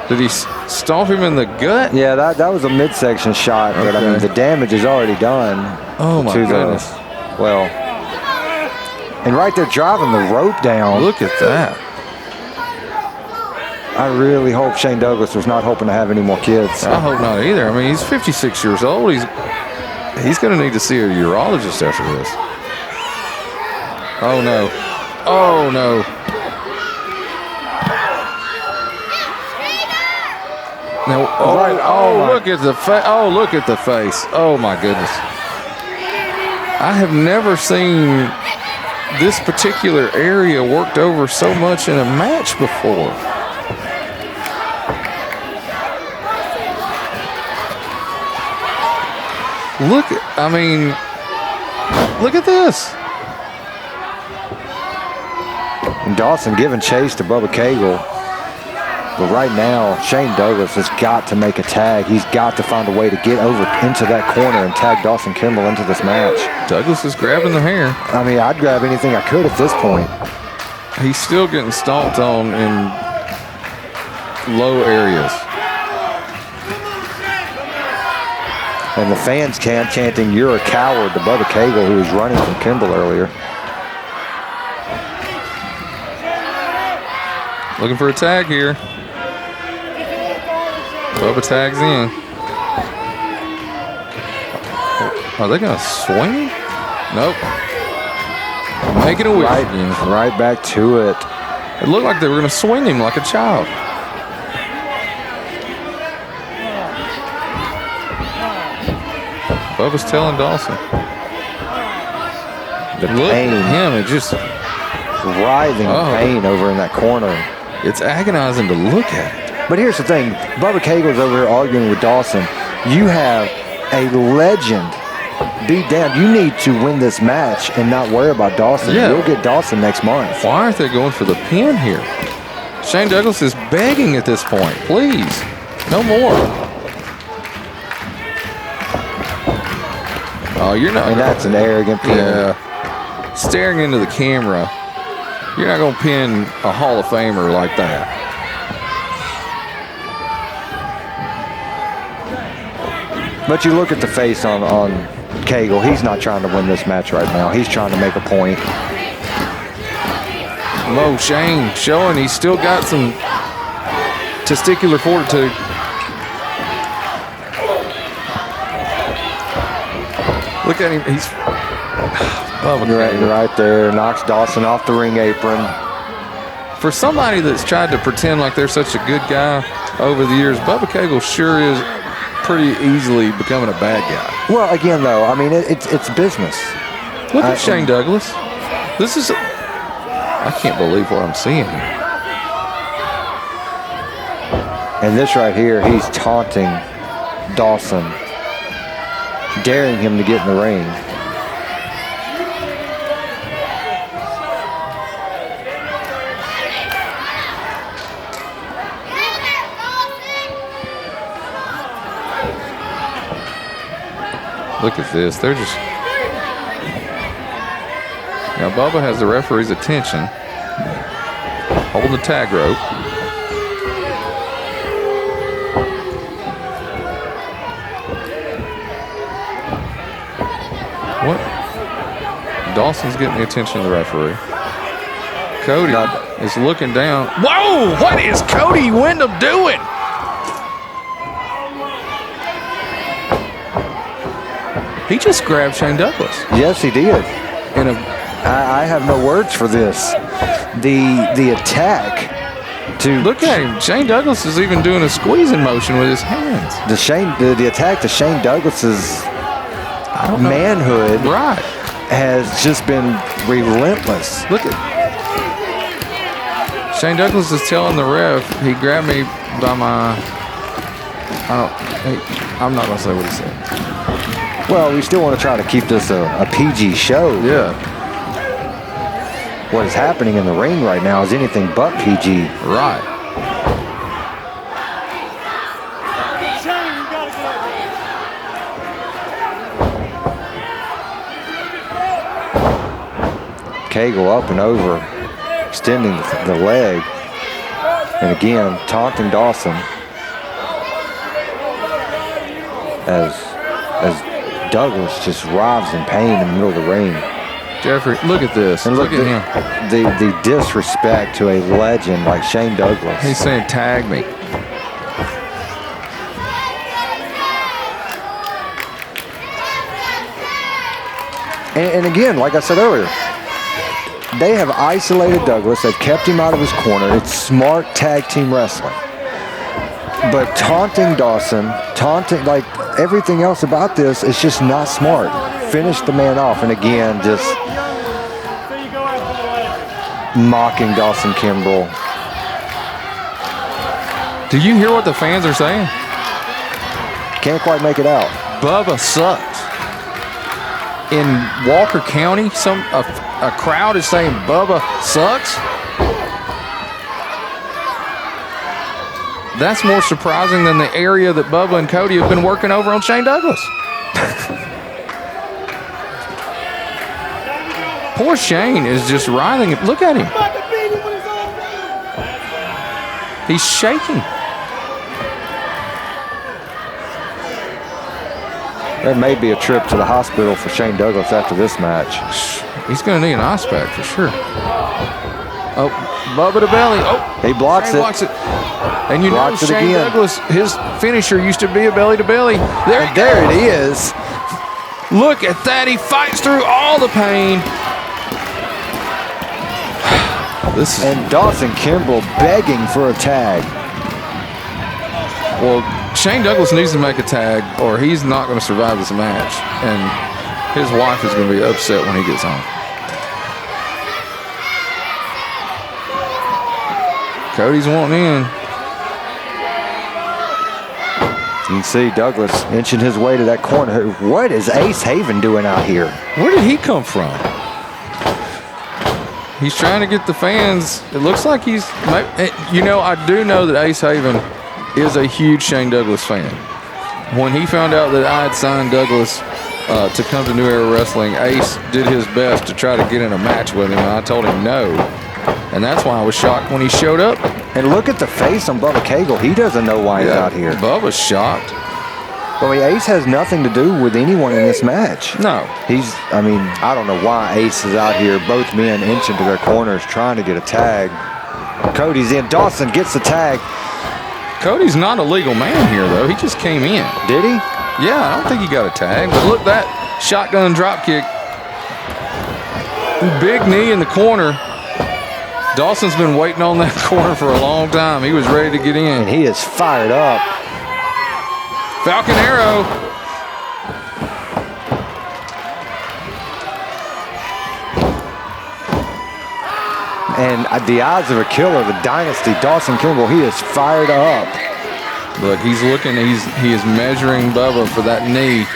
Speaker 1: Did he stomp him in the gut?
Speaker 2: Yeah, that was a midsection shot, but I mean the damage is already done.
Speaker 1: Oh my goodness.
Speaker 2: Well, and right there driving the rope down.
Speaker 1: Look at that.
Speaker 2: I really hope Shane Douglas was not hoping to have any more kids.
Speaker 1: I hope not either. I mean, he's 56 years old. He's going to need to see a urologist after this. Oh no. Oh no. Now, look at the face. Oh, look at the face. Oh my goodness. I have never seen this particular area worked over so much in a match before. Look at this.
Speaker 2: And Dawson giving chase to Bubba Cagle. But right now, Shane Douglas has got to make a tag. He's got to find a way to get over into that corner and tag Dawson Kimbrell into this match.
Speaker 1: Douglas is grabbing the hair.
Speaker 2: I mean, I'd grab anything I could at this point.
Speaker 1: He's still getting stomped on in low areas.
Speaker 2: And the fans chanting, "You're a coward," to Bubba Cagle, who was running from Kimbrell earlier.
Speaker 1: Looking for a tag here. Bubba tags in. Are they going to swing? Nope. Making a wish.
Speaker 2: Right back to it.
Speaker 1: It looked like they were going to swing him like a child. Bubba's telling Dawson. Look
Speaker 2: pain.
Speaker 1: at him. It just
Speaker 2: writhing pain over in that corner.
Speaker 1: It's agonizing to look at.
Speaker 2: But here's the thing. Bubba Cagle's over here arguing with Dawson. You have a legend beat down. You need to win this match and not worry about Dawson.
Speaker 1: Yeah.
Speaker 2: You'll get Dawson next month.
Speaker 1: Why aren't they going for the pin here? Shane Douglas is begging at this point. Please, no more. Oh, you're not.
Speaker 2: And that's an arrogant pin.
Speaker 1: Yeah. Staring into the camera. You're not going to pin a Hall of Famer like that.
Speaker 2: But you look at the face on Cagle. He's not trying to win this match right now. He's trying to make a point.
Speaker 1: Low Shane showing he's still got some testicular fortitude. Look at him. He's
Speaker 2: right there. Knocks Dawson off the ring apron.
Speaker 1: For somebody that's tried to pretend like they're such a good guy over the years, Bubba Cagle sure is pretty easily becoming a bad guy.
Speaker 2: Well, again, though, I mean, it's business.
Speaker 1: Look at Shane Douglas. This is... I can't believe what I'm seeing here.
Speaker 2: And this right here, he's taunting Dawson, daring him to get in the ring.
Speaker 1: Look at this. They're just... Now, Bubba has the referee's attention. Holding the tag rope. What? Dawson's getting the attention of the referee. Cody is looking down. Whoa! What is Cody Windham doing? He just grabbed Shane Douglas.
Speaker 2: Yes, he did. And I have no words for this. The attack to
Speaker 1: look at him. Shane Douglas is even doing a squeezing motion with his hands.
Speaker 2: The attack to Shane Douglas's manhood has just been relentless.
Speaker 1: Look at Shane Douglas is telling the ref he grabbed me by my. I'm not gonna say what he said.
Speaker 2: Well, we still want to try to keep this a PG show.
Speaker 1: Yeah.
Speaker 2: What is happening in the ring right now is anything but PG.
Speaker 1: Right.
Speaker 2: Cagle up and over, extending the leg. And again, taunting Dawson. As Douglas just writhes in pain in the middle of the ring.
Speaker 1: Jeffrey, look at this.
Speaker 2: And
Speaker 1: look at him.
Speaker 2: The disrespect to a legend like Shane Douglas.
Speaker 1: He's saying, tag me.
Speaker 2: And again, like I said earlier, they have isolated Douglas. They've kept him out of his corner. It's smart tag team wrestling. But taunting Dawson, like everything else about this is just not smart. Finish the man off. And again, just mocking Dawson Kimbrell.
Speaker 1: Do you hear what the fans are saying?
Speaker 2: Can't quite make it out.
Speaker 1: Bubba sucks. In Walker County, a crowd is saying Bubba sucks. That's more surprising than the area that Bubba and Cody have been working over on Shane Douglas. Poor Shane is just writhing. Look at him. He's shaking.
Speaker 2: There may be a trip to the hospital for Shane Douglas after this match.
Speaker 1: He's going to need an ice pack for sure. Oh, Bubba to belly. Oh,
Speaker 2: he blocks
Speaker 1: Shane
Speaker 2: it.
Speaker 1: Blocks it. And you know
Speaker 2: Blocks it
Speaker 1: Shane
Speaker 2: again.
Speaker 1: Douglas, his finisher used to be a belly-to-belly. There
Speaker 2: it is.
Speaker 1: Look at that. He fights through all the pain.
Speaker 2: And Dawson Kimbrell begging for a tag.
Speaker 1: Well, Shane Douglas needs to make a tag or he's not going to survive this match. And his wife is going to be upset when he gets home. Cody's wanting in.
Speaker 2: You can see Douglas inching his way to that corner. What is Ace Haven doing out here?
Speaker 1: Where did he come from? He's trying to get the fans. It looks like he's, you know, I do know that Ace Haven is a huge Shane Douglas fan. When he found out that I had signed Douglas to come to New Era Wrestling, Ace did his best to try to get in a match with him, and I told him no. And that's why I was shocked when he showed up.
Speaker 2: And look at the face on Bubba Cagle. He doesn't know why he's out here.
Speaker 1: Bubba's shocked.
Speaker 2: Well, Ace has nothing to do with anyone in this match.
Speaker 1: No.
Speaker 2: I don't know why Ace is out here. Both men inching to their corners trying to get a tag. Cody's in. Dawson gets the tag.
Speaker 1: Cody's not a legal man here, though. He just came in.
Speaker 2: Did he?
Speaker 1: Yeah, I don't think he got a tag. But look, that shotgun drop kick. Big knee in the corner. Dawson's been waiting on that corner for a long time. He was ready to get in.
Speaker 2: And he is fired up.
Speaker 1: Falcon Arrow.
Speaker 2: And the eyes of a killer, the dynasty, Dawson Kimbrell, he is fired up.
Speaker 1: Look, he's looking, he is measuring Bubba for that knee.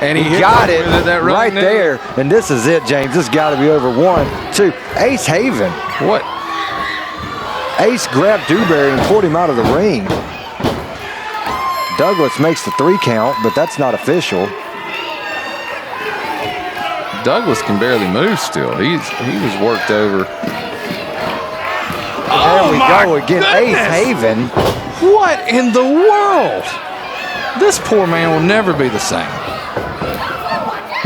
Speaker 1: And he
Speaker 2: got it
Speaker 1: right
Speaker 2: there. And this is it, James. This has got to be over 1, 2. Ace Haven.
Speaker 1: What?
Speaker 2: Ace grabbed Dewberry and pulled him out of the ring. Douglas makes the 3 count, but that's not official.
Speaker 1: Douglas can barely move still. He was worked over.
Speaker 2: There we go again.
Speaker 1: Goodness.
Speaker 2: Ace Haven.
Speaker 1: What in the world? This poor man will never be the same.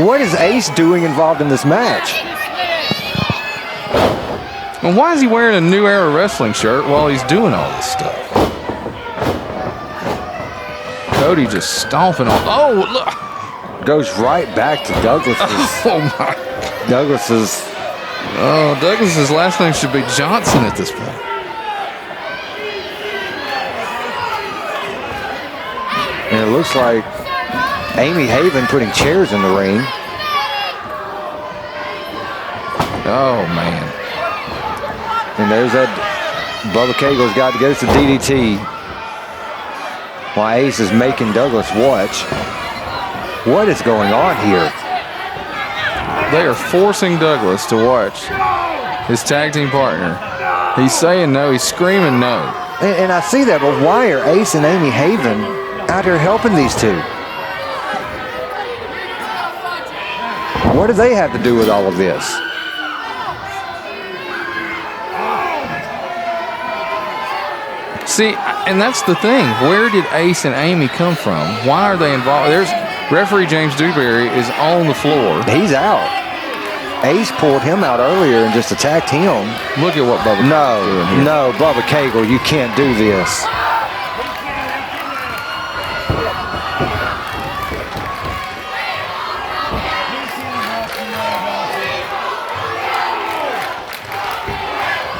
Speaker 2: What is Ace doing involved in this match?
Speaker 1: And why is he wearing a New Era Wrestling shirt while he's doing all this stuff? Cody just stomping on. Oh, look.
Speaker 2: Goes right back to Douglas's.
Speaker 1: Oh, my.
Speaker 2: Douglas's.
Speaker 1: Oh, Douglas's last name should be Johnson at this point.
Speaker 2: And it looks like Amy Haven putting chairs in the ring.
Speaker 1: Oh, man.
Speaker 2: And there's that Bubba Cagle's got to go to DDT. While Ace is making Douglas watch. What is going on here?
Speaker 1: They are forcing Douglas to watch his tag team partner. He's saying no. He's screaming no.
Speaker 2: And I see that, but why are Ace and Amy Haven out here helping these two? What do they have to do with all of this?
Speaker 1: See, and that's the thing. Where did Ace and Amy come from? Why are they involved? There's referee James Dewberry is on the floor.
Speaker 2: He's out. Ace pulled him out earlier and just attacked him.
Speaker 1: Look at what Bubba Cagle's doing here.
Speaker 2: No, Bubba Cagle, you can't do this.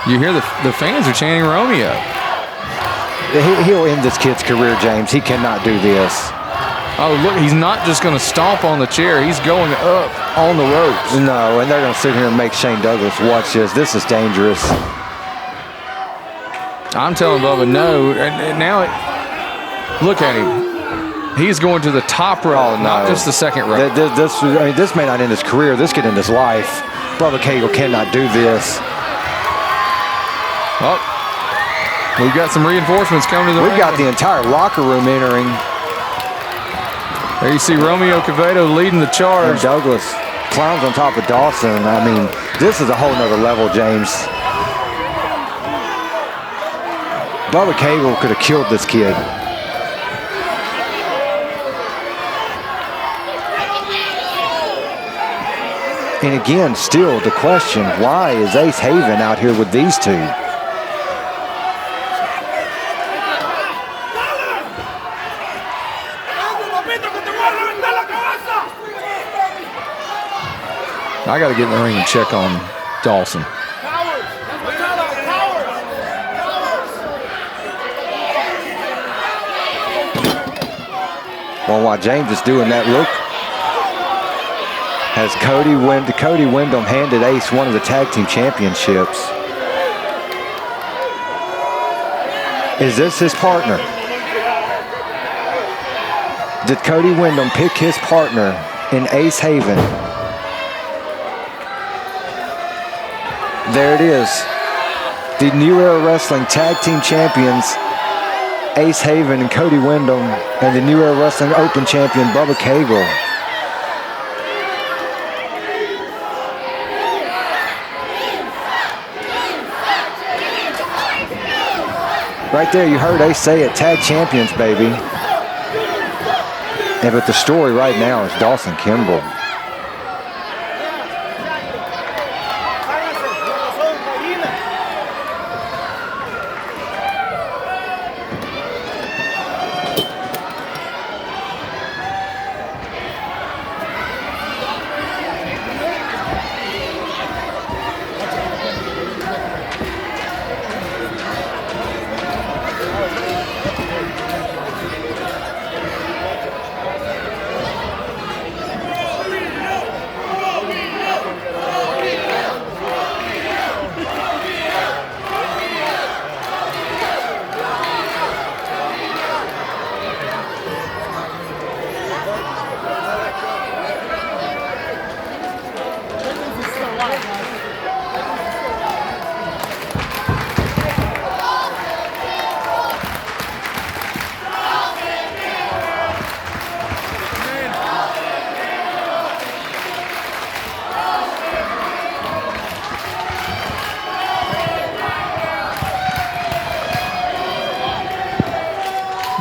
Speaker 1: You hear the fans are chanting Romeo.
Speaker 2: He'll end this kid's career, James. He cannot do this.
Speaker 1: Oh, look, he's not just going to stomp on the chair. He's going up on the ropes.
Speaker 2: No, and they're going to sit here and make Shane Douglas watch this. This is dangerous.
Speaker 1: I'm telling Bubba no. And now, look at him. He's going to the top row, not just the second row.
Speaker 2: This may not end his career. This could end his life. Bubba Cagle cannot do this.
Speaker 1: Oh, we've got some reinforcements coming to the ring.
Speaker 2: We've got the entire locker room entering.
Speaker 1: There you see Romeo Quevedo leading the charge.
Speaker 2: And Douglas clowns on top of Dawson. I mean, this is a whole nother level, James. Bubba Cagle could have killed this kid. And again, still the question, why is Ace Haven out here with these two?
Speaker 1: I got to get in the ring and check on Dawson.
Speaker 2: Well, while James is doing that, look, has Cody Windham handed Ace one of the tag team championships. Is this his partner? Did Cody Windham pick his partner in Ace Haven? There it is. The New Era Wrestling Tag Team Champions, Ace Haven and Cody Windham, and the New Era Wrestling Open Champion, Bubba Cagle. Right there, you heard Ace say it, tag champions, baby. And but the story right now is Dawson Kimbrell.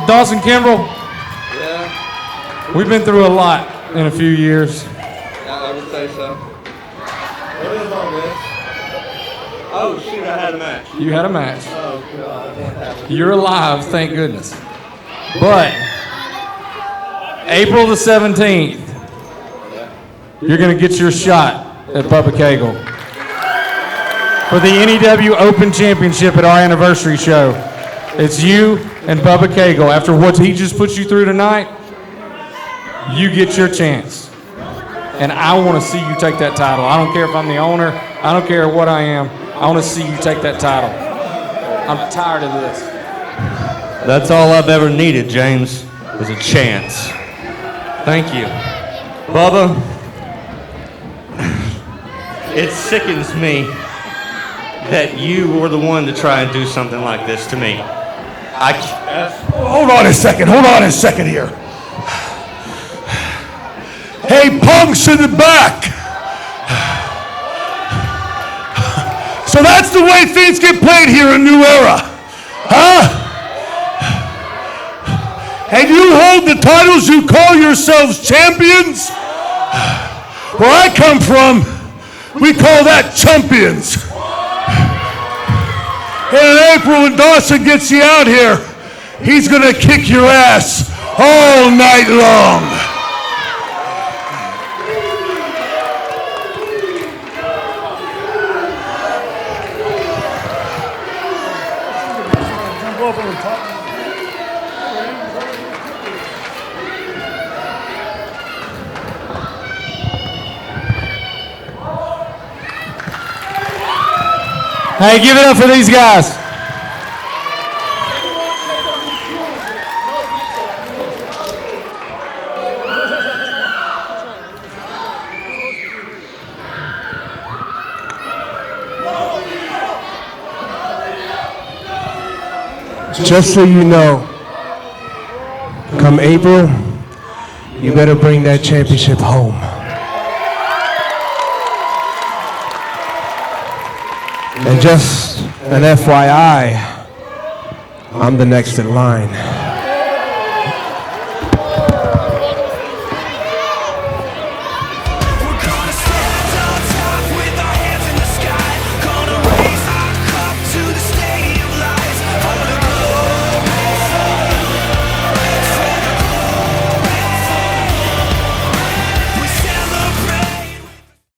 Speaker 11: Dawson Kimbrell,
Speaker 13: Yeah,
Speaker 11: we've been through a lot in a few years.
Speaker 13: I would say so. What is all this? Oh, shoot, I had a match.
Speaker 11: You had a match.
Speaker 13: Oh, God.
Speaker 11: You're alive, thank goodness. But April the 17th, you're going to get your shot at Bubba Cagle for the NEW Open Championship at our anniversary show. It's you and Bubba Cagle. After what he just put you through tonight, you get your chance. And I want to see you take that title. I don't care if I'm the owner. I don't care what I am. I want to see you take that title. I'm tired of this.
Speaker 3: That's all I've ever needed, James, was a chance. Thank you. Bubba, it sickens me that you were the one to try and do something like this to me.
Speaker 6: Hold on a second here. Hey, punks in the back. So that's the way things get played here in New Era, huh? And you hold the titles, you call yourselves champions? Where I come from, we call that champions. And in April, when Dawson gets you out here, he's gonna kick your ass all night long.
Speaker 11: Hey, give it up for these guys.
Speaker 4: Just so you know, come April, you better bring that championship home. And just an FYI, I'm the next in line.